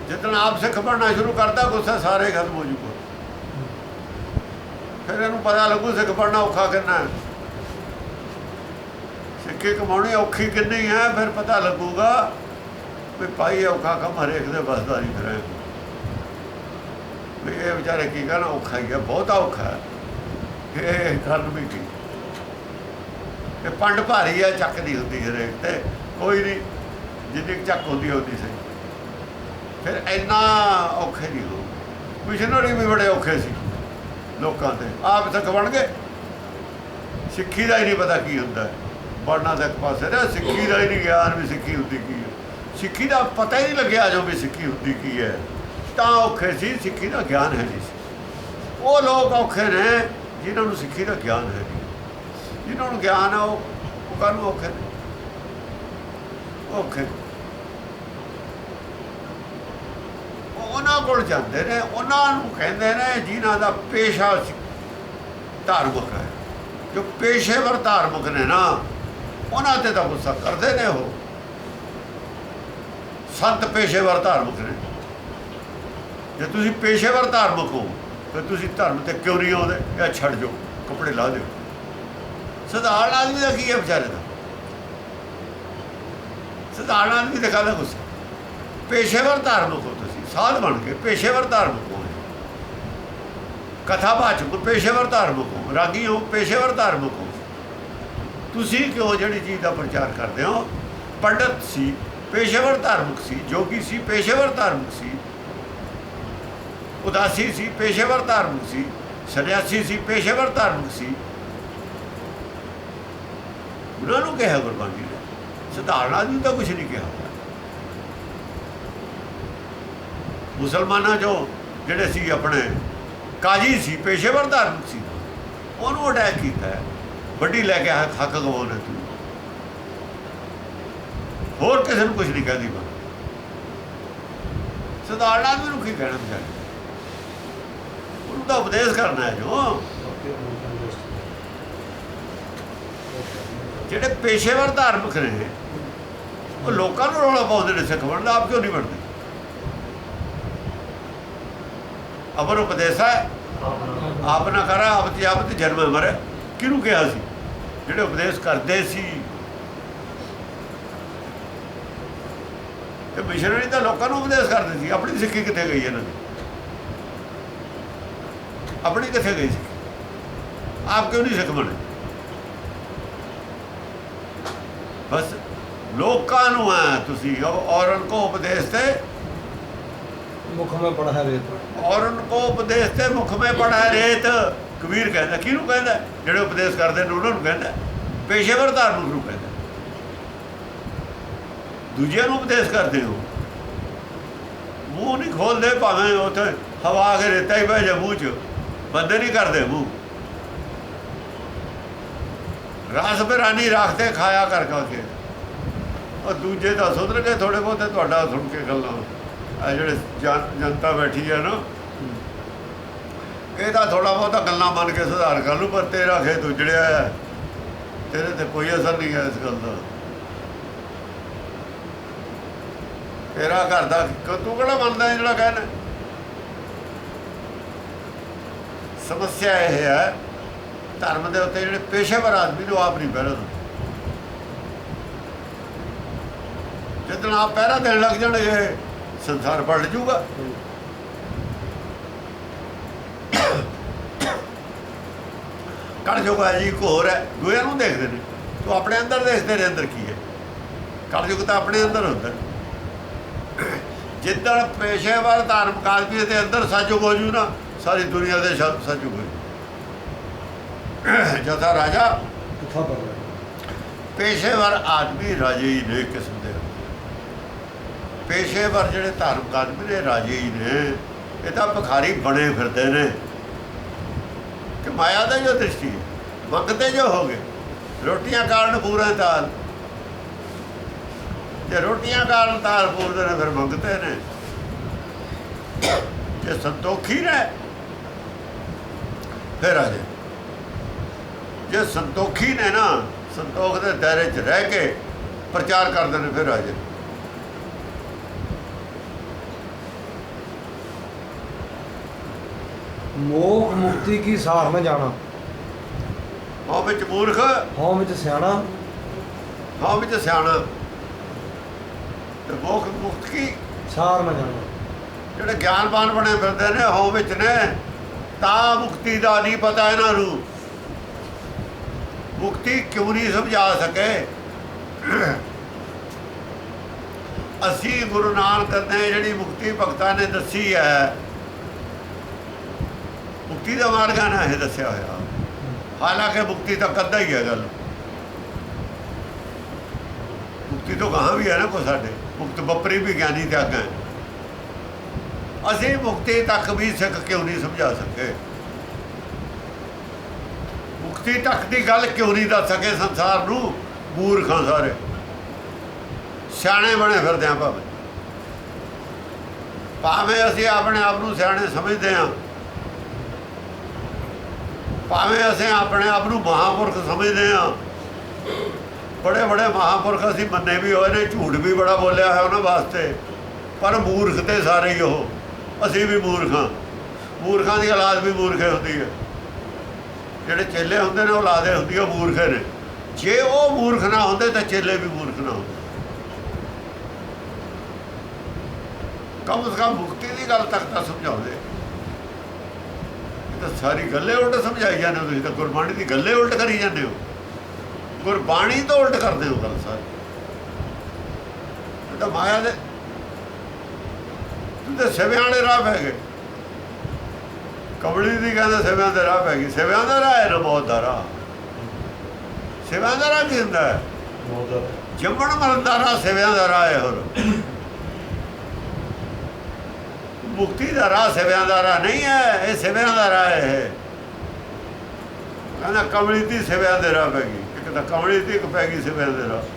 ਜਿੱਦਣ ਆਪ ਸਿੱਖ ਬਣਨਾ ਸ਼ੁਰੂ ਕਰਦਾ ਗੁੱਸਾ ਸਾਰੇ ਖਤਮ ਹੋ ਜੂਗਾ। ਫਿਰ ਇਹਨੂੰ ਪਤਾ ਲੱਗੂ ਸਿੱਖ ਬਣਨਾ ਔਖਾ ਕਿੰਨਾ ਹੈ, ਸਿੱਖੀ ਕਮਾਉਣੀ ਔਖੀ ਕਿੰਨੀ ਹੈ। ਫਿਰ ਪਤਾ ਲੱਗੂਗਾ ਵੀ ਭਾਈ ਔਖਾ ਕੰਮ ਹਰੇਕ ਦੇ ਬਸਦਾ ਨਹੀਂ ਫਿਰ। ਵੀ ਇਹ ਵਿਚਾਰੇ ਕੀ ਕਹਿਣਾ ਔਖਾ ਹੀ ਹੈ, ਬਹੁਤਾ ਔਖਾ ਹੈ। ਇਹ ਕਰਨ ਵੀ ਕੀ, ਇਹ ਪੰਡ ਭਾਰੀ ਹੈ, ਚੱਕ ਨਹੀਂ ਹੁੰਦੀ ਹਰੇਕ ਤੇ। ਕੋਈ ਨਹੀਂ, ਜਿੰਨੀ ਚੱਕ ਹੁੰਦੀ ਸਹੀ। ਫਿਰ ਇੰਨਾ ਔਖੇ ਨਹੀਂ ਹੋ। ਮਿਸ਼ਨਰੀ ਵੀ ਬੜੇ ਔਖੇ ਸੀ ਲੋਕਾਂ ਤੇ, ਆਪ ਸਿੱਖ ਬਣ ਗਏ। ਸਿੱਖੀ ਦਾ ਹੀ ਨਹੀਂ ਪਤਾ ਕੀ ਹੁੰਦਾ। ਬਣਨਾ ਤਾਂ ਇੱਕ ਪਾਸੇ ਨਾ, ਸਿੱਖੀ ਦਾ ਹੀ ਨਹੀਂ ਗਿਆਨ ਵੀ ਸਿੱਖੀ ਹੁੰਦੀ ਕੀ ਹੈ। ਸਿੱਖੀ ਦਾ ਪਤਾ ਹੀ ਨਹੀਂ ਲੱਗਿਆ ਜੋ ਵੀ ਸਿੱਖੀ ਹੁੰਦੀ ਕੀ ਹੈ। ਤਾਂ ਔਖੇ ਸੀ, ਸਿੱਖੀ ਦਾ ਗਿਆਨ ਹੈ ਨਹੀਂ ਸੀ। ਉਹ ਲੋਕ ਔਖੇ ਨੇ ਜਿਨ੍ਹਾਂ ਨੂੰ ਸਿੱਖੀ ਦਾ ਗਿਆਨ ਹੈ ਨਹੀਂ। ਜਿਨ੍ਹਾਂ ਨੂੰ ਗਿਆਨ ਆ ਉਹ ਕਾਹਨੂੰ ਔਖੇ ਨੇ? ਔਖੇ ਉਹਨਾਂ ਕੋਲ ਜਾਂਦੇ ਨੇ, ਉਹਨਾਂ ਨੂੰ ਕਹਿੰਦੇ ਨੇ ਜਿਨ੍ਹਾਂ ਦਾ ਪੇਸ਼ਾ ਧਾਰਮਿਕ ਹੈ। ਜੋ ਪੇਸ਼ੇਵਰ ਧਾਰਮਿਕ ਨੇ ਨਾ, ਉਹਨਾਂ ਤੇ ਤਾਂ ਗੁੱਸਾ ਕਰਦੇ ਨੇ। ਉਹ ਸੰਤ ਪੇਸ਼ੇਵਰ ਧਾਰਮਿਕ ਨੇ। ਜੇ ਤੁਸੀਂ ਪੇਸ਼ੇਵਰ ਧਾਰਮਿਕ ਹੋ ਫਿਰ ਤੁਸੀਂ ਧਰਮ ਤੇ ਕਿਉਂ ਨਹੀਂ ਆਉਂਦੇ? ਇਹ ਛੱਡ ਜਾਓ, ਕੱਪੜੇ ਲਾ ਦਿਓ। ਸਧਾਰਨ ਆਦਮੀ ਦਾ ਕੀ ਹੈ ਵਿਚਾਰੇ ਦਾ? ਸਧਾਰਨ ਆਦਮੀ ਦਾ ਕਾਹਦਾ ਗੁੱਸਾ? ਪੇਸ਼ੇਵਰ ਧਾਰਮਿਕ ਹੋ ਤੁਸੀਂ, ਸਾਧ ਬਣ ਕੇ ਪੇਸ਼ੇਵਰ ਧਾਰਮਿਕ ਹੋ। ਕਥਾਵਾਚਕ ਪੇਸ਼ੇਵਰ ਧਾਰਮਿਕ ਹੋ, ਰਾਗੀ ਹੋ ਪੇਸ਼ੇਵਰ ਧਾਰਮਿਕ ਹੋ। ਤੁਸੀਂ ਕਿਉਂ ਜਿਹੜੀ ਚੀਜ਼ ਦਾ ਪ੍ਰਚਾਰ ਕਰਦੇ ਹੋ? ਪੰਡਤ ਸੀ ਪੇਸ਼ੇਵਰ ਧਾਰਮਿਕ ਸੀ, ਜੋਗੀ ਸੀ ਪੇਸ਼ੇਵਰ ਧਾਰਮਿਕ ਸੀ, ਉਦਾਸੀ ਸੀ ਪੇਸ਼ੇਵਰ ਧਾਰਮਿਕ ਸੀ, ਸੰਨਿਆਸੀ ਸੀ ਪੇਸ਼ੇਵਰ ਧਾਰਮਿਕ ਸੀ। ਉਹਨਾਂ ਨੂੰ ਕਿਹਾ ਗੁਰਬਾਣੀ ਨੇ, ਸਧਾਰਨ ਆਦਮੀ ਤਾਂ ਕੁਛ ਨਹੀਂ ਕਿਹਾ। ਮੁਸਲਮਾਨਾਂ ਚੋਂ ਜਿਹੜੇ ਸੀ ਆਪਣੇ ਕਾਜੀ ਸੀ ਪੇਸ਼ੇਵਰ ਧਾਰਮਿਕ ਸੀ, ਉਹਨੂੰ ਅਟੈਕ ਕੀਤਾ। ਵੱਡੀ ਲੈ ਕੇ ਹੱਕ ਗਵਾਉਣਾ ਤੂੰ, ਹੋਰ ਕਿਸੇ ਨੂੰ ਕੁਛ ਨਹੀਂ ਕਹਿੰਦੀ। ਸਧਾਰਨ ਆਦਮੀ ਨੂੰ ਕੀ ਕਹਿਣਾ ਵਿਚਾਰੇ? ਉਹਨੂੰ ਤਾਂ ਉਪਦੇਸ਼ ਕਰਨਾ ਹੈ। ਜੋ ਜਿਹੜੇ ਪੇਸ਼ੇਵਰ ਧਾਰਮਿਕ ਨੇ ਉਹ ਲੋਕਾਂ ਨੂੰ ਰੌਲਾ ਪਾਉਂਦੇ ਨੇ ਸਿੱਖ ਬਣਦਾ, ਆਪ ਕਿਉਂ ਨਹੀਂ ਬਣਦੇ? ਅਮਰ ਉਪਦੇਸ਼ ਹੈ, ਆਪ ਨਾ ਕਰਾ ਆਪ ਤੇ ਜਨਮ ਮਰੇ। ਕਿਹਨੂੰ ਕਿਹਾ ਸੀ? ਜਿਹੜੇ ਉਪਦੇਸ਼ ਕਰਦੇ ਸੀ। ਤੇ ਮਿਸ਼ਨਰੀ ਤਾਂ ਲੋਕਾਂ ਨੂੰ ਉਪਦੇਸ਼ ਕਰਦੇ ਸੀ। ਆਪਣੀ ਸਿੱਖੀ ਕਿੱਥੇ ਗਈ ਇਹਨਾਂ ਦੀ? ਆਪਣੀ ਕਿੱਥੇ ਗਈ ਸੀ? ਆਪ ਕਿਉਂ ਨਹੀਂ ਸਿੱਖ ਬਣੇ? ਬਸ ਲੋਕਾਂ ਨੂੰ ਹੈ ਤੁਸੀਂ ਔਰਨ ਕੋ ਉਪਦੇਸ਼ ਤੇ मुख में पड़ा है रेत। ਔਰ ਉनको ਉਪਦੇਸ਼ ਤੇ ਮੁਖ ਮੇ ਪੜਾ ਰੇਤ। ਕਬੀਰ ਕਹਿੰਦਾ, ਕਿਹਨੂੰ ਕਹਿੰਦਾ? ਜਿਹੜੇ ਉਪਦੇਸ਼ ਕਰਦੇ ਨੇ ਉਹਨਾਂ ਨੂੰ ਕਹਿੰਦਾ, ਪੇਸ਼ੇਵਰ ਧਾਰਮਿਕ ਨੂੰ ਕਹਿੰਦਾ। ਦੂਜਿਆਂ ਨੂੰ ਉਪਦੇਸ਼ ਕਰਦੇ ਹੋ, ਮੂੰਹ ਨਹੀਂ ਖੋਲਦੇ, ਭਾਵੇਂ ਉੱਥੇ ਹਵਾ ਆ ਕੇ ਰੇਤਾ ਹੀ ਪੈ ਜਾ ਮੂੰਹ 'ਚ, ਬੰਦੇ ਨਹੀਂ ਕਰਦੇ ਮੂੰਹ। ਰਸ ਬਿਰਾਨੀ ਰੱਖਦੇ ਖਾਇਆ ਕਰ ਕੇ। ਉਹ ਦੂਜੇ ਤਾਂ ਸੁਧਰ ਕੇ ਥੋੜ੍ਹੇ ਬਹੁਤੇ ਤੁਹਾਡਾ ਸੁਣ ਕੇ ਗੱਲਾਂ, ਆ ਜਿਹੜੇ ਜਨਤਾ ਬੈਠੀ ਹੈ ਨਾ, ਇਹ ਤਾਂ ਥੋੜ੍ਹਾ ਬਹੁਤਾ ਗੱਲਾਂ ਮੰਨ ਕੇ ਸੁਧਾਰ ਕਰ ਲੂ, ਪਰ ਤੇਰਾ ਖੇਤ ਉਜੜਿਆ ਹੈ, ਤੇਰੇ ਤੇ ਕੋਈ ਅਸਰ ਨਹੀਂ ਹੈ ਇਸ ਗੱਲ ਦਾ। ਤੇਰਾ ਘਰ ਦਾ ਤੂੰ ਕਿਹੜਾ ਮੰਨਦਾ ਜਿਹੜਾ ਕਹਿਣਾ? ਸਮੱਸਿਆ ਇਹ ਹੈ ਧਰਮ ਦੇ ਉੱਤੇ ਜਿਹੜੇ ਪੇਸ਼ੇਵਰ ਆਦਮੀ ਨੂੰ ਆਪ ਨਹੀਂ ਪਹਿਰਾ ਦਿੰਦੇ। ਜਿੱਦਣ ਆਪ ਪਹਿਰਾ ਦੇਣ ਲੱਗ ਜਾਣਗੇ ਸੰਸਾਰ ਪਲਟ ਜੂਗਾ। ਕਲਯੁਗ ਹੈ ਜੀ, ਘੋਰ ਹੈ, ਦੂਜਿਆਂ ਨੂੰ ਦੇਖਦੇ ਨੇ, ਤੂੰ ਆਪਣੇ ਅੰਦਰ ਦੇਖ, ਤੇਰੇ ਅੰਦਰ ਕੀ ਹੈ। ਕਲਯੁਗ ਤਾਂ ਆਪਣੇ ਅੰਦਰ ਹੁੰਦਾ। ਜਿੱਦਣ ਪੇਸ਼ੇਵਰ ਧਾਰਮਿਕ ਆਦਮੀ ਦੇ ਅੰਦਰ ਸੱਚੁਗ ਹੋ ਜੂ ਨਾ, ਸਾਰੀ ਦੁਨੀਆ ਦੇ ਸੱਚੁਗ ਹੋ ਜੂ। ਜਥਾ ਰਾਜਾ किथा पर है। ਪੇਸ਼ੇਵਰ ਆਦਮੀ ਰਾਜੇ ਹੀ ਨੇ ਕਿਸਮ ਦੇ। ਪੇਸ਼ੇਵਰ ਜਿਹੜੇ ਧਾਰਮਿਕ ਆਦਮੀ ਨੇ ਰਾਜੇ ਹੀ ਨੇ। ਇਹ ਤਾਂ ਭਿਖਾਰੀ ਬਣੇ ਫਿਰਦੇ ਨੇ ਕਿ ਮਾਇਆ ਦਾ ਜੋ ਦ੍ਰਿਸ਼ਟੀ ਹੈ, ਮੰਗਤੇ ਜੋ ਹੋ ਗਏ। ਰੋਟੀਆਂ ਕਾਰਨ ਪੂਰਾ ਤਾਲ, ਜੇ ਰੋਟੀਆਂ ਕਾਰਨ ਤਾਲ ਪੂਰਦੇ ਨੇ ਫਿਰ ਮੰਗਤੇ ਨੇ। ਜੇ ਸੰਤੋਖੀ ਨੇ ਫਿਰ ਰਾਜੇ। ਜੇ ਸੰਤੋਖੀ ਨੇ ਨਾ, ਸੰਤੋਖ ਦੇ ਦਾਇਰੇ 'ਚ ਰਹਿ ਕੇ ਪ੍ਰਚਾਰ ਕਰਦੇ ਨੇ, ਫਿਰ ਰਾਜੇ। मोह मुक्ति की सार में जाना, ਹਾਂ ਵਿੱਚ ਮੂਰਖ, हों विच सियाणा, ਹਾਂ ਵਿੱਚ ਸਿਆਣਾ, ਤੇ ਮੋਖ ਮੁਕਤ ਕੀ सार में जाना। ਜਿਹੜੇ ਗਿਆਨਵਾਨ ਬਣੇ ਫਿਰਦੇ ਨੇ, ਹੋਂ ਵਿੱਚ ਨੇ, ਤਾਂ ਮੁਕਤੀ ਦਾ ਨਹੀਂ ਪਤਾ ਇਹਨਾਂ ਨੂੰ। ਮੁਕਤੀ ਕਿਉਂ ਨਹੀਂ ਸਮਝਾ ਸਕੇ? ਅਸੀਂ ਗੁਰੂ ਨਾਨਕ ਨੇ ਜਿਹੜੀ ਮੁਕਤੀ ਭਗਤਾਂ ਨੇ ਦੱਸੀ ਹੈ, ਮੁਕਤੀ ਦਾ ਮਾਰਗ ਨਾ ਇਹ ਦੱਸਿਆ ਹੋਇਆ। ਹਾਲਾਂਕਿ ਮੁਕਤੀ ਤਾਂ ਕੱਦਾ ਹੀ ਹੈ ਗੱਲ, ਮੁਕਤੀ ਤੋਂ ਕਹਾਂ ਵੀ ਹੈ ਨਾ ਕੋਈ ਸਾਡੇ। ਮੁਕਤ ਬੱਪਰੀ ਵੀ ਗਿਆਨੀ ਤੇ ਅੱਗੇ। ਅਸੀਂ ਮੁਕਤੀ ਤੱਕ ਵੀ ਸਿੱਖ ਕਿਉਂ ਨਹੀਂ ਸਮਝਾ ਸਕੇ? ਮੁਕਤੀ ਤੱਕ ਦੀ ਗੱਲ ਕਿਉਂ ਨਹੀਂ ਦੱਸ ਸਕੇ ਸੰਸਾਰ ਨੂੰ? ਮੂਰਖਾਂ ਸਾਰੇ, ਸਿਆਣੇ ਬਣੇ ਫਿਰਦੇ ਆ। ਭਾਵੇਂ ਅਸੀਂ ਆਪਣੇ ਆਪ ਨੂੰ ਸਿਆਣੇ ਸਮਝਦੇ ਹਾਂ, ਭਾਵੇਂ ਅਸੀਂ ਆਪਣੇ ਆਪ ਨੂੰ ਮਹਾਂਪੁਰਖ ਸਮਝਦੇ ਹਾਂ। ਬੜੇ ਬੜੇ ਮਹਾਂਪੁਰਖ ਅਸੀਂ ਮੰਨੇ ਵੀ ਹੋਏ ਨੇ, ਝੂਠ ਵੀ ਬੜਾ ਬੋਲਿਆ ਹੈ ਉਹਨਾਂ ਵਾਸਤੇ, ਪਰ ਮੂਰਖ ਤੇ ਸਾਰੇ ਹੀ ਉਹ। ਅਸੀਂ ਵੀ ਮੂਰਖ ਹਾਂ। ਮੂਰਖਾਂ ਦੀ ਔਲਾਦ ਵੀ ਮੂਰਖੇ ਹੁੰਦੀ ਹੈ। ਜਿਹੜੇ ਚੇਲੇ ਹੁੰਦੇ ਨੇ ਔਲਾਦੇ ਹੁੰਦੀ ਉਹ ਮੂਰਖੇ ਨੇ। ਜੇ ਉਹ ਮੂਰਖ ਨਾ ਹੁੰਦੇ ਤਾਂ ਚੇਲੇ ਵੀ ਮੂਰਖ ਨਾ ਹੁੰਦੇ। ਕਮ ਸੇ ਕਮ ਮੁਕਤੀ ਦੀ ਗੱਲ ਤੱਕ ਤਾਂ ਸਮਝਾਉਂਦੇ। ਇਹ ਤਾਂ ਸਾਰੀ ਗੱਲੇ ਉਲਟ ਸਮਝਾਈ ਜਾਂਦੇ ਹੋ ਤੁਸੀਂ, ਤਾਂ ਗੁਰਬਾਣੀ ਦੀ ਗੱਲੇ ਉਲਟ ਕਰੀ ਜਾਂਦੇ ਹੋ। ਗੁਰਬਾਣੀ ਤੋਂ ਉਲਟ ਕਰਦੇ ਹੋ ਗੱਲ ਸਾਰੀ। ਇਹ ਤਾਂ ਮਾਇਆ ਦੇ ਤੇ ਸਿਵਿਆਂ ਵਾਲੇ ਰਾਹ ਪੈ ਗਏ। ਕਬਲੀ ਦੀ ਕਹਿੰਦਾ ਸਿਵਿਆਂ ਦੇ ਰਾਹ ਪੈ ਗਈ। ਸਿਵਿਆਂ ਦਾ ਰਾਹ ਹੈ ਨਾ ਮੌਤ ਦਾ ਰਾਹ। ਸਿਵਿਆਂ ਦਾ ਰਾਹ ਕੀ ਹੁੰਦਾ ਹੈ? ਜੰਮਣ ਮਰਨ ਦਾ ਰਾਹ ਸਿਵਿਆਂ ਦਾ ਰਾਹ ਹੈ। ਹੋਰ ਮੁਕਤੀ ਦਾ ਰਾਹ ਸਿਵਿਆਂ ਦਾ ਰਾਹ ਨਹੀਂ ਹੈ, ਇਹ ਸਿਵਿਆਂ ਦਾ ਰਾਹ ਹੈ। ਕਹਿੰਦਾ ਕਬਲੀ ਦੀ ਸਿਵਿਆਂ ਦੇ ਰਾਹ ਪੈ ਗਈ। ਇੱਕ ਤਾਂ ਕਬਲੀ ਦੀ, ਇੱਕ ਪੈ ਗਈ ਸਿਵਿਆਂ ਦੇ ਰਾਹ।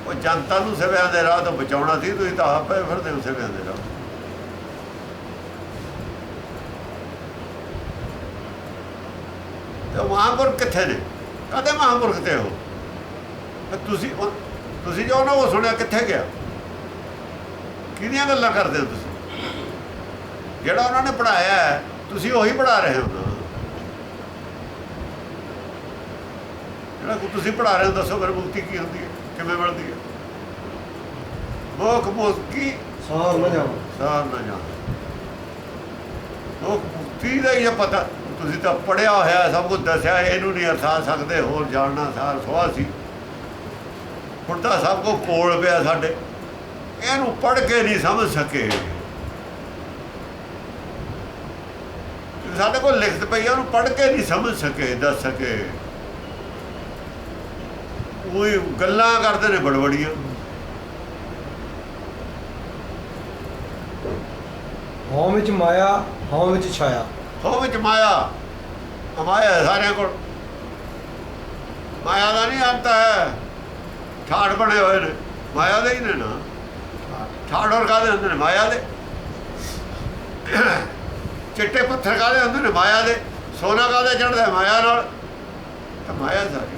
ਉਹ ਜਨਤਾ ਨੂੰ ਸਿਵਿਆਂ ਦੇ ਰਾਹ ਤੋਂ ਬਚਾਉਣਾ ਸੀ, ਤੁਸੀਂ ਤਾਂ ਆਪ ਪਏ ਫਿਰਦੇ ਹੋ ਸਿਵਿਆਂ ਦੇ ਰਾਹ। ਤੇ ਮਹਾਂਪੁਰਖ ਕਿੱਥੇ ਨੇ? ਕਦੇ ਮਹਾਂਪੁਰਖ ਤੇ ਹੋ ਤੁਸੀਂ ਜੋ ਨਾ ਉਹ ਸੁਣਿਆ ਕਿੱਥੇ ਗਿਆ? ਕਿਹਦੀਆਂ ਗੱਲਾਂ ਕਰਦੇ ਹੋ ਤੁਸੀਂ? ਜਿਹੜਾ ਉਹਨਾਂ ਨੇ ਪੜ੍ਹਾਇਆ ਹੈ ਤੁਸੀਂ ਉਹੀ ਪੜ੍ਹਾ ਰਹੇ ਹੋ। ਜਿਹੜਾ ਤੁਸੀਂ ਪੜ੍ਹਾ ਰਹੇ ਹੋ ਦੱਸੋ ਫਿਰ ਮੁਕਤੀ ਕੀ ਹੁੰਦੀ ਹੈ, ਕਿਵੇਂ ਮਿਲਦੀ ਹੈ? ਮੋਖ ਮੁਕਤੀ सार में जाना, ਸਾਰ ਨਾ ਜਾਣ। ਮੋਖ ਮੁਕਤੀ ਦਾ ਹੀ ਪਤਾ। ਤੁਸੀਂ ਤਾਂ ਪੜ੍ਹਿਆ ਹੋਇਆ, ਸਭ ਕੁਝ ਦੱਸਿਆ, ਇਹਨੂੰ ਨਹੀਂ ਅਰਥਾ ਸਕਦੇ। ਹੋਰ ਜਾਣਨਾ ਸਾਰ ਸੁਆਹ ਸੀ। ਹੁਣ ਤਾਂ ਸਭ ਕੁਝ ਕੋਲ ਪਿਆ ਸਾਡੇ। ਇਹਨੂੰ ਪੜ੍ਹ ਕੇ ਨਹੀਂ ਸਮਝ ਸਕੇ। ਸਾਡੇ ਕੋਲ ਲਿਖਤ ਪਈ ਆ, ਉਹਨੂੰ ਪੜ੍ਹ ਕੇ ਨਹੀਂ ਸਮਝ ਸਕੇ, ਦੱਸ ਸਕੇ। ਉਹੀ ਗੱਲਾਂ ਕਰਦੇ ਨੇ ਬੜਬੜੀਆਂ। ਹਉ ਵਿੱਚ ਮਾਇਆ, ਹਉ ਵਿੱਚ ਛਾਇਆ। ਹਉ ਵਿੱਚ ਮਾਇਆ, ਮਾਇਆ ਹੈ ਸਾਰਿਆਂ ਕੋਲ। ਮਾਇਆ ਦਾ ਨਹੀਂ ਅੰਤ ਹੈ। ਠਾੜ ਬਣੇ ਹੋਏ ਨੇ ਮਾਇਆ ਦੇ ਹੀ ਨੇ ਨਾ। ਠਾੜ ਹੋਰ ਕਾਹਦੇ ਹੁੰਦੇ ਨੇ? ਮਾਇਆ ਦੇ। ਚਿੱਟੇ ਪੱਥਰ ਕਾਹਦੇ ਹੁੰਦੇ ਨੇ? ਮਾਇਆ ਦੇ। ਸੋਨਾ ਕਾਹਦੇ ਚੜ੍ਹਦਾ? ਮਾਇਆ ਨਾਲ। ਤਾਂ ਮਾਇਆ ਸਾਰੀ।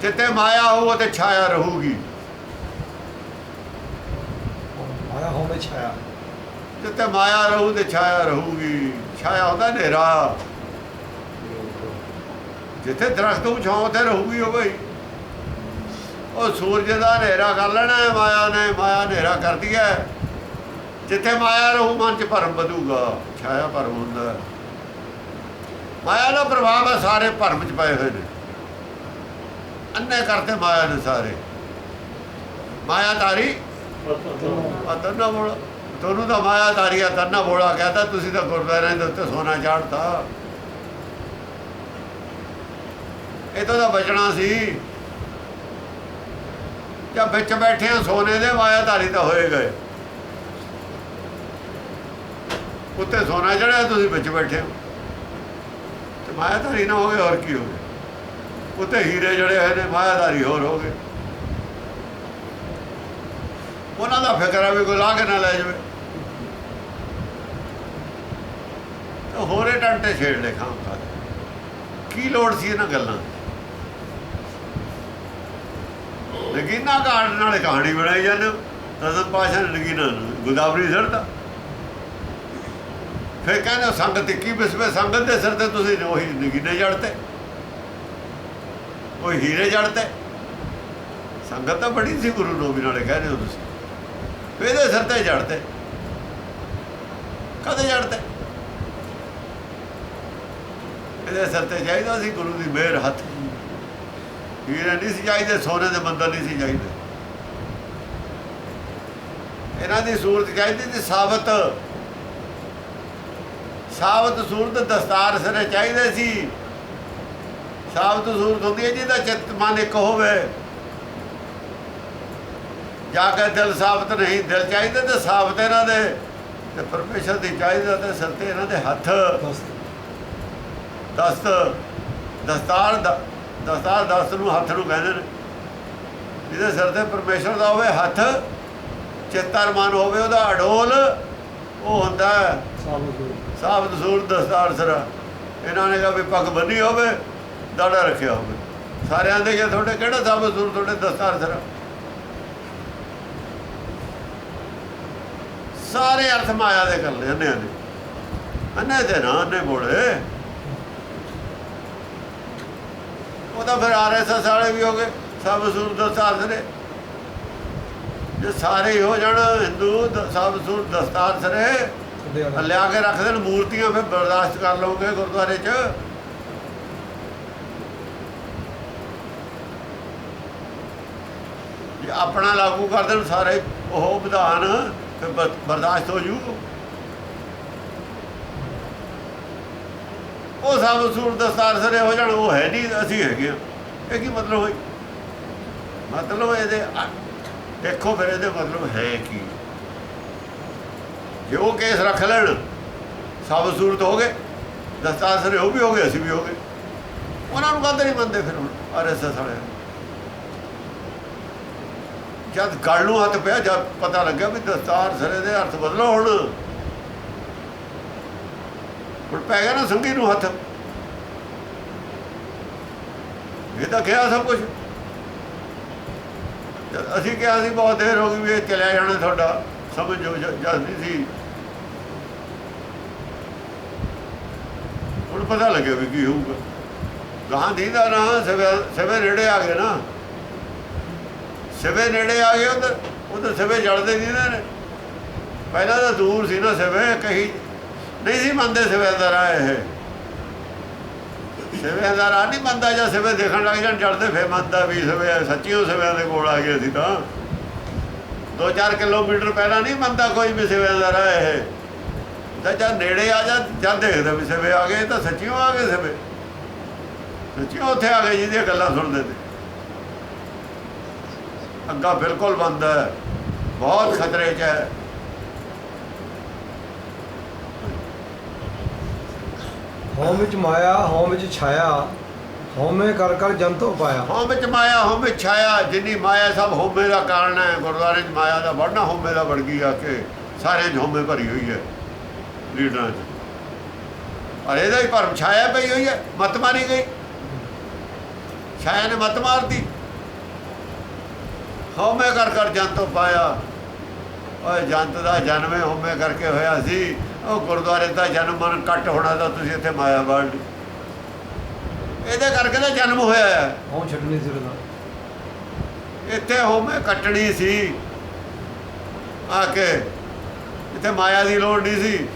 ਜਿੱਥੇ ਮਾਇਆ ਹੋਊ ਤੇ ਛਾਇਆ ਰਹੂਗੀ। ਮਾਇਆ ਹਉ ਵਿੱਚ ਛਾਇਆ। ਜਿੱਥੇ ਮਾਇਆ ਰਹੂ ਤੇ ਛਾਇਆ ਰਹੂਗੀ। ਛਾਇਆ ਹੁੰਦਾ ਹਨੇਰਾ। ਜਿੱਥੇ ਦਰਖਤ ਨੂੰ ਛਾਂ ਉੱਥੇ ਰਹੂਗੀ ਉਹ ਭਾਈ। ਉਹ ਸੂਰਜ ਦਾ ਹਨੇਰਾ ਕਰ ਲੈਣਾ ਹੈ ਮਾਇਆ ਨੇ। ਮਾਇਆ ਹਨੇਰਾ ਕਰਦੀ ਹੈ। ਜਿੱਥੇ ਮਾਇਆ ਰਹੂ ਮਨ 'ਚ ਭਰਮ ਵਧੂਗਾ। ਛਾਇਆ ਭਰਮ ਹੁੰਦਾ। ਮਾਇਆ ਦਾ ਪ੍ਰਭਾਵ ਹੈ, ਸਾਰੇ ਭਰਮ 'ਚ ਪਏ ਹੋਏ ਨੇ। ਅੰਨੇ ਕਰਤੇ ਮਾਇਆ ਨੇ ਸਾਰੇ। ਮਾਇਆ ਤਾਰੀ ਤੰਨਾ ਬੋਲਾ। ਤੁਹਾਨੂੰ ਤਾਂ ਮਾਇਆ ਤਾਰੀ ਆ ਤੰਨਾ ਬੋਲਾ ਕਹਿੰਦਾ। ਤੁਸੀਂ ਤਾਂ ਗੁਰਦੁਆਰਿਆਂ ਦੇ ਉੱਤੇ ਸੋਨਾ ਚਾੜਤਾ। ਇਹ ਤਾਂ ਬਚਣਾ ਸੀ। ਜਦ ਵਿੱਚ ਬੈਠੇ ਆ ਸੋਨੇ ਦੇ, ਮਾਇਆ ਧਾਰੀ ਤਾਂ ਹੋਏ ਗਏ। ਉੱਤੇ ਸੋਨਾ ਚੜਿਆ, ਤੁਸੀਂ ਵਿੱਚ ਬੈਠੇ ਹੋ ਤੇ ਮਾਇਆ ਧਾਰੀ ਨਾ ਹੋ ਗਏ। ਹੋਰ ਕੀ ਹੋ ਗਏ? ਉੱਤੇ ਹੀਰੇ ਜੜੇ ਹੋਏ ਨੇ, ਮਾਇਆ ਧਾਰੀ ਹੋਰ ਹੋ ਗਏ। ਉਹਨਾਂ ਦਾ ਫਿਕਰ ਆ ਵੀ ਕੋਈ ਲਾਹ ਕੇ ਨਾ ਲੈ ਜਾਵੇ। ਤਾਂ ਹੋਰੇ ਟੰਟੇ ਛੇੜ ਲੈ ਖਾਂ ਖਾ। ਕੀ ਲੋੜ ਸੀ ਇਹਨਾਂ ਗੱਲਾਂ? ਨਗੀਨਾ ਕਾਂਡ ਨਾਲ ਕਹਾਣੀ ਬਣਾਈ ਜਾਂਦੇ। ਦਸਮ ਪਾਤਸ਼ਾਹ ਨੇ ਨਗੀਨਾ ਗੋਦਾਵਰੀ ਸੜਤਾ। ਫਿਰ ਕਹਿੰਦੇ ਸੰਗਤ ਇੱਕੀ ਬਿਸਵੇ। ਸੰਗਤ ਦੇ ਸਿਰ ਤੇ ਤੁਸੀਂ ਉਹੀ ਨਗੀਨੇ ਜੜਤੇ, ਕੋਈ ਹੀਰੇ ਜੜਤੇ। ਸੰਗਤ ਤਾਂ ਬੜੀ ਸੀ ਗੁਰੂ ਨੋਬੀ ਨਾਲੇ ਕਹਿੰਦੇ ਹੋ ਤੁਸੀਂ। ਇਹਦੇ ਸਿਰ ਤੇ ਜੜਤੇ। ਕਦੇ ਜੜਤੇ? ਇਹਦੇ ਸਿਰ ਤੇ ਚਾਹੀਦਾ ਸੀ ਗੁਰੂ ਦੀ ਮਿਹਰ ਹੱਥ। ਹੀਰੇ ਨਹੀਂ ਸੀ ਚਾਹੀਦੇ, ਸੋਨੇ ਦੇ ਮੰਦਰ ਨਹੀਂ ਸੀ ਚਾਹੀਦੇ। ਇਹਨਾਂ ਦੀ ਸੂਰਤ ਚਾਹੀਦੀ ਸੀ ਸਾਬਤ। ਸਾਬਤ ਸੂਰਤ ਦਸਤਾਰ ਸਿਰੇ ਚਾਹੀਦੇ ਸੀ। ਸਾਬਤ ਸੂਰਤ ਹੁੰਦੀ ਹੈ ਜਿਹਦਾ ਚਿੱਤ ਮਨ ਇੱਕ ਹੋਵੇ। ਜਾ ਕੇ ਦਿਲ ਸਾਬਤ ਨਹੀਂ। ਦਿਲ ਚਾਹੀਦੇ ਤੇ ਸਾਬਤ ਇਹਨਾਂ ਦੇ ਤੇ ਪਰਮੇਸ਼ਰ ਦੀ ਚਾਹੀਦਾ ਤੇ ਸਿਰ ਤੇ ਇਹਨਾਂ ਦੇ ਹੱਥ। ਦਸਤਾਰ ਦਸਤ ਨੂੰ ਹੱਥ ਨੂੰ ਕਹਿੰਦੇ ਨੇ। ਜਿਹਦੇ ਸਿਰ ਤੇ ਪਰਮੇਸ਼ਰ ਦਾ ਹੋਵੇ ਹੱਥ, ਚਿੱਤਰ ਮਨ ਹੋਵੇ ਉਹਦਾ ਅਡੋਲ, ਉਹ ਹੁੰਦਾ ਸਾਬਤ ਸੂਰਤ ਦਸਤਾਰ ਸਿਰਾ। ਇਹਨਾਂ ਨੇ ਕਿਹਾ ਵੀ ਪੱਗ ਬੰਨੀ ਹੋਵੇ, ਦਾੜਾ ਰੱਖਿਆ ਹੋਵੇ। ਸਾਰਿਆਂ ਦੇ ਜੇ ਤੁਹਾਡੇ ਕਿਹੜਾ ਸਾਬਤ ਸੂਰਤ? ਤੁਹਾਡੇ ਦਸਤਾਰ ਸਿਰਾ। ਸਾਰੇ ਅਰਥ ਮਾਇਆ ਦੇ ਕਰ ਲਏ ਅੰਨਿਆਂ ਨੇ। ਅੰਨੇ ਦੇ ਨਾ ਅੰਨੇ ਬੋਲੇ। ਉਹ ਤਾਂ ਫਿਰ RSS ਵਾਲੇ ਵੀ ਹੋ ਗਏ ਸਾਬਤ ਸੂਰਤ ਦਸਤਾਰ ਸਿਰੇ। ਜੇ ਸਾਰੇ ਹੀ ਹੋ ਜਾਣ ਹਿੰਦੂ ਸਾਬਤ ਸੂਰਤ ਦਸਤਾਰ ਸਿਰੇ ਲਿਆ ਕੇ ਰੱਖ ਦੇਣ ਮੂਰਤੀਆਂ, ਫਿਰ ਬਰਦਾਸ਼ਤ ਕਰ ਲਓਗੇ ਗੁਰਦੁਆਰੇ 'ਚ। ਜੇ ਆਪਣਾ ਲਾਗੂ ਕਰ ਦੇਣ ਸਾਰੇ ਉਹ ਵਿਧਾਨ, ਫਿਰ ਬਰਦਾਸ਼ਤ ਹੋ ਜੂ। ਉਹ ਸਾਬਤ ਸੂਰਤ ਦਸਤਾਰ ਸਿਰੇ ਹੋ ਜਾਣ, ਉਹ ਹੈ ਨਹੀਂ, ਅਸੀਂ ਹੈਗੇ ਹਾਂ। ਇਹ ਕੀ ਮਤਲਬ ਹੋਈ? ਮਤਲਬ ਇਹਦੇ ਦੇਖੋ ਫਿਰ ਇਹਦੇ ਮਤਲਬ ਹੈ ਕੀ? ਜੇ ਉਹ ਕੇਸ ਰੱਖ ਲੈਣ ਸਾਬਤ ਸੂਰਤ ਹੋ ਗਏ, ਦਸਤਾਰ ਸਿਰੇ ਉਹ ਵੀ ਹੋ ਗਏ, ਅਸੀਂ ਵੀ ਹੋ ਗਏ। ਉਹਨਾਂ ਨੂੰ ਗੱਲ ਨਹੀਂ ਮੰਨਦੇ ਫਿਰ ਹੁਣ RSS ਵਾਲੇ। ਜਦ ਗੱਲ ਨੂੰ ਹੱਥ ਪਿਆ, ਜਦ ਪਤਾ ਲੱਗਿਆ ਵੀ ਦਸਤਾਰ ਸਿਰੇ ਦੇ ਅਰਥ ਬਦਲੋ। ਹੁਣ ਪੈ ਗਿਆ ਨਾ ਸੰਗੀ ਨੂੰ ਹੱਥ। ਇਹ ਤਾਂ ਕਿਹਾ ਸਭ ਕੁਛ। ਅਸੀਂ ਕਿਹਾ ਸੀ ਬਹੁਤ ਦੇਰ ਹੋ ਗਈ ਵੀ ਇਹ ਚਲਿਆ ਜਾਣਾ ਤੁਹਾਡਾ, ਸਮਝੋ ਜਦ ਨਹੀਂ ਸੀ। ਹੁਣ ਪਤਾ ਲੱਗਿਆ ਵੀ ਕੀ ਹੋਊਗਾ। ਗਾਂ ਦੀ ਦਾ ਨਾ ਸਵੇ ਨੇੜੇ ਆ ਗਏ ਨਾ। ਸਵੇ ਨੇੜੇ ਆ ਗਏ। ਉਧਰ ਸਵੇ ਜਲਦੇ ਨਹੀਂ ਨੇ। ਪਹਿਲਾਂ ਤਾਂ ਦੂਰ ਸੀ ਨਾ ਸਵੇ, ਕਹੀ ਨਹੀਂ ਸੀ ਮੰਨਦੇ ਸਵੇ ਦਾ ਰਾਹ। ਇਹ ਸਵੇ ਦਾ ਰਾਹ ਨਹੀਂ ਮੰਨਦਾ। ਜਾਂ ਸਵੇ ਦੇਖਣ ਲੱਗ ਜਾਣ ਜਲਦੇ, ਫਿਰ ਮੰਨਦਾ ਵੀ ਸਵੇ ਸੱਚੀਓ ਸਵਿਆਂ ਦੇ ਕੋਲ ਆ ਗਏ ਅਸੀਂ ਤਾਂ। 2-4 ਕਿਲੋਮੀਟਰ ਪਹਿਲਾਂ ਨਹੀਂ ਮੰਨਦਾ ਕੋਈ ਵੀ ਸਿਵੇ ਦਾ ਰਾਹ ਇਹ ਤਾਂ ਜਦ ਨੇੜੇ ਆ ਜਾ ਜਦ ਦੇਖਦਾ ਵੀ ਸਿਵੇ ਆ ਗਏ ਤਾਂ ਸੱਚੀਓ ਆ ਗਏ ਸਿਵੇ ਸੱਚੀਓ ਉੱਥੇ ਆ ਗਏ ਜਿਹਦੀਆਂ ਗੱਲਾਂ ਸੁਣਦੇ ਤੇ ਅੱਗਾ ਬਿਲਕੁਲ ਬੰਦ ਹੈ ਬਹੁਤ ਖਤਰੇ 'ਚ ਹੈ ਹਉ ਵਿੱਚ ਮਾਇਆ ਹਉ ਵਿੱਚ ਛਾਇਆ ਹਉਮੈ ਕਰ ਕਰ ਜੰਤੋ ਪਾਇਆ। ਹੋਮ ਵਿੱਚ ਮਾਇਆ ਹੋਮ ਵਿੱਚ ਛਾਇਆ ਜਿੰਨੀ ਮਾਇਆ ਸਭ ਹੋਮੇ ਦਾ ਕਾਰਨ ਹੈ ਗੁਰਦੁਆਰੇ 'ਚ ਮਾਇਆ ਦਾ ਵੜਨਾ ਹੋਮੇ ਦਾ ਵੜ ਗਈ ਆ ਕੇ ਸਾਰਿਆਂ 'ਚ ਹੋਮੇ ਭਰੀ ਹੋਈ ਹੈ ਲੀਡਰਾਂ 'ਚ ਔਰ ਇਹਦਾ ਹੀ ਭਰਮ ਛਾਇਆ ਪਈ ਹੋਈ ਹੈ ਮੱਤ ਮਾਰੀ ਗਈ ਛਾਇਆ ਨੇ ਮੱਤ ਮਾਰਤੀ ਹੋਮੇ ਕਰ ਕਰ ਜੰਤੋ ਪਾਇਆ ਓਏ ਜੰਤ ਦਾ ਜਨਮ ਹੀ ਹੋਮੇ ਕਰਕੇ ਹੋਇਆ ਸੀ ਉਹ ਗੁਰਦੁਆਰੇ ਦਾ ਜਨਮ ਮਨ ਕੱਟ ਹੋਣਾ ਤਾਂ ਤੁਸੀਂ ਇੱਥੇ ਮਾਇਆ ਵੜ ਲਈ ਇਹਦੇ ਕਰਕੇ ਤਾਂ ਜਨਮ ਹੋਇਆ ਹੈ ਹਉ ਛੱਡਣੀ ਸੀ ਉਹਦਾ ਇੱਥੇ ਹੋਮੇ ਕੱਟਣੀ ਸੀ ਆ ਕੇ ਇੱਥੇ ਮਾਇਆ ਦੀ ਲੋੜ ਨਹੀਂ ਸੀ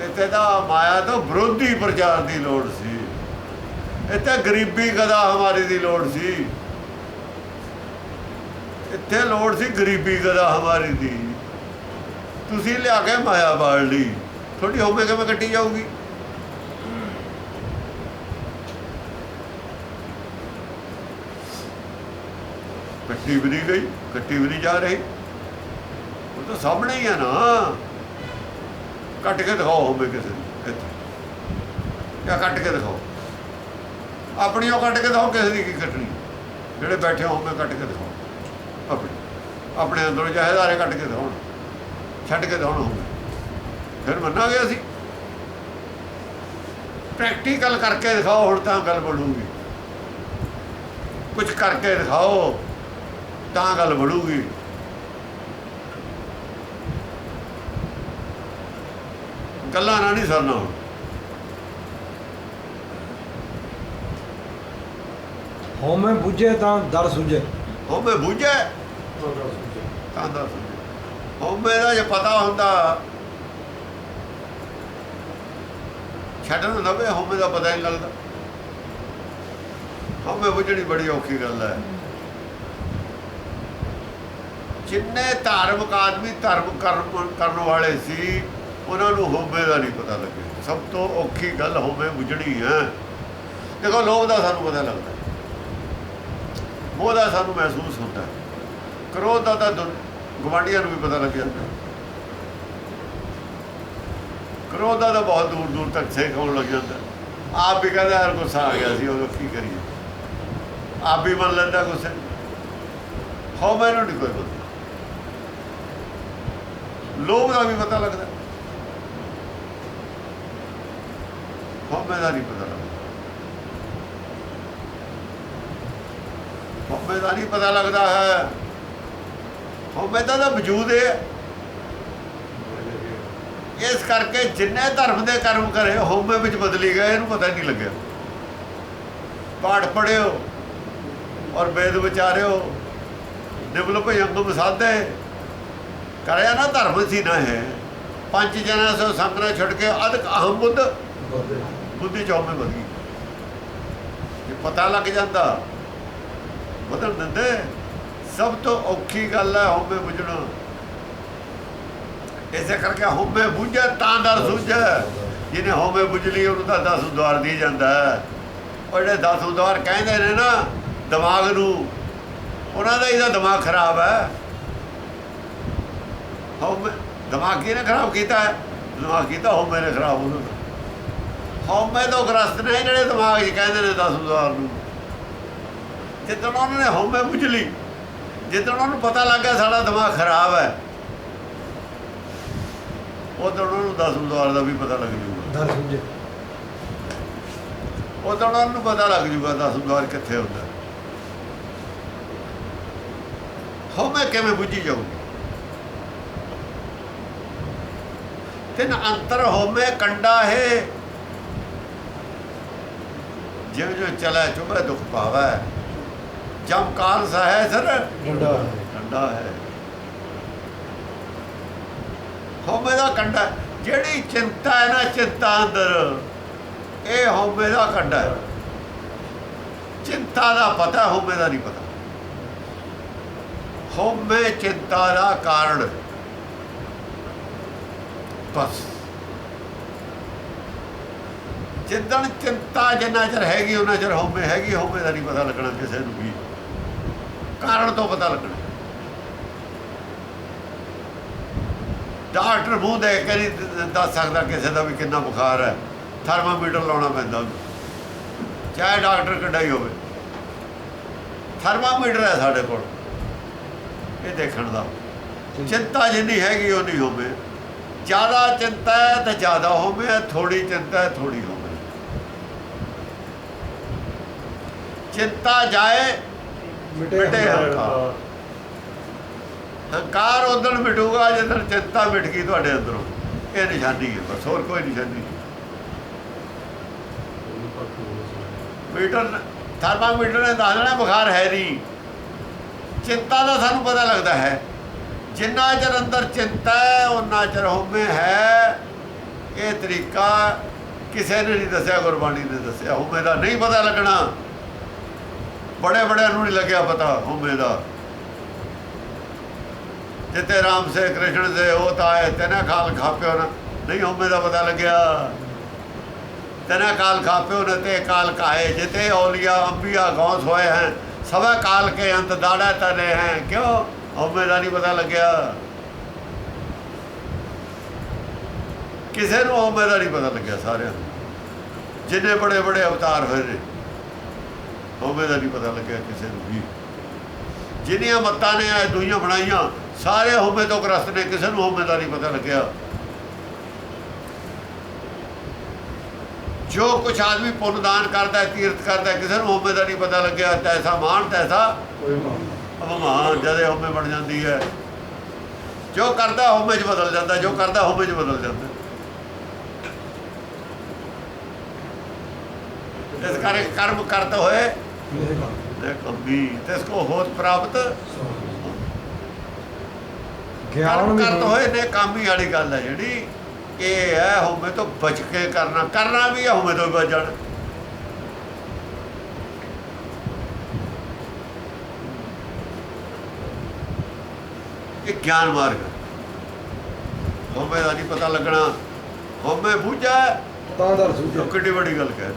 ਇੱਥੇ ਤਾਂ ਮਾਇਆ ਤੋਂ ਵਿਰੋਧੀ ਪ੍ਰਚਾਰ ਦੀ ਲੋੜ ਸੀ ਇੱਥੇ ਗਰੀਬੀ ਗਦਾ ਹਮਾਰੀ ਦੀ ਲੋੜ ਸੀ ਇੱਥੇ ਲੋੜ ਸੀ ਗਰੀਬੀ ਗਦਾ ਹਮਾਰੀ ਦੀ ਤੁਸੀਂ ਲਿਆ ਕੇ ਮਾਇਆ ਬਾੜ ਲਈ ਥੋੜੀ ਹੋਮੇ ਕਿਵੇਂ ਕੱਟੀ ਜਾਊਗੀ ਕੱਟੀ ਵੀ ਨਹੀਂ ਗਈ ਕੱਟੀ ਵੀ ਨਹੀਂ ਜਾ ਰਹੀ ਉਹ ਤਾਂ ਸਾਹਮਣੇ ਹੀ ਹੈ ਨਾ ਕੱਟ ਕੇ ਦਿਖਾਓ ਹੋਮੇ ਕਿਸੇ ਨੂੰ ਇੱਥੇ ਜਾਂ ਕੱਟ ਕੇ ਦਿਖਾਓ ਆਪਣੀ ਉਹ ਕੱਟ ਕੇ ਦਿਖਾਓ ਕਿਸੇ ਦੀ ਕੀ ਕੱਟਣੀ ਜਿਹੜੇ ਬੈਠੇ ਹੋਮੇ ਕੱਟ ਕੇ ਦਿਖਾਓ ਆਪਣੇ ਅੰਦਰੋਂ ਜਹੇਦਾਰੇ ਕੱਟ ਕੇ ਦਿਖਾਉਣ ਛੱਡ ਕੇ ਦਿਖਾਉਣ ਹੋਮੇ ਫਿਰ ਮੰਨਾਂਗੇ ਅਸੀਂ ਪ੍ਰੈਕਟੀਕਲ ਕਰਕੇ ਦਿਖਾਓ ਹੁਣ ਤਾਂ ਗੱਲ ਬਣੂਗੀ ਕੁਝ ਕਰਕੇ ਦਿਖਾਓ ਤਾਂ ਗੱਲ ਬਣੂਗੀ ਗੱਲਾਂ ਨਾਲ ਨਹੀਂ ਸਰਨਾ ਹੁਣ ਹਉਮੈ ਬੁਝੇ ਤਾਂ ਦਰ ਸੁਝੇ ਹੋਮੇ ਬੁਝੇ ਤਾਂ ਦਾ ਹੋਮੇ ਦਾ ਜੇ ਪਤਾ ਹੁੰਦਾ ਛੱਡਣ ਲਵੇ ਹੋਮੇ ਦਾ ਪਤਾ ਹੀ ਨਹੀਂ ਲੱਗਦਾ ਹੋਮੇ ਬੁਝਣੀ ਬੜੀ ਔਖੀ ਗੱਲ ਹੈ ਜਿੰਨੇ ਧਾਰਮਿਕ ਆਦਮੀ ਧਰਮ ਕਰਨ ਵਾਲੇ ਸੀ ਉਹਨਾਂ ਨੂੰ ਹੋਮੇ ਦਾ ਨਹੀਂ ਪਤਾ ਲੱਗਿਆ ਸਭ ਤੋਂ ਔਖੀ ਗੱਲ ਹੋਮੇ ਬੁਝਣੀ ਹੈ ਦੇਖੋ ਲੋਭ ਦਾ ਸਾਨੂੰ ਪਤਾ ਲੱਗਦਾ ਮੋਹ ਦਾ ਸਾਨੂੰ ਮਹਿਸੂਸ ਹੁੰਦਾ ਕ੍ਰੋਧ ਦਾ ਤਾਂ ਗੁਆਂਢੀਆਂ ਨੂੰ ਵੀ ਪਤਾ ਲੱਗ ਜਾਂਦਾ ਕ੍ਰੋਧ ਦਾ ਤਾਂ ਬਹੁਤ ਦੂਰ ਦੂਰ ਤੱਕ ਸੇਕ ਹੋਣ ਲੱਗ ਜਾਂਦਾ ਆਪ ਵੀ ਕਹਿੰਦਾ ਯਾਰ ਗੁੱਸਾ ਆ ਗਿਆ ਸੀ ਉਹ ਕੀ ਕਰੀਏ ਆਪ ਵੀ ਮੰਨ ਲੈਂਦਾ ਗੁੱਸੇ ਹੋਮੇ ਨੂੰ ਨਹੀਂ ਕੋਈ ਪਤਾ ਲੋਭ ਦਾ ਵੀ ਪਤਾ ਲੱਗਦਾ ਹੋਮੇ ਦਾ ਨਹੀਂ ਪਤਾ ਲੱਗਦਾ ਹੋਮੇ ਦਾ ਨਹੀਂ ਪਤਾ ਲੱਗਦਾ ਹੈ ਹੋਮੇ ਦਾ ਤਾਂ ਵਜੂਦ ਹੈ ਇਸ ਕਰਕੇ ਜਿੰਨੇ ਧਰਮ ਦੇ ਕਰਮ ਕਰੇ ਹੋਮੇ ਵਿੱਚ ਬਦਲੀ ਗਏ ਇਹਨੂੰ ਪਤਾ ਹੀ ਨਹੀਂ ਲੱਗਿਆ ਪਾਠ ਪੜ੍ਹਿਓ ਔਰ ਵੇਦ ਵਿਚਾਰਿਓ ਨਿਵਲ ਭਯੰਗਮ ਸਾਧੇ ਕਰਿਆ ਨਾ ਧਰਮ ਸੀ ਨਾ ਹੈ ਪੰਜ ਜਨਾਂ ਸੋ ਸੰਗਨਾ ਛੱਡ ਕੇ ਅਧਿਕ ਅਹਮ ਬੁੱਧੀ ਚੌਮੇ ਬਦ ਗਈ ਇਹ ਪਤਾ ਲੱਗ ਜਾਂਦਾ ਬਦਲ ਦਿੰਦੇ ਸਭ ਤੋਂ ਔਖੀ ਗੱਲ ਹੈ ਹੋਮੇ ਬੁਝਣਾ ਇਸੇ ਕਰਕੇ ਹੋਮੇ ਬੁਝੇ ਤਾਂ ਦਰ ਸੁਝੇ ਜਿਹਨੇ ਹੋਮੇ ਬੁਝ ਲਈ ਉਹਨੂੰ ਤਾਂ 10 ਦੁਆਰ ਦੀ ਜਾਂਦਾ ਉਹ ਜਿਹੜੇ 10 ਦੁਆਰ ਕਹਿੰਦੇ ਨੇ ਨਾ ਦਿਮਾਗ ਨੂੰ ਉਹਨਾਂ ਦਾ ਇਹਦਾ ਦਿਮਾਗ ਖਰਾਬ ਹੈ ਹੋਮੇ ਦਿਮਾਗ ਕਿਹਨੇ ਖਰਾਬ ਕੀਤਾ ਹੈ ਦਿਮਾਗ ਕੀਤਾ ਹੋਮੇ ਨੇ ਖਰਾਬ ਉਹਨੂੰ ਹੋਮੇ ਤੋਂ ਗ੍ਰਸਤ ਨੇ ਜਿਹੜੇ ਦਿਮਾਗ 'ਚ ਕਹਿੰਦੇ ਨੇ 10 ਦੁਆਰ ਨੂੰ ਜਿੱਦਣ ਉਹਨਾਂ ਨੇ ਹੋਮੇ ਬੁਝ ਲਈ ਜਿੱਦਣ ਉਹਨਾਂ ਨੂੰ ਪਤਾ ਲੱਗ ਗਿਆ ਸਾਡਾ ਦਿਮਾਗ ਖਰਾਬ ਹੈ ਉਦੋਂ ਉਹਨਾਂ ਨੂੰ 10 ਦੁਆਰ ਦਾ ਵੀ ਪਤਾ ਲੱਗ ਜੂਗਾ ਦਰ ਸੁਝੇ ਉਦੋਂ ਉਹਨਾਂ ਨੂੰ ਪਤਾ ਲੱਗ ਜੂਗਾ 10 ਦੁਆਰ ਕਿੱਥੇ ਹੁੰਦਾ ਹੋਮੇ ਕਿਵੇਂ ਬੁੱਝੀ ਜਾਊਗੀ ਤਿੰਨ ਅੰਤਰ ਹੋਮੇ ਕੰਡਾ ਹੈ ਜਿਉ ਜਿਉ ਚਲਾ ਚੁਬੇ ਦੁੱਖ ਪਾਵੈ ਜਮ ਕਾਲ ਸਹਿ ਸਰ ਕੰਡਾ ਹੈ ਹੋਮੇ ਦਾ ਕੰਡਾ ਜਿਹੜੀ ਚਿੰਤਾ ਹੈ ਨਾ ਚਿੰਤਾ ਅੰਦਰ ਇਹ ਹੋਮੇ ਦਾ ਕੰਡਾ ਹੈ ਚਿੰਤਾ ਦਾ ਪਤਾ, ਹਉਮੈ ਦਾ ਨਹੀਂ ਪਤਾ। ਹਉਮੈ ਚਿੰਤਾ ਦਾ ਕਾਰਨ, ਬਸ। ਜਿੱਦਣ ਚਿੰਤਾ ਜਿੰਨਾ ਚਿਰ ਹੈਗੀ ਉਹਨਾਂ ਚਿਰ ਹਉਮੈ ਹੈਗੀ। ਹਉਮੈ ਦਾ ਨਹੀਂ ਪਤਾ ਲੱਗਣਾ ਕਿਸੇ ਨੂੰ ਵੀ, ਕਾਰਨ ਤੋਂ ਪਤਾ ਲੱਗਣਾ। ਡਾਕਟਰ ਮੂੰਹ ਦੇਖ ਕੇ ਨਹੀਂ ਦੱਸ ਸਕਦਾ ਕਿਸੇ ਦਾ ਵੀ ਕਿੰਨਾ ਬੁਖਾਰ ਹੈ, ਥਰਮਾਮੀਟਰ ਲਾਉਣਾ ਪੈਂਦਾ, ਚਾਹੇ ਡਾਕਟਰ ਕਿੱਡਾ ਹੀ ਹੋਵੇ। ਥਰਮਾਮੀਟਰ ਹੈ ਸਾਡੇ ਕੋਲ ਇਹ ਦੇਖਣ ਦਾ। ਚਿੰਤਾ ਜਿੰਨੀ ਹੈਗੀ ਉਨੀ ਹੋਵੇ। ਜ਼ਿਆਦਾ ਚਿੰਤਾ ਹੈ ਤਾਂ ਜ਼ਿਆਦਾ ਹੋਵੇ, ਥੋੜੀ ਚਿੰਤਾ ਹੈ ਥੋੜੀ ਹੋਵੇ। ਚਿੰਤਾ ਜਾਏ ਮਿਟੇ ਹੰਕਾਰ। ਹੰਕਾਰ ਉਦੋਂ ਮਿਟੂਗਾ ਜਦੋਂ ਚਿੰਤਾ ਮਿਟ ਗਈ ਤੁਹਾਡੇ ਅੰਦਰੋਂ। ਇਹ ਨਿਸ਼ਾਨੀ ਹੈ ਬਸ, ਹੋਰ ਕੋਈ ਨਿਸ਼ਾਨੀ ਨਹੀਂ। ਮੀਟਰ ਥਰਮਾਮੀਟਰ ਨੇ ਦੱਸ ਦੇਣਾ ਬੁਖਾਰ ਹੈ ਨਹੀਂ। ਚਿੰਤਾ ਦਾ ਸਾਨੂੰ ਪਤਾ ਲੱਗਦਾ ਹੈ। ਜਿੰਨਾ ਚਿਰ ਅੰਦਰ ਚਿੰਤਾ ਹੈ ਉਨਾ ਚਿਰ ਹਉਮੈ ਹੈ। ਇਹ ਤਰੀਕਾ ਕਿਸੇ ਨੇ ਨਹੀਂ ਦੱਸਿਆ, ਗੁਰਬਾਣੀ ਨੇ ਦੱਸਿਆ। ਹਉਮੈ ਦਾ ਨਹੀਂ ਪਤਾ ਲੱਗਣਾ। ਬੜੇ ਬੜਿਆਂ ਨੂੰ ਨਹੀਂ ਲੱਗਿਆ ਪਤਾ ਹਉਮੈ ਦਾ। ਜਿੱਤੇ ਰਾਮ ਸੇ ਕ੍ਰਿਸ਼ਨ ਸੇ ਉਹ ਤਾਂ ਆਏ ਤੈਨਾ ਖਾਲ ਖਾਪਿਓ ਨਾ, ਨਹੀਂ ਹਉਮੈ ਦਾ ਪਤਾ ਲੱਗਿਆ। ਤੈਨਾ काल खाप्यो न ते काल काहे, जिते औलिया अंबिया गौस होए हैं सवा काल के अंत दाड़ा तने हैं। क्यों हमें नहीं पता लग्या, किसी को हमें नहीं पता लग्या। सारे जिन्ने बड़े बड़े अवतार हुए ने हमें नहीं पता लग्या किसी को भी। जिन्नियां मत्तां ने दुनिया बनाइया सारे हमें तो ग्रस्त ने, किसी को हमें नहीं पता लग्या। जो कुछ आदमी पुण्यदान करता है, तीर्थ करता है, किसी को हमें का नहीं पता लग्या। तैसा मान तैसा अभिमान, जदे हमें बन जाती है। जो करता हमें च बदल जाता, जो करता हमें च बदल जाता। इस कारण कर्म करते हुए कभी तिसको होत प्राप्त कर्म करते हुए ने कामी वाली गल है जी। ये है हमें तो बच के करना, करना भी है हमें तो बच जाना। ये ज्ञान मार्ग हमें का नहीं पता लगना। हमें बूझा तो किड्डी बड़ी गल कह,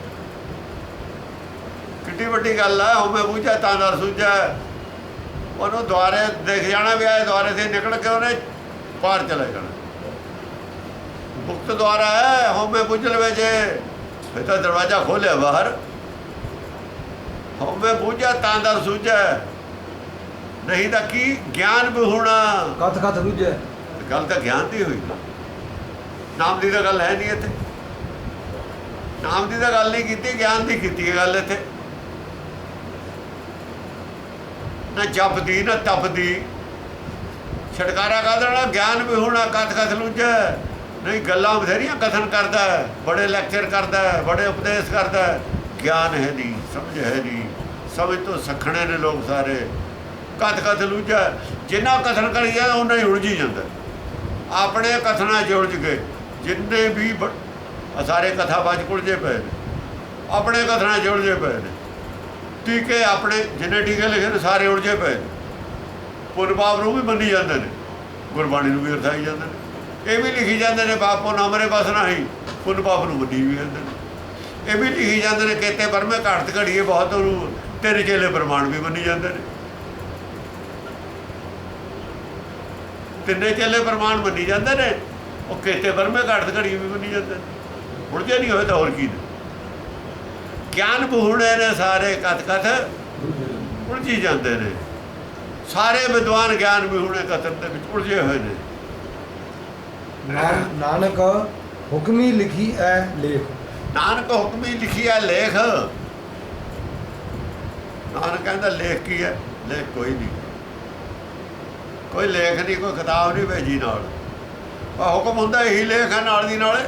किड्डी बड़ी गल है। हमें बूझा तांदर सूझा, उन्होंने द्वारे देख जाना भी आए, द्वारे से निकल के उन्हें पार चले जाना। मुक्त द्वारा है, हमें बुझ लवे जे फिर तो दरवाजा खोले बाहर। हमें बूझा तांदर सूझा, नहीं तो की ज्ञान भी होना। कथ कथ बुझे गल तो ज्ञान की हुई, नाम की तो गल है नहीं इत्थे। नाम की तो गल नहीं की, ज्ञान की की गल इत्थे। ना जप दी ना तप दी, छटकारा कर देना। ज्ञान भी होना, कथ कथ लुझे नहीं। गल्लां बथेरियां कथन करता है, बड़े लैक्चर करता है, बड़े उपदेश करता है, ज्ञान है नहीं, समझ है नहीं। समझ तो सखने ने लोग सारे। कथ कथ लूझा, जिन्ना कथन करी जाए उन्ना ही उलझी जाता। अपने कथना च उलझ गए जिन्ने भी सारे कथाबाज उलझे पे ने, अपने कथना च उलझे पे ने। टीके अपने जिन्ने टीके लिखे ने सारे उलझे पे ने। पुन पाप नूं भी मन्नी जाते हैं, गुरबाणी नूं भी अरसाई जाते हैं। ये भी लिखी जाते हैं पापो ना मरे बस ना ही, पुन पाप नूं मन्नी भी जाते हैं। ये भी लिखी जाते हैं केते पर में घट घड़ीए बहुत तेरे चेले प्रमाण भी मन्नी जाते हैं। तिन्ने चेले प्रमाण मन्नी जाते हैं, वो केते पर में घट घड़ीए भी मन्नी जाते हैं। उलझे नहीं होए तो होर की ने। ज्ञान बहूणे ने सारे कथ कथ उलझी जाते हैं। सारे विद्वान ज्ञान बहूणे कथन के विच उलझे हुए हैं। नानक हुक्मी लिखी है लेख, नानक हुक्मी लिखी है लेख। नानक कहता लेख की है, लेख कोई नहीं, कोई लेख नहीं, कोई किताब नहीं भेजी नाल। हुक्म होंदा यही लेख है नाल दी नाले,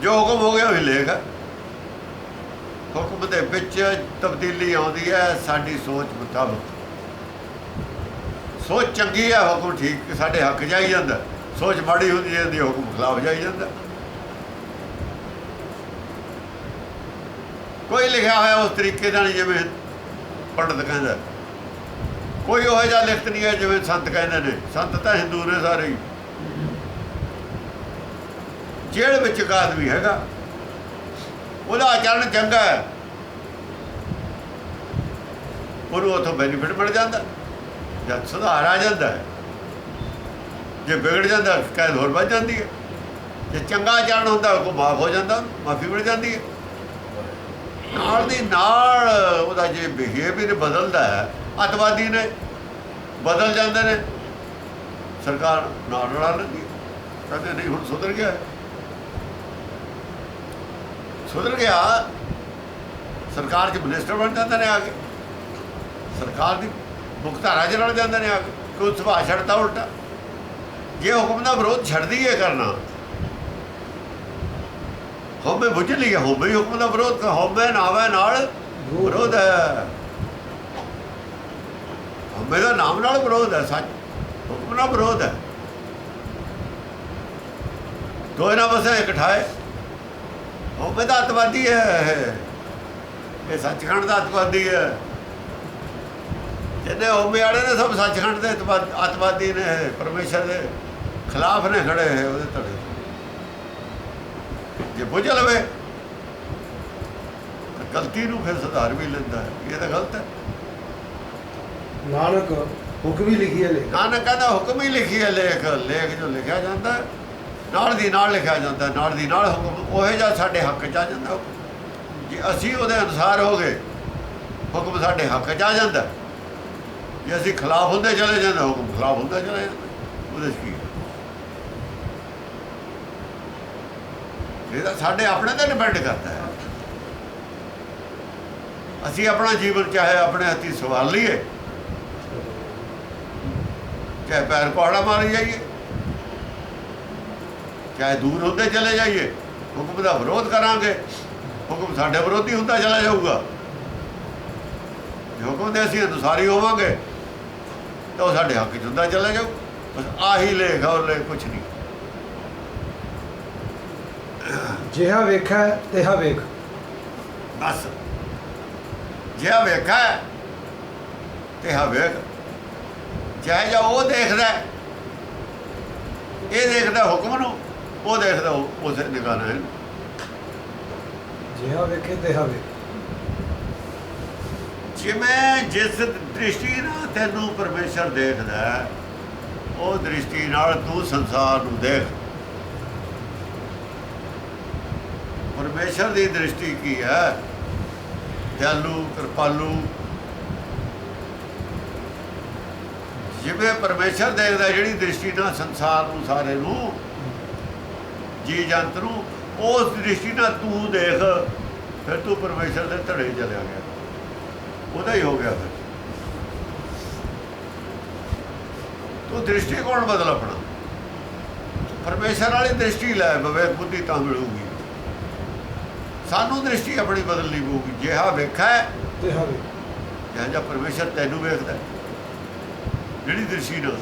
जो हुक्म हो गया वही लेख है। हुक्म दे विच तब्दीली आउंदी है साडी सोच मुताबिक। सोच चंगी है, हुक्म ठीक साडे हक जाई जांदा। सोच माड़ी होती जाती, हुक्म खिलाफ जाई जाता। ਕੋਈ ਲਿਖਿਆ ਹੋਇਆ ਉਸ ਤਰੀਕੇ ਦਾ ਨਹੀਂ ਜਿਵੇਂ ਪੰਡਤ ਕਹਿੰਦਾ, ਕੋਈ ਉਹ ਜਿਹਾ ਲਿਖਤ ਨਹੀਂ ਹੈ ਜਿਵੇਂ ਸੰਤ ਕਹਿੰਦੇ ਨੇ। ਸੰਤ ਤਾਂ ਹਿੰਦੂ ਨੇ ਸਾਰੇ ਹੀ। ਜੇਲ੍ਹ ਵਿੱਚ ਇੱਕ ਆਦਮੀ ਹੈਗਾ, ਉਹਦਾ ਆਚਰਣ ਚੰਗਾ ਹੈ, ਉਹਨੂੰ ਉੱਥੋਂ ਬੈਨੀਫਿਟ ਮਿਲ ਜਾਂਦਾ, ਜਦ ਸੁਧਾਰ ਆ ਜਾਂਦਾ ਹੈ। ਜੇ ਵਿਗੜ ਜਾਂਦਾ ਕੈਦ ਹੋਰ ਵੱਧ ਜਾਂਦੀ ਹੈ। ਜੇ ਚੰਗਾ ਆਚਰਣ ਹੁੰਦਾ ਉਹ ਮਾਫ ਹੋ ਜਾਂਦਾ, ਮਾਫੀ ਮਿਲ ਜਾਂਦੀ ਹੈ। ਨਾਲ ਦੀ ਨਾਲ ਉਹਦਾ ਜੇ ਬਿਹੇਵੀਅਰ ਬਦਲਦਾ ਹੈ, ਅੱਤਵਾਦੀ ਨੇ ਬਦਲ ਜਾਂਦੇ ਨੇ, ਸਰਕਾਰ ਨਾਲ ਰਲਾ ਲੈਂਦੀ ਹੈ, ਕਹਿੰਦੇ ਨਹੀਂ ਹੁਣ ਸੁਧਰ ਗਿਆ, ਸੁਧਰ ਗਿਆ। ਸਰਕਾਰ 'ਚ ਮਿਨਿਸਟਰ ਬਣ ਜਾਂਦੇ ਨੇ ਆ ਕੇ, ਸਰਕਾਰ ਦੀ ਮੁਖਤਾਰਾ 'ਚ ਰਲ ਜਾਂਦੇ ਨੇ ਆ ਕੇ। ਕੋਈ ਸੁਭਾਅ ਛੱਡਦਾ ਉਲਟਾ। ਜੇ ਹੁਕਮ ਦਾ ਵਿਰੋਧ ਛੱਡਦੀ ਹੈ ਕਰਨਾ, ਹਉਮੈ ਬੁੱਝ ਲਈ ਹੈ, ਹਉਮੈ ਹੀ ਹੁਕਮ ਦਾ ਵਿਰੋਧ, ਹਉਮੈ ਨਾਵੇਂ ਨਾਲ ਵਿਰੋਧ ਹੈ। ਹਉਮੈ ਦਾ ਨਾਮ ਨਾਲ ਵਿਰੋਧ ਹੈ, ਸੱਚ ਹੁਕਮ ਨਾਲ ਵਿਰੋਧ ਹੈ। ਦੋਏ ਨਾ ਬਸੇ ਇਕਠਾਏ। ਹਉਮੈ ਦਾ ਅੱਤਵਾਦੀ ਹੈ, ਇਹ ਸੱਚਖੰਡ ਦਾ ਅੱਤਵਾਦੀ ਹੈ। ਜਿੰਨੇ ਹਉਮੈ ਵਾਲੇ ਨੇ ਸਭ ਸੱਚਖੰਡ ਦੇ ਅੱਤਵਾਦੀ ਨੇ, ਪਰਮੇਸ਼ਰ ਦੇ ਖਿਲਾਫ ਨੇ ਖੜੇ ਹੈ ਉਹਦੇ ਧੜੇ। ਜੇ ਬੁੱਝ ਲਵੇ ਗਲਤੀ ਨੂੰ ਫਿਰ ਸੁਧਾਰ ਵੀ ਲੈਂਦਾ ਹੈ, ਇਹ ਤਾਂ ਗਲਤ ਹੈ। ਨਾਨਕ ਹੁਕਮ ਹੀ ਲਿਖੀ ਹੈ ਲੇਖ। ਨਾਨਕ ਕਹਿੰਦਾ ਹੁਕਮ ਹੀ ਲਿਖੀ ਹੈ ਲੇਖ। ਲੇਖ ਜੋ ਲਿਖਿਆ ਜਾਂਦਾ ਨਾਲ ਦੀ ਨਾਲ ਲਿਖਿਆ ਜਾਂਦਾ, ਨਾਲ ਦੀ ਨਾਲ ਹੁਕਮ ਉਹੇ ਜਿਹਾ ਸਾਡੇ ਹੱਕ 'ਚ ਆ ਜਾਂਦਾ ਹੁਕਮ। ਜੇ ਅਸੀਂ ਉਹਦੇ ਅਨੁਸਾਰ ਹੋ ਗਏ, ਹੁਕਮ ਸਾਡੇ ਹੱਕ 'ਚ ਆ ਜਾਂਦਾ। ਜੇ ਅਸੀਂ ਖਿਲਾਫ ਹੁੰਦੇ ਚਲੇ ਜਾਂਦੇ, ਹੁਕਮ ਖਿਲਾਫ ਹੁੰਦਾ ਚਲੇ ਜਾਂਦਾ। ਉਹਦੇ 'ਚ ਕੀ ਇਹ ਤਾਂ ਸਾਡੇ ਆਪਣੇ 'ਤੇ ਡਿਪੈਂਡ ਕਰਦਾ ਹੈ। ਅਸੀਂ ਆਪਣਾ ਜੀਵਨ ਚਾਹੇ ਆਪਣੇ ਹੱਥੀਂ ਸਵਾਰ ਲਈਏ, ਚਾਹੇ ਪੈਰ ਕੁਹਾੜਾ ਮਾਰੀ ਜਾਈਏ, ਚਾਹੇ ਦੂਰ ਹੁੰਦੇ ਚਲੇ ਜਾਈਏ, ਹੁਕਮ ਦਾ ਵਿਰੋਧ ਕਰਾਂਗੇ, ਹੁਕਮ ਸਾਡੇ ਵਿਰੋਧੀ ਹੁੰਦਾ ਚਲਾ ਜਾਊਗਾ। ਜੇ ਹੁਕਮ ਦੇ ਅਸੀਂ ਅਨੁਸਾਰੀ ਹੋਵਾਂਗੇ ਤਾਂ ਉਹ ਸਾਡੇ ਹੱਕ 'ਚ ਹੁੰਦਾ ਚਲਾ ਜਾਊ। ਬਸ ਆਹੀ ਲੇਖ ਔਰ ਲੇਖ ਕੁਛ ਨਹੀਂ। ਜਿਹਾ ਵੇਖਿਆ ਤਿਹਾ ਵੇਖ। ਬਸ ਜਿਹਾ ਵੇਖਾ ਤਿਹਾ ਵੇਖ। ਚਾਹੇ ਜਾ ਉਹ ਦੇਖਦਾ, ਇਹ ਦੇਖਦਾ ਹੁਕਮ ਨੂੰ, ਉਹ ਦੇਖਦਾ ਉਸੇ ਨਿਗਾਹ ਨਾਲ। ਜਿਹਾ ਵੇਖੇ ਤਿਹਾ ਵੇਖ। ਜਿਵੇਂ ਜਿਸ ਦ੍ਰਿਸ਼ਟੀ ਨਾਲ ਤੈਨੂੰ ਪਰਮੇਸ਼ਰ ਦੇਖਦਾ, ਉਹ ਦ੍ਰਿਸ਼ਟੀ ਨਾਲ ਤੂੰ ਸੰਸਾਰ ਨੂੰ ਦੇਖ। ਪਰਮੇਸ਼ਰ ਦੀ ਦ੍ਰਿਸ਼ਟੀ ਕੀ ਹੈ? ਦਿਆਲੂ, ਕਿਰਪਾਲੂ। ਜਿਵੇਂ ਪਰਮੇਸ਼ਰ ਦੇਖਦਾ, ਜਿਹੜੀ ਦ੍ਰਿਸ਼ਟੀ ਨਾਲ ਸੰਸਾਰ ਨੂੰ, ਸਾਰੇ ਨੂੰ, ਜੀ ਜੰਤ ਨੂੰ, ਉਸ ਦ੍ਰਿਸ਼ਟੀ ਨਾਲ ਤੂੰ ਦੇਖ, ਫਿਰ ਤੂੰ ਪਰਮੇਸ਼ਰ ਦੇ ਧੜੇ ਚਲਿਆ ਗਿਆ, ਉਹਦਾ ਹੀ ਹੋ ਗਿਆ। ਫਿਰ ਤੂੰ ਦ੍ਰਿਸ਼ਟੀਕੋਣ ਬਦਲ ਆਪਣਾ, ਪਰਮੇਸ਼ਰ ਵਾਲੀ ਦ੍ਰਿਸ਼ਟੀ ਲੈ, ਵਿਵੇਕ ਬੁੱਧੀ ਤਾਂ ਮਿਲੂਗੀ। ਸਾਨੂੰ ਦ੍ਰਿਸ਼ਟੀ ਆਪਣੀ ਬਦਲਣੀ ਪਊਗੀ। ਜਿਹਾ ਵੇਖਾ ਤਿਹਾ ਵੇਖ। ਜਿਹਾ ਜਿਹਾ ਪਰਮੇਸ਼ਰ ਤੈਨੂੰ ਵੇਖਦਾ, ਜਿਹੜੀ ਦ੍ਰਿਸ਼ਟੀ ਨਾਲ,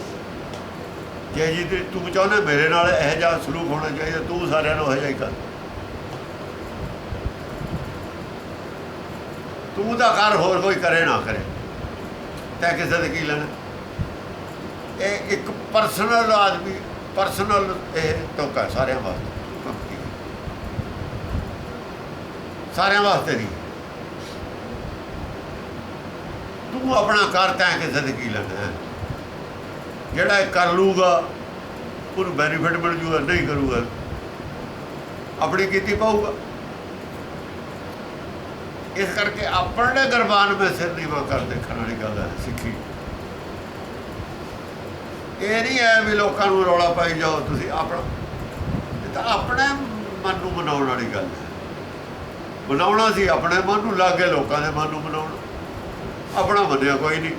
ਜੇ ਜੀ ਤੂੰ ਚਾਹੁੰਦਾ ਮੇਰੇ ਨਾਲ ਇਹੋ ਜਿਹਾ ਸਲੂਕ ਹੋਣਾ ਚਾਹੀਦਾ, ਤੂੰ ਸਾਰਿਆਂ ਨੂੰ ਇਹੋ ਜਿਹਾ ਹੀ ਕਰ। ਤੂੰ ਤਾਂ ਕਰ, ਹੋਰ ਕੋਈ ਕਰੇ ਨਾ ਕਰੇ, ਤੈਂ ਕਿਸੇ ਦੇ ਕੀ ਲੈਣਾ? ਇਹ ਇੱਕ ਪਰਸਨਲ ਆਦਮੀ, ਪਰਸਨਲ ਇਹ ਧੋਖਾ ਸਾਰਿਆਂ ਵਾਸਤੇ, ਸਾਰਿਆਂ ਵਾਸਤੇ ਨਹੀਂ। ਤੂੰ ਆਪਣਾ ਕਰ, ਤੈਂ ਕਿਸੇ ਦੇ ਕੀ ਲੈਣਾ? ਜਿਹੜਾ ਇਹ ਕਰ ਲੂਗਾ ਉਹਨੂੰ ਬੈਨੀਫਿਟ ਮਿਲ ਜੂਗਾ, ਨਹੀਂ ਕਰੂਗਾ ਆਪਣੀ ਕੀਤੀ ਪਾਊਗਾ। ਇਸ ਕਰਕੇ ਆਪਣੇ ਗੁਰਬਾਨ ਵਿੱਚ ਸਿਰ ਨੀਵਾਂ ਕਰ ਦੇਖਣ ਵਾਲੀ ਗੱਲ ਹੈ ਸਿੱਖੀ। ਇਹ ਨਹੀਂ ਹੈ ਵੀ ਲੋਕਾਂ ਨੂੰ ਰੌਲਾ ਪਾਈ ਜਾਓ ਤੁਸੀਂ ਆਪਣਾ। ਇਹ ਤਾਂ ਆਪਣੇ ਮਨ ਨੂੰ ਬਣਾਉਣ ਵਾਲੀ ਗੱਲ ਹੈ। ਬਣਾਉਣਾ ਸੀ ਆਪਣੇ ਮਨ ਨੂੰ, ਲੱਗ ਗਏ ਲੋਕਾਂ ਦੇ ਮਨ ਨੂੰ ਬਣਾਉਣਾ। ਆਪਣਾ ਮੰਨਿਆ ਕੋਈ ਨਹੀਂ,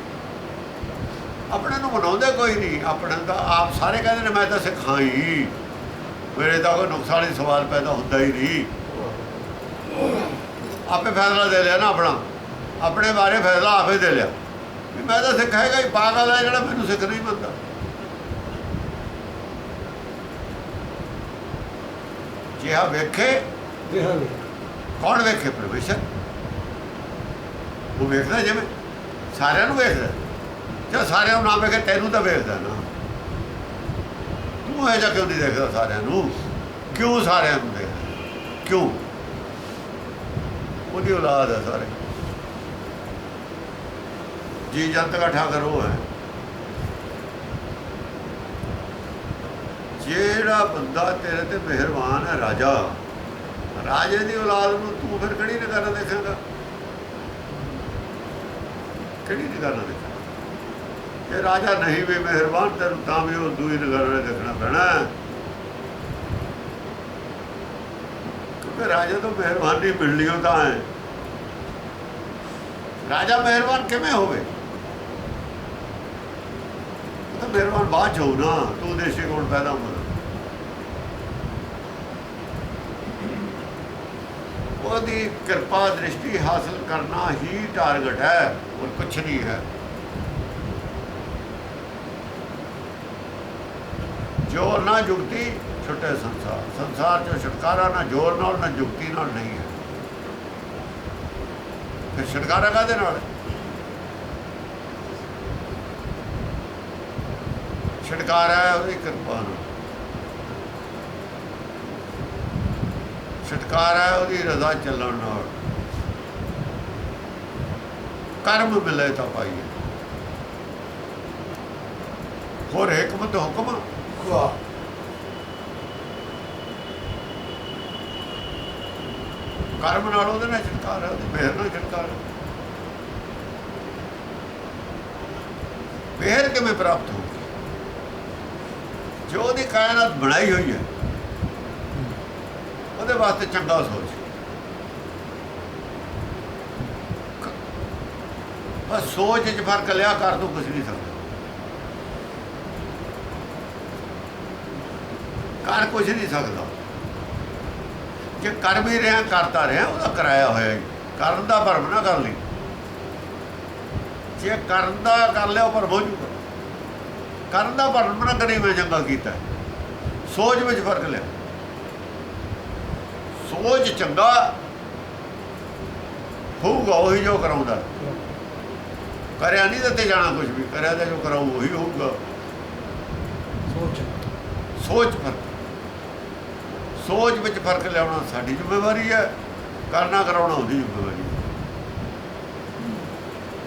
ਆਪਣੇ ਨੂੰ ਬਣਾਉਂਦੇ ਕੋਈ ਨਹੀਂ। ਆਪਣੇ ਤਾਂ ਆਪ ਸਾਰੇ ਕਹਿੰਦੇ ਨੇ ਮੈਂ ਤਾਂ ਸਿੱਖਾਂ ਹੀ, ਮੇਰੇ ਤਾਂ ਕੋਈ ਨੁਕਸ ਵਾਲੀ ਸਵਾਲ ਪੈਦਾ ਹੁੰਦਾ ਹੀ ਨਹੀਂ। ਆਪੇ ਫੈਸਲਾ ਦੇ ਲਿਆ ਨਾ ਆਪਣਾ, ਆਪਣੇ ਬਾਰੇ ਫੈਸਲਾ ਆਪੇ ਦੇ ਲਿਆ ਵੀ ਮੈਂ ਤਾਂ ਸਿੱਖ ਹੈਗਾ ਹੀ। ਪਾਗਲ ਹੈ ਜਿਹੜਾ ਮੈਨੂੰ ਸਿੱਖ ਨਹੀਂ ਮੰਨਦਾ। ਜਿਹਾ ਵੇਖੇ ਤਿਹਾ ਵੇਖ। ਕੌਣ ਵੇਖੇ? ਪਰਮੇਸ਼ਰ। ਉਹ ਵੇਖਦਾ ਜਿਵੇਂ ਸਾਰਿਆਂ ਨੂੰ ਵੇਖਦਾ, ਜੇ ਸਾਰਿਆਂ ਨੂੰ ਨਾ ਵੇਖੇ ਤੈਨੂੰ ਤਾਂ ਵੇਖਦਾ ਨਾ। ਤੂੰ ਇਹ ਜਿਹਾ ਕਿਉਂ ਨਹੀਂ ਦੇਖਦਾ ਸਾਰਿਆਂ ਨੂੰ? ਕਿਉਂ ਸਾਰਿਆਂ ਨੂੰ ਦੇਖਦਾ? ਕਿਉਂ? ਉਹਦੀ ਔਲਾਦ ਹੈ ਸਾਰੇ, ਜੀ ਜੰਤ ਦਾ ਠਾਕਰ ਉਹ ਹੈ। ਜਿਹੜਾ ਬੰਦਾ ਤੇਰੇ ਤੇ ਮਿਹਰਬਾਨ ਹੈ, ਰਾਜਾ, ਰਾਜੇ ਦੀ ਔਲਾਦ ਨੂੰ ਤੂੰ ਫਿਰ ਕਿਹੜੀ ਨਗਾਰਾ ਦੇਖੇਗਾ? ਕਿਹੜੀ ਨਗਾਰਾ ਦੇਖੇਗਾ? ਜੇ ਰਾਜਾ ਨਹੀਂ ਵੀ ਮਿਹਰਬਾਨ ਤੈਨੂੰ ਤਾਂ ਵੀ ਉਹ ਦੂਈ ਨਗਾਰਾ ਦੇਖਣਾ ਪੈਣਾ, ਕਿਉਂਕਿ ਰਾਜੇ ਤੋਂ ਮਿਹਰਬਾਨੀ ਮਿਲਣੀ ਉਹ ਤਾਂ ਹੈ। ਰਾਜਾ ਮਿਹਰਬਾਨ ਕਿਵੇਂ ਹੋਵੇ? ਉਹ ਤਾਂ ਮਿਹਰਬਾਨ ਬਾਅਦ ਚ ਹੋਊ ਨਾ, ਤੂੰ ਦੇਸ਼ੀ ਕੋਲ ਪੈਦਾ ਹੋਣਾ। ਉਹਦੀ ਕਿਰਪਾ ਦ੍ਰਿਸ਼ਟੀ ਹਾਸਲ ਕਰਨਾ ਹੀ ਟਾਰਗੇਟ ਹੈ, ਹੋਰ ਕੁਛ ਨਹੀਂ ਹੈ। ਜੋਰ ਨਾ ਜੁਗਤੀ ਛੁੱਟੇ ਸੰਸਾਰ, ਸੰਸਾਰ ਚੋਂ ਛੁਟਕਾਰਾ ਨਾ ਜੋਰ ਨਾਲ ਨਾ ਜੁਗਤੀ ਨਾਲ ਨਹੀਂ ਹੈ। ਫਿਰ ਛੁਟਕਾਰਾ ਕਾਹਦੇ ਨਾਲ? ਛੁਟਕਾਰਾ ਹੈ ਉਹਦੀ ਕਿਰਪਾ ਨਾਲ, ਛੁਟਕਾਰਾ ਹੈ ਉਹਦੀ ਰਜ਼ਾ ਚੱਲਣ ਨਾਲ। ਕਰਮ ਮਿਲੇ ਤਾਂ ਪਾਈਏ, ਹੋਰ ਹਕਮਤ ਹੁਕਮ ਕਰਮ ਨਾਲ ਉਹਦੇ ਨਾਲ ਛੁਟਕਾਰਾ, ਉਹਦੀ ਮਿਹਰ ਨਾਲ ਛੁਟਕਾਰਾ। ਮਿਹਰ ਕਿਵੇਂ ਪ੍ਰਾਪਤ ਹੋਊਗੀ? ਜੋ ਉਹਦੀ ਕਾਇਨਾਤ ਬਣਾਈ ਹੋਈ ਹੈ ਉਹਦੇ ਵਾਸਤੇ ਚੰਗਾ ਸੋਚ। ਬਸ ਸੋਚ 'ਚ ਫਰਕ ਲਿਆ ਕਰ, ਤੂੰ ਕੁਛ ਨਹੀਂ ਸਕਦਾ, ਕਰ ਕੁਛ ਨਹੀਂ ਸਕਦਾ। ਜੇ ਕਰ ਵੀ ਰਿਹਾ ਕਰਤਾ ਰਿਹਾ, ਉਹਦਾ ਕਰਾਇਆ ਹੋਇਆ ਹੀ। ਕਰਨ ਦਾ ਭਰਮ ਨਾ ਕਰ ਲਈ, ਜੇ ਕਰਨ ਦਾ ਕਰ ਲਿਆ ਉਹ ਭਰਮ ਹੋ ਜੂਗਾ। ਕਰਨ ਦਾ ਭਰਮ ਨਾ ਕਰੀ ਮੈਂ ਚੰਗਾ ਕੀਤਾ। ਸੋਚ ਵਿੱਚ ਫਰਕ ਲਿਆ, ਸੋਚ ਚੰਗਾ ਹੋਊਗਾ ਉਹੀ ਜੋ ਕਰਾਉਂਦਾ। ਕਰਿਆ ਨਹੀਂ ਦਿੱਤੇ ਜਾਣਾ ਕੁਝ ਵੀ, ਕਰਿਆ ਤਾਂ ਜੋ ਕਰਾਊ ਉਹੀ ਹੋਊਗਾ। ਸੋਚ ਫਰਕ, ਸੋਚ ਵਿੱਚ ਫਰਕ ਲਿਆਉਣਾ ਸਾਡੀ ਜ਼ਿੰਮੇਵਾਰੀ ਹੈ, ਕਰਨਾ ਕਰਾਉਣਾ ਉਹਦੀ ਜ਼ਿੰਮੇਵਾਰੀ ਹੈ।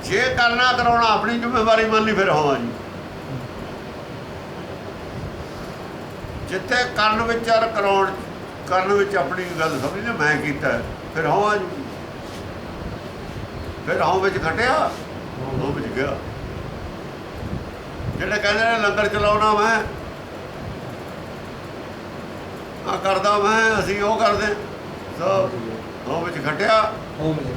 ਜੇ ਕਰਨਾ ਕਰਾਉਣਾ ਆਪਣੀ ਜ਼ਿੰਮੇਵਾਰੀ ਮੰਨ ਲਈ, ਫਿਰ ਹੋਵਾਂ ਜੀ। ਜਿੱਥੇ ਕਰਨ ਵਿੱਚ ਔਰ ਕਰਾਉਣ, ਕਰਨ ਵਿੱਚ ਆਪਣੀ ਗੱਲ ਸਮਝ ਲੈ ਮੈਂ ਕੀਤਾ, ਫਿਰ ਹੋਵਾਂ ਜੀ। ਫਿਰ ਹੋਂ ਵਿੱਚ ਘਟਿਆ, ਉਹ ਵਿੱਚ ਗਿਆ। ਜਿਹੜੇ ਕਹਿੰਦੇ ਨੇ ਲੰਗਰ ਚਲਾਉਣਾ ਮੈਂ ਆ ਕਰਦਾ, ਮੈਂ ਅਸੀਂ ਉਹ ਕਰਦੇ, ਸਭ ਉਹ ਵਿੱਚ ਘਟਿਆ, ਉਹ ਵਿੱਚ